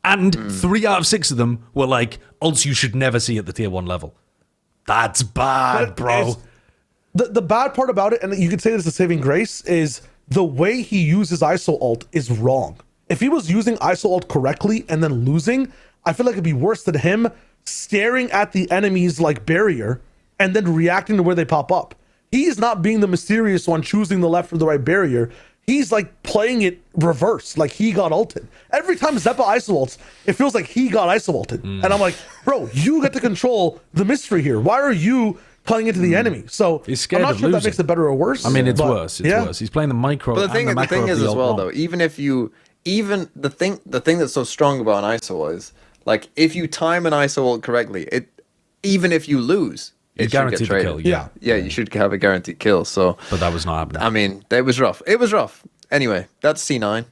And 3 out of 6 of them were ults you should never see at the tier 1 level. That's bad, bro. The bad part about it, and you could say this is a saving grace, is the way he uses ISO ult is wrong. If he was using ISO ult correctly and then losing, I feel like it'd be worse than him staring at the enemy's like barrier and then reacting to where they pop up. He's not being the mysterious one choosing the left or the right barrier. He's like playing it reverse, like he got ulted. Every time Zeppa ISO ults, it feels like he got ISO ulted. And I'm like, bro, you get to control the mystery here. Why are you playing into the enemy? So He's scared I'm not of sure if that losing. makes it better or worse. I mean, it's but, worse. It's worse. He's playing the micro. But the and thing macro is of the as well old though, one. even if you the thing that's so strong about an ISO is like if you time an ISO ult correctly, even if you lose, it should get guaranteed to traded. kill. Yeah. Yeah, you should have a guaranteed kill. So But that was not happening. I mean, it was rough. It was rough. Anyway, that's C9.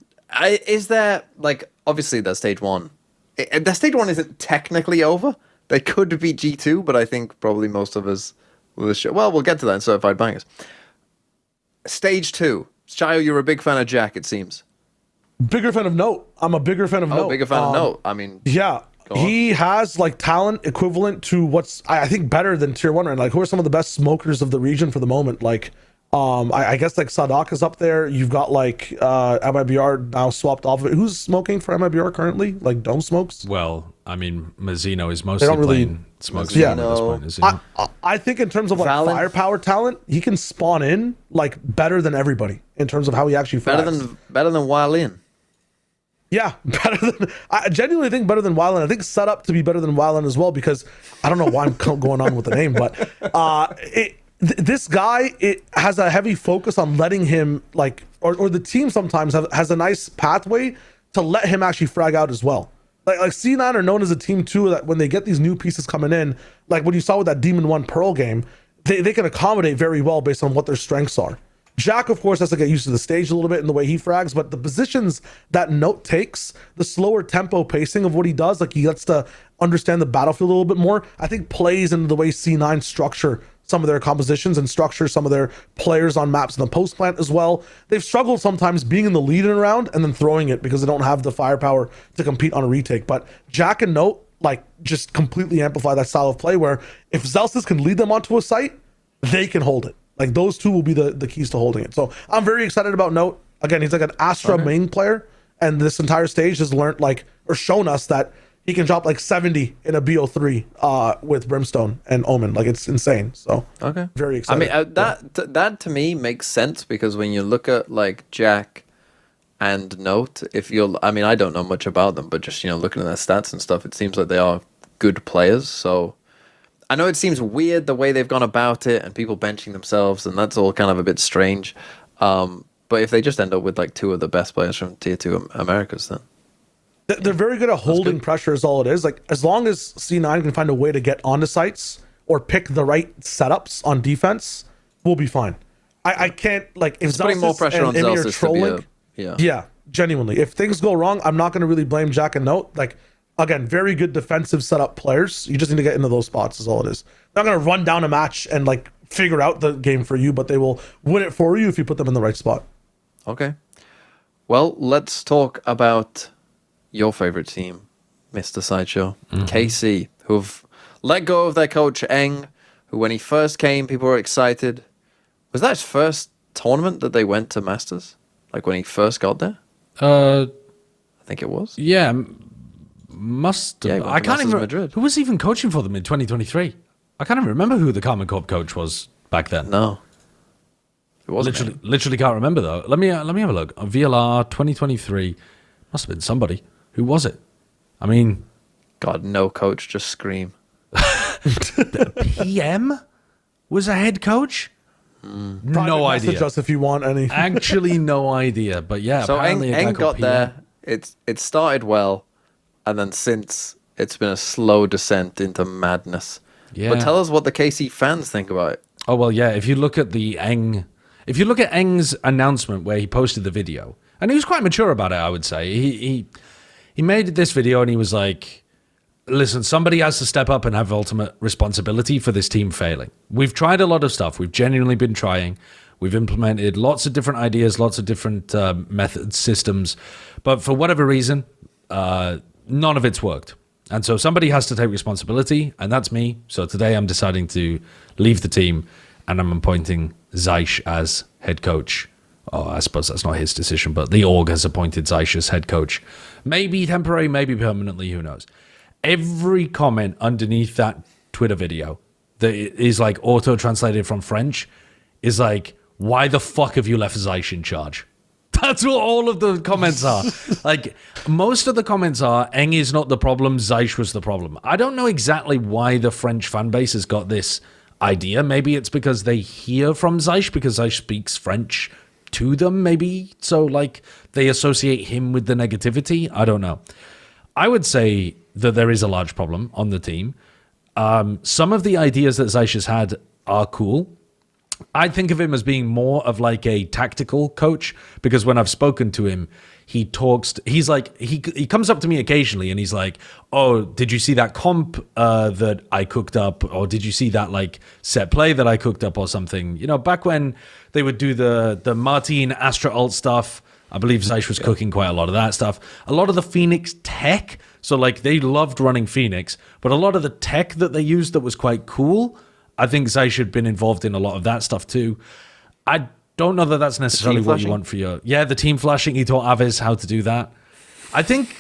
Is there, like, obviously there's stage 1. The stage 1 isn't technically over. They could be G2, but I think probably most of us will well, we'll get to that in Certified Bangers. Stage 2. Shyo, you're a big fan of Jackk, it seems. bigger fan of Note. I'm a bigger fan of Note. Oh, bigger fan of Note. I mean, Yeah. He has like talent equivalent to what's I think better than tier 1 right? Like who are some of the best smokers of the region for the moment? Like I guess like Sadak is up there. You've got like MIBR now swapped off of it. Who's smoking for MIBR currently? Like Dome smokes? Well, I mean, Mazzino is mostly don't really- playing smokes Yeah. at this point, isn't he? I think in terms of like Valen- firepower talent, he can spawn in like better than everybody in terms of how he actually better frags. than Wylin. Yeah, better than I genuinely think better than Wyland. I think set up to be better than Wyland as well because I don't know why I'm going on with the name, but this guy it has a heavy focus on letting him like or the team sometimes has a nice pathway to let him actually frag out as well. Like C9 are known as a team too that when they get these new pieces coming in, like when you saw with that Demon 1 Pearl game, they can accommodate very well based on what their strengths are. Jackk, of course, has to get used to the stage a little bit in the way he frags, but the positions that Note takes, the slower tempo pacing of what he does, like he gets to understand the battlefield a little bit more, I think plays into the way C9 structure some of their compositions and structure some of their players on maps in the post plant as well. They've struggled sometimes being in the lead in a round and then throwing it because they don't have the firepower to compete on a retake. But Jackk and Note, like, just completely amplify that style of play where if Zelsis can lead them onto a site, they can hold it. Like those two will be the keys to holding it. So I'm very excited about Note. Again, he's like an Astra main player, and this entire stage has learned like or shown us that he can drop like 70 in a BO3 with Brimstone and Omen. Like it's insane. So Okay. very excited. I mean, that to me makes sense because when you look at like Jackk and Note, I mean, I don't know much about them, but just looking at their stats and stuff, it seems like they are good players. So I know it seems weird the way they've gone about it and people benching themselves, and that's all kind of a bit strange. But if they just end up with like two of the best players from Tier 2 Americas, then they're very good at holding pressure is all it is. Like as long as C9 can find a way to get onto sites or pick the right setups on defense, we'll be fine. I can't like if putting more pressure on Emmy are Zelsis trolling, to be yeah, genuinely. If things go wrong, I'm not going to really blame Jackk and Note. Like again, very good defensive setup players. You just need to get into those spots is all it is. They're not going to run down a match and like figure out the game for you, but they will win it for you if you put them in the right spot. Okay. Well, let's talk about your favorite team, Mr. Sideshow. KC, who've let go of their coach, Eng, who when he first came, people were excited. Was that his first tournament that they went to Masters? Like when he first got there? I think it was. Yeah, must have. Yeah, he went I to can't Masters even. Madrid. Who was even coaching for them in 2023? I can't even remember who the Karma Corp coach was back then. No. It wasn't Literally can't remember though. Let me have a look. VLR 2023 must have been somebody. Who was it? I mean, God, no coach, just scream. PM was a head coach. No idea. Message us if you want any. Actually, no idea. But yeah, So apparently a guy Eng called got there. It started well, and then since it's been a slow descent into madness. Yeah. But tell us what the KC fans think about it. Oh well, yeah. If you look at Eng's announcement where he posted the video, and he was quite mature about it, I would say. He made this video and he was like, "Listen, somebody has to step up and have ultimate responsibility for this team failing. We've tried a lot of stuff. We've genuinely been trying. We've implemented lots of different ideas, lots of different methods, systems, but for whatever reason, none of it's worked. And so somebody has to take responsibility, and that's me. So today I'm deciding to leave the team, and I'm appointing Zeish as head coach Oh, I suppose that's not his decision, but the org has appointed Zeiss as head coach. Maybe temporary, maybe permanently, who knows. Every comment underneath that Twitter video that is like auto-translated from French is like, why the fuck have you left Zeiss in charge? That's what all of the comments are. Like, most of the comments are, Eng is not the problem, Zeiss was the problem. I don't know exactly why the French fan base has got this idea. Maybe it's because they hear from Zeiss, because Zeiss speaks French to them, maybe. So, like, they associate him with the negativity. I don't know. I would say that there is a large problem on the team. Some of the ideas that Zeiss has had are cool. I think of him as being more of like a tactical coach, because when I've spoken to him, he comes up to me occasionally and he's like, oh, did you see that comp that I cooked up? Or did you see that like set play that I cooked up or something? You know, back when they would do the Martin Astra ult stuff, I believe Zeiss was cooking quite a lot of that stuff. A lot of the Phoenix tech. So like they loved running Phoenix, but a lot of the tech that they used that was quite cool, I think Zeiss had been involved in a lot of that stuff too. I don't know that that's necessarily what you want for your... Yeah, the team flashing. He taught Avis how to do that. I think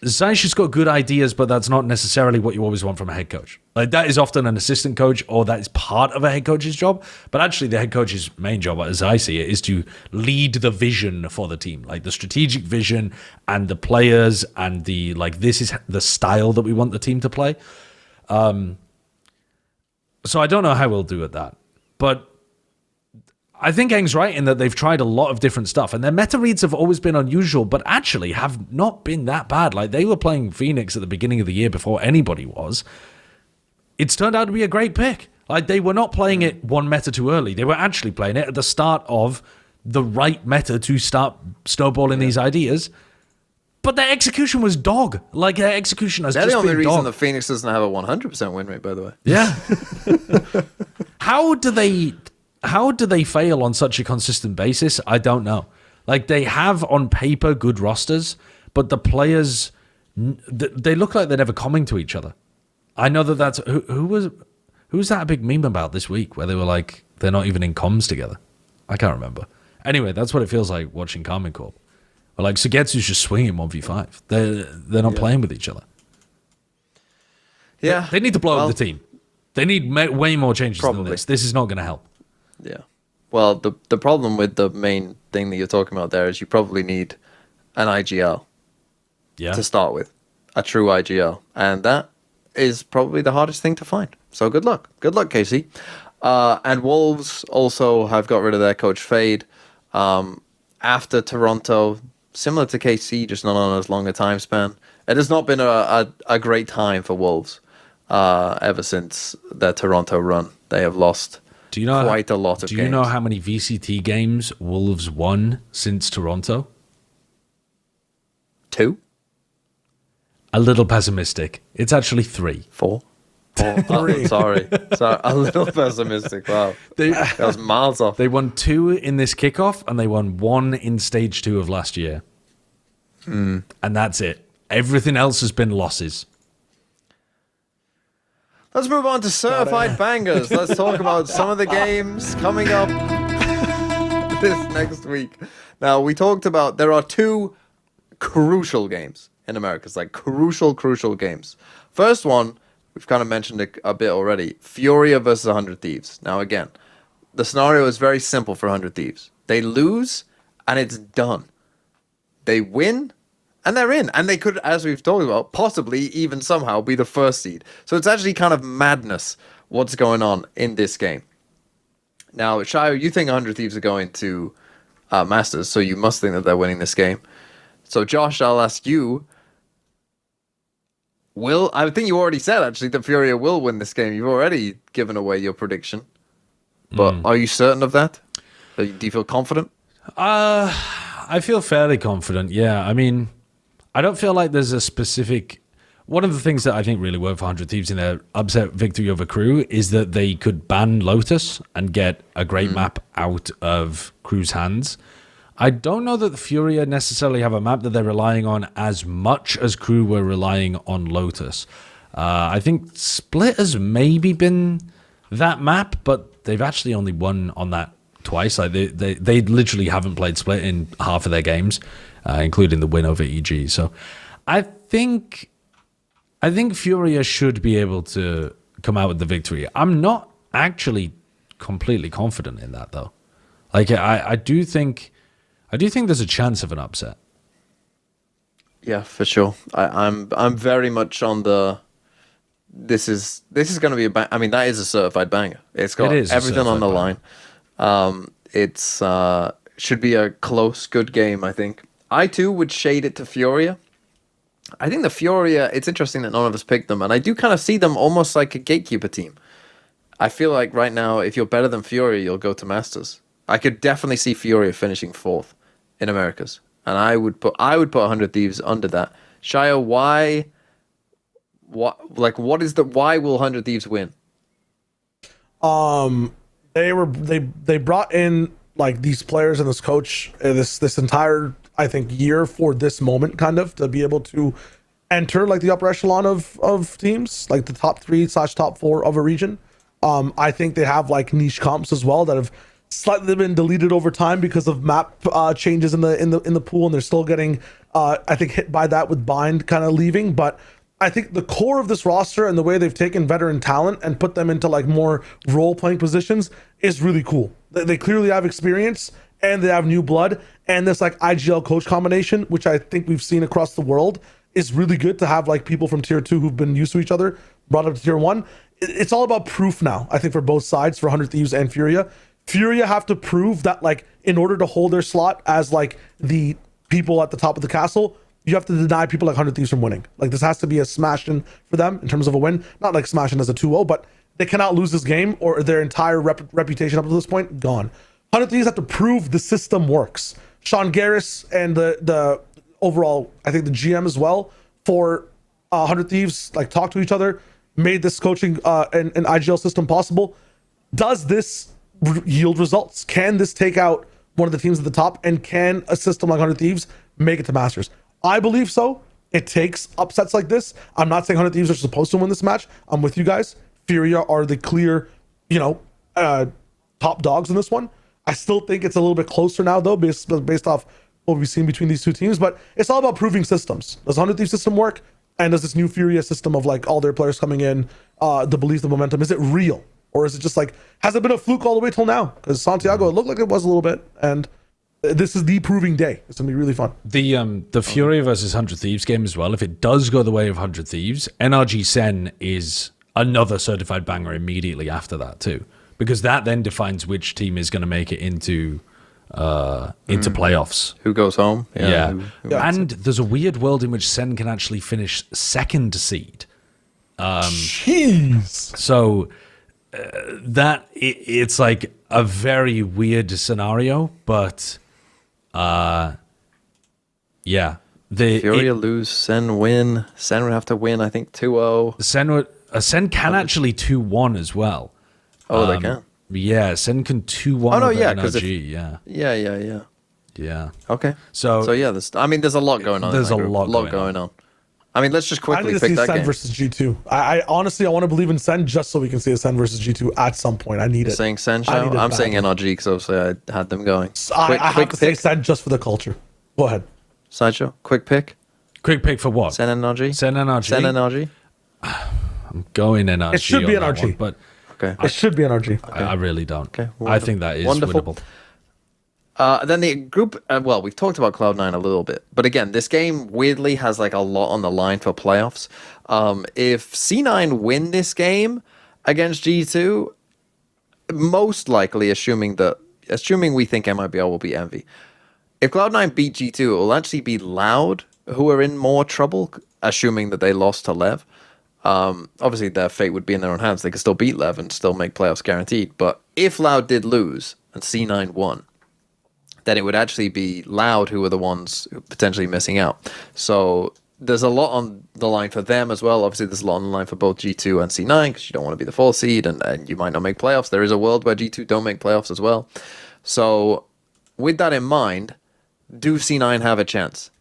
Zeiss has got good ideas, but that's not necessarily what you always want from a head coach. Like, that is often an assistant coach, or that is part of a head coach's job. But actually, the head coach's main job, as I see it, is to lead the vision for the team, like the strategic vision and the players, and the like. This is the style that we want the team to play. So I don't know how we'll do at that, but I think Eng's right in that they've tried a lot of different stuff, and their meta reads have always been unusual, but actually have not been that bad. Like, they were playing Phoenix at the beginning of the year before anybody was. It's turned out to be a great pick. Like, they were not playing it one meta too early. They were actually playing it at the start of the right meta to start snowballing these ideas. But their execution was dog. Like, their execution has just been dog. They're the only reason the Phoenix doesn't have a 100% win rate, by the way. Yeah. How do they fail on such a consistent basis? I don't know. Like, they have on paper good rosters, but the players, they look like they're never coming to each other. I know that's who was that a big meme about this week, where they were like, they're not even in comms together. I can't remember. Anyway, that's what it feels like watching Karmine Corp. Or like Sugetsu's just swinging 1v5. They're not playing with each other. Yeah, they need to blow up the team. They need way more changes than this. This is not going to help. Yeah. Well, the problem with the main thing that you're talking about there is you probably need an IGL to start with, a true IGL, and that is probably the hardest thing to find. So good luck. Good luck, Casey. And Wolves also have got rid of their coach Fade after Toronto, similar to KC, just not on as long a time span. It has not been a great time for Wolves ever since their Toronto run. They have lost quite a lot of games. Do you know how many VCT games Wolves won since Toronto? 2? A little pessimistic. It's actually 3. 4? Oh, sorry, a little pessimistic. Wow, that was miles off. They won 2 in this kickoff, and they won 1 in stage 2 of last year. And that's it. Everything else has been losses. Let's move on to certified bangers. Let's talk about some of the games coming up this next week. Now, we talked about there are 2 crucial games in America. It's like crucial games. First one, we've kind of mentioned it a bit already. Furia versus 100 Thieves. Now, again, the scenario is very simple for 100 Thieves. They lose, and it's done. They win, and they're in. And they could, as we've talked about, possibly even somehow be the first seed. So it's actually kind of madness what's going on in this game. Now, Shyo, you think 100 Thieves are going to Masters, so you must think that they're winning this game. So, Josh, I'll ask you, I think you already said, actually, that Furia will win this game. You've already given away your prediction. But are you certain of that? Do you feel confident? I feel fairly confident, yeah. I mean, I don't feel like there's a specific... One of the things that I think really worked for 100 Thieves in their upset victory over KRÜ is that they could ban Lotus and get a great map out of KRÜ's hands. I don't know that the Furia necessarily have a map that they're relying on as much as KRÜ were relying on Lotus. I think Split has maybe been that map, but they've actually only won on that twice. Like they literally haven't played split in half of their games, including the win over EG. So I think Furia should be able to come out with the victory. I'm not actually completely confident in that though. Like I do think there's a chance of an upset. Yeah, for sure. I'm very much on the. This is going to be I mean, that is a certified banger. It's got everything on the line. It's should be a close, good game. I think I too would shade it to Furia. I think the Furia. It's interesting that none of us picked them, and I do kind of see them almost like a gatekeeper team. I feel like right now, if you're better than Furia, you'll go to Masters. I could definitely see Furia finishing 4th in Americas. And I would put 100 Thieves under that. Shio, why will 100 Thieves win? They brought in like these players and this coach this entire, I think, year for this moment, kind of, to be able to enter like the upper echelon of teams, like the top 3/top 4 of a region. I think they have like niche comps as well that have slightly been deleted over time because of map changes in the pool, and they're still getting I think hit by that with Bind kind of leaving. But I think the core of this roster and the way they've taken veteran talent and put them into like more role playing positions is really cool. They clearly have experience and they have new blood, and this like IGL coach combination, which I think we've seen across the world, is really good to have like people from tier 2 who've been used to each other brought up to tier 1. It's all about proof now, I think, for both sides, for 100 Thieves and Furia. Furia have to prove that, like, in order to hold their slot as like the people at the top of the castle, you have to deny people like 100 Thieves from winning. Like, this has to be a smash-in for them in terms of a win. Not like smash-in as a 2-0, but they cannot lose this game or their entire reputation up to this point, gone. 100 Thieves have to prove the system works. Sean Garris and the overall, I think the GM as well, for 100 Thieves, like, talk to each other, made this coaching and IGL system possible. Does this yield results? Can this take out one of the teams at the top, and can a system like 100 Thieves make it to Masters? I believe so. It takes upsets like this. I'm not saying 100 Thieves are supposed to win this match. I'm with you guys. Furia are the clear, top dogs in this one. I still think it's a little bit closer now, though, based off what we've seen between these two teams. But it's all about proving systems. Does 100 Thieves system work? And does this new Furia system of like all their players coming in, the belief, the momentum, is it real? Or is it just like, has it been a fluke all the way till now? Because Santiago, it looked like it was a little bit. And this is the proving day. It's going to be really fun. The Furia versus 100 Thieves game as well, if it does go the way of 100 Thieves, NRG Sen is another certified banger immediately after that too. Because that then defines which team is going to make it into playoffs. Who goes home? Yeah. And there's a weird world in which Sen can actually finish second seed. Jeez. So it's like a very weird scenario, but Furia lose, Sen win. Sen would have to win, I think, 2-0. Sen can actually 2-1 as well. Oh, they can. Yeah, Sen can 2-1. Oh no, yeah, because yeah. Okay. So yeah, there's a lot going on. There's a lot going on. I mean, let's just quickly I need to pick see that Sen game versus G2. I honestly, I want to believe in Sen just so we can see a Sen versus G2 at some point. I need You're it. saying Sen show? I'm saying NRG because obviously I had them going. I have to say Sen just for the culture. Go ahead. Sideshow, quick pick. Quick pick for what? Sen NRG. Sen NRG. Sen NRG. I'm going NRG. It should be NRG, one, but okay. It should be NRG. I really don't. Okay, I think that is wonderful. Winnable. Then the group, well, we've talked about Cloud9 a little bit, but again, this game weirdly has like a lot on the line for playoffs. If C9 win this game against G2, most likely, assuming we think MIBR will beat Envy, if Cloud9 beat G2, it will actually be Loud who are in more trouble, assuming that they lost to Lev. Obviously, their fate would be in their own hands. They could still beat Lev and still make playoffs guaranteed. But if Loud did lose and C9 won, then it would actually be Loud who are the ones potentially missing out. So there's a lot on the line for them as well. Obviously, there's a lot on the line for both G2 and C9 because you don't want to be the 4th seed and you might not make playoffs. There is a world where G2 don't make playoffs as well. So with that in mind, do C9 have a chance?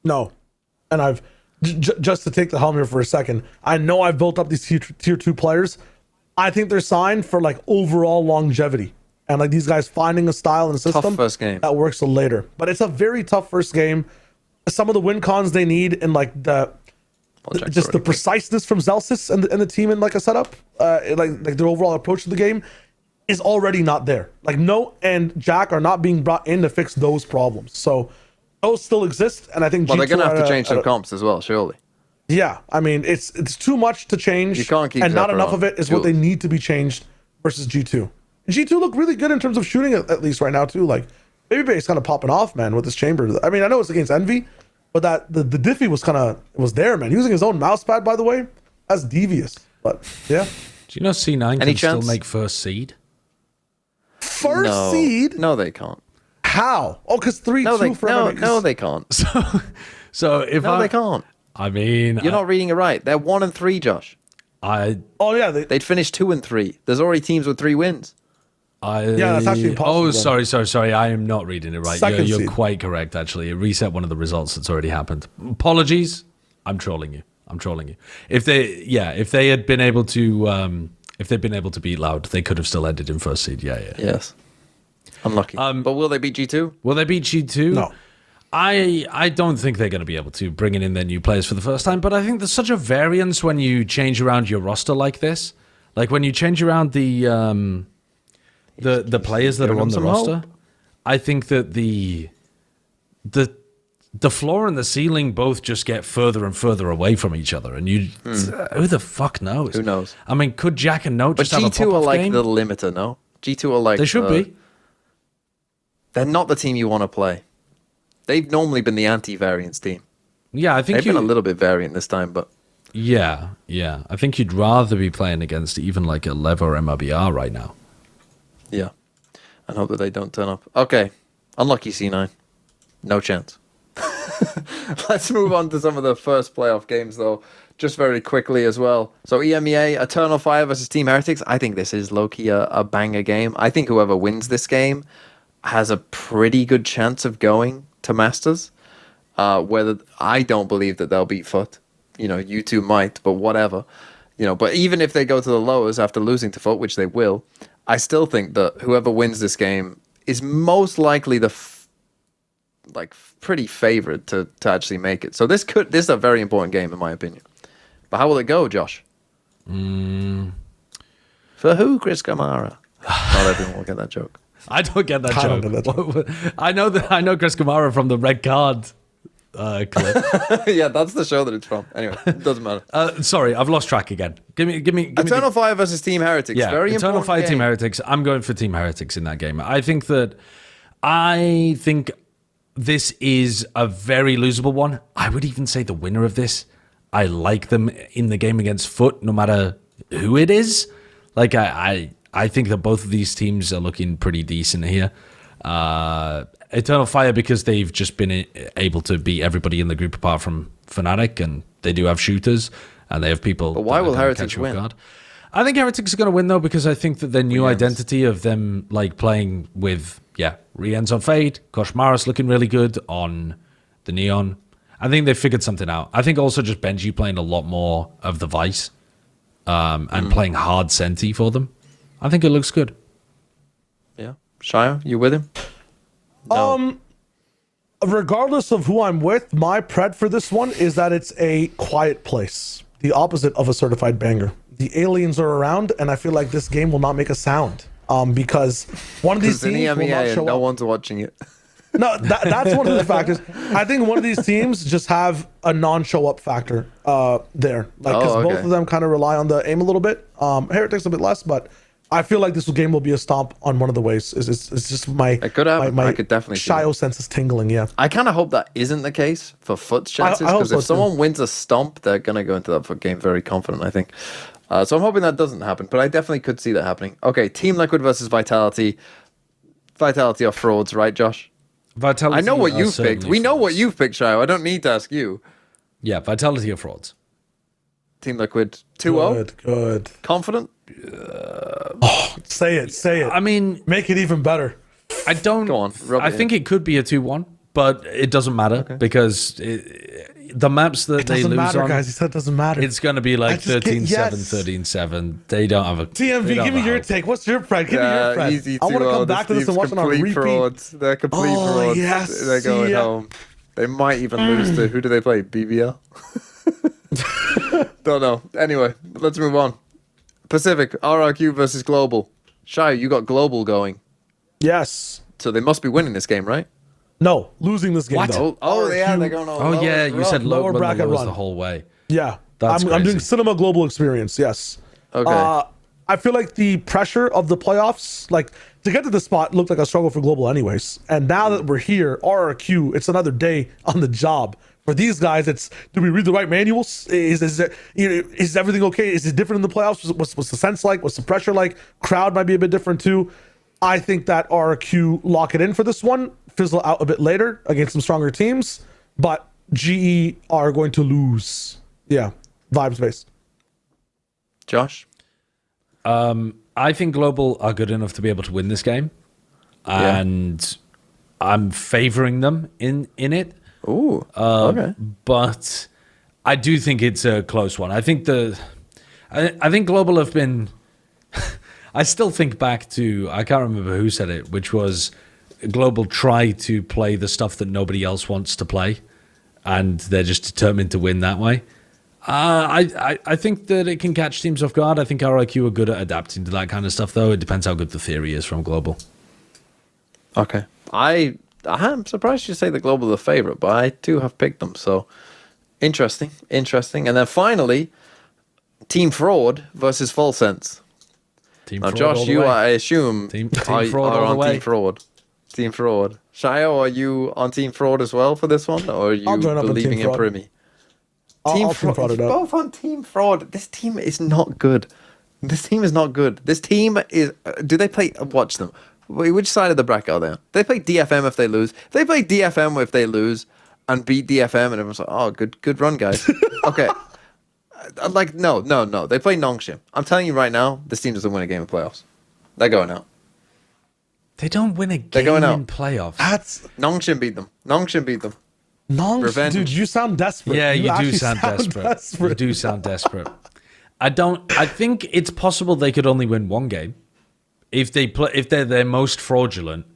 No. And I've... just to take the helm here for a second, I know I've built up these tier 2 players. I think they're signed for like overall longevity and like these guys finding a style and a system first game. that works later. But it's a very tough first game. Some of the win cons they need in like just the preciseness from Zelsis and the team in like a setup, like their overall approach to the game is already not there. Like No and Jackk are not being brought in to fix those problems. So those still exist, and I think Well, G2 they're gonna have to change some comps as well, surely. Yeah, I mean it's too much to change. You can't keep and not Zephyr enough on. of it is what they need to be changed versus G2. G2 look really good in terms of shooting at least right now too. Like Babyface kind of popping off, man, with this chamber. I mean, I know it's against Envy, but that the Diffie was there, man. Using his own mouse pad, by the way, that's devious. But yeah, Do you know C9 Any can still chance? make first seed? first seed. No, they can't. How? Oh, because 3-2 for Heretics. No, they can't. So if No, they can't. I mean, You're not reading it right. They're 1-3, Josh. Oh yeah, They'd finished 2-3. There's already teams with 3 wins. Yeah, that's actually impossible Oh, then. sorry. I am not reading it right. Second You're seed. quite correct, actually. It reset one of the results that's already happened. Apologies. I'm trolling you. If they had been able to, if they'd been able to beat Loud, they could have still ended in first seed. Yeah. Yes. Unlucky. But will they beat G2? Will they beat G2? No. I don't think they're going to be able to, bringing in their new players for the first time, but I think there's such a variance when you change around your roster like this. Like when you change around the players that are on the some roster, hope. I think that the floor and the ceiling both just get further and further away from each other, and who the fuck knows? Who knows? I mean, could Jackk and Note But just have a G2 pop-off are like game? the limiter, no? G2 are like... They should be. They're not the team you want to play. They've normally been the anti-variance team. Yeah, I think They've been a little bit variant this time, but... Yeah. I think you'd rather be playing against even like a Lev or MRBR right now. Yeah. And hope that they don't turn up. Okay. Unlucky C9. No chance. Let's move on to some of the first playoff games, though, just very quickly as well. So EMEA, Eternal Fire versus Team Heretics. I think this is low-key a banger game. I think whoever wins this game has a pretty good chance of going to Masters. Whether I don't believe that they'll beat Foot. You two might, but whatever. But even if they go to the lowers after losing to Foot, which they will, I still think that whoever wins this game is most likely pretty favored to actually make it. So this is a very important game in my opinion. But how will it go, Josh? For who, Chris Kamara? Not everyone will get that joke. I don't get that I joke. don't get that joke. I know Chris Kamara from the red card clip. Yeah, that's the show that it's from. Anyway, it doesn't matter. Sorry, I've lost track again. Give me Eternal Fire versus Team Heretics. yeah, Very Eternal important Fire game. Team Heretics. I'm going for Team Heretics in that game. I think this is a very losable one. I would even say the winner of this. I like them in the game against Foot, no matter who it is. Like I think that both of these teams are looking pretty decent here. Eternal Fire because they've just been able to beat everybody in the group apart from Fnatic, and they do have shooters and they have people. But why that will can Heretics catch you off win? guard. I think Heretics are going to win though because I think that their new identity of them like playing with Rien's on Fade, Koshmaris looking really good on the Neon. I think they figured something out. I think also just Benji playing a lot more of the Vice and playing hard Senti for them. I think it looks good. Yeah. Shio, you with him? No. Regardless of who I'm with, my pred for this one is that it's a quiet place. The opposite of a certified banger. The aliens are around, and I feel like this game will not make a sound. Because one of these It's an teams will not EMEA show and no up. one's watching it. No, that's one of the factors. I think one of these teams just have a non-show up factor there, because both okay. of them kind of rely on the aim a little bit. Heretics a bit less, but I feel like this game will be a stomp on one of the ways. It's just my It could happen. my I could definitely see Shio sense is tingling. Yeah, I kind of hope that isn't the case for Foot's chances, I hope because so if too. someone wins a stomp, they're going to go into that Foot game very confident, I think. So I'm hoping that doesn't happen, but I definitely could see that happening. Okay, Team Liquid versus Vitality. Vitality are frauds, right, Josh? Vitality. I know what are you've picked. certainly We know what frauds. you've picked, Shio. I don't need to ask you. Yeah, Vitality are frauds. Team Liquid 2-0. good. Confident? Say it. I mean, Make it even better. I don't. Go on, rub I it think it could be a 2-1, but it doesn't matter because the maps that they doesn't lose matter, on, guys. He said it doesn't matter. it's going to be like just can't- 13-7, yes. 13-7. They don't have a TMV, give me your take. What's your pride? Give me your pride. Easy I want to to come back to this and watch it on repeat. frauds. They're complete frauds. Yes, They're going yeah. home. They might even lose to who do they play? BBL. Don't know. Anyway, let's move on. Pacific, RRQ versus Global. Shai, you got Global going. Yes. So they must be winning this game, right? No, losing this game. What? Though. Yeah, they're going on. Oh yeah, you said lower bracket lowers run. the whole way. Yeah, That's I'm doing crazy. Cinema Global Experience. Yes. Okay. I feel like the pressure of the playoffs, like to get to the spot, looked like a struggle for Global, anyways. And now that we're here, RRQ, it's another day on the job. For these guys, it's do we read the right manuals? Is everything okay? Is it different in the playoffs? What's the sense like? What's the pressure like? Crowd might be a bit different too. I think that RRQ lock it in for this one, fizzle out a bit later against some stronger teams, but GE are going to lose. Yeah, vibes based. Josh? I think Global are good enough to be able to win this game, and I'm favoring them in it. Ooh. Okay. But I do think it's a close one. I think I think Global have been. I still think back to, I can't remember who said it, which was Global try to play the stuff that nobody else wants to play, and they're just determined to win that way. I think that it can catch teams off guard. I think RIQ are good at adapting to that kind of stuff, though. It depends how good the theory is from Global. Okay. I'm surprised you say the Global are the favorite, but I too have picked them. So interesting. And then finally, Team Fraud versus Full Sense. Team Now, Fraud Josh, all the you, way. I assume, Team are Fraud all the on way. Team Fraud. Team Fraud. Shio, are you on Team Fraud as well for this one, or are you I'll join up on Team believing in Fraud. Primi? I'll Team Fraud it up. Both on Team Fraud. This team is not good. This team is not good. This team is. Do they play? Watch them. Which side of the bracket are they on? They play DFM if they lose. They play DFM if they lose and beat DFM, and everyone's like, "Oh, good run, guys." Okay. Like no. They play Nongshim. I'm telling you right now, this team doesn't win a game of playoffs. They're going out. They don't win a They're game going out. in playoffs. That's Nongshim beat them. nonsense, dude. You sound desperate. Yeah, you do actually sound desperate. You do sound desperate. I think it's possible they could only win one game. If they're their most fraudulent,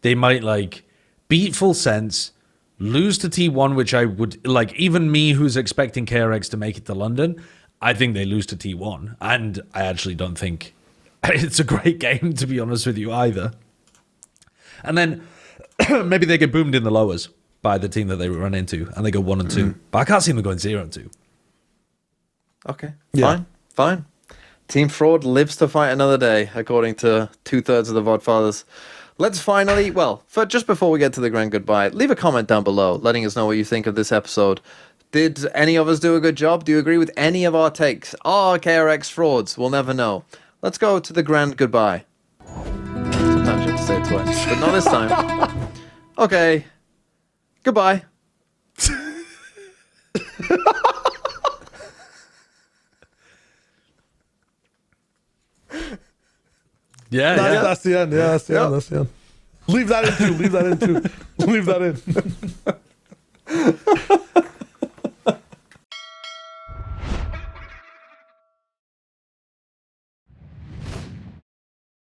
they might like beat Full Sense, lose to T1, which I would like. Even me, who's expecting KRX to make it to London, I think they lose to T1, and I actually don't think it's a great game, to be honest with you, either. And then maybe they get boomed in the lowers by the team that they run into, and they go 1-2. But I can't see them going 0-2. Okay. Yeah. Fine. Team Fraud lives to fight another day, according to 2/3 of the Vodfathers. Let's finally, just before we get to the grand goodbye, leave a comment down below letting us know what you think of this episode. Did any of us do a good job? Do you agree with any of our takes? Are KRX frauds? We'll never know. Let's go to the grand goodbye. Sometimes you have to say it twice, but not this time. Okay. Goodbye. That's the end. Yeah, that's the end. That's the end. Leave that in too. Leave that in.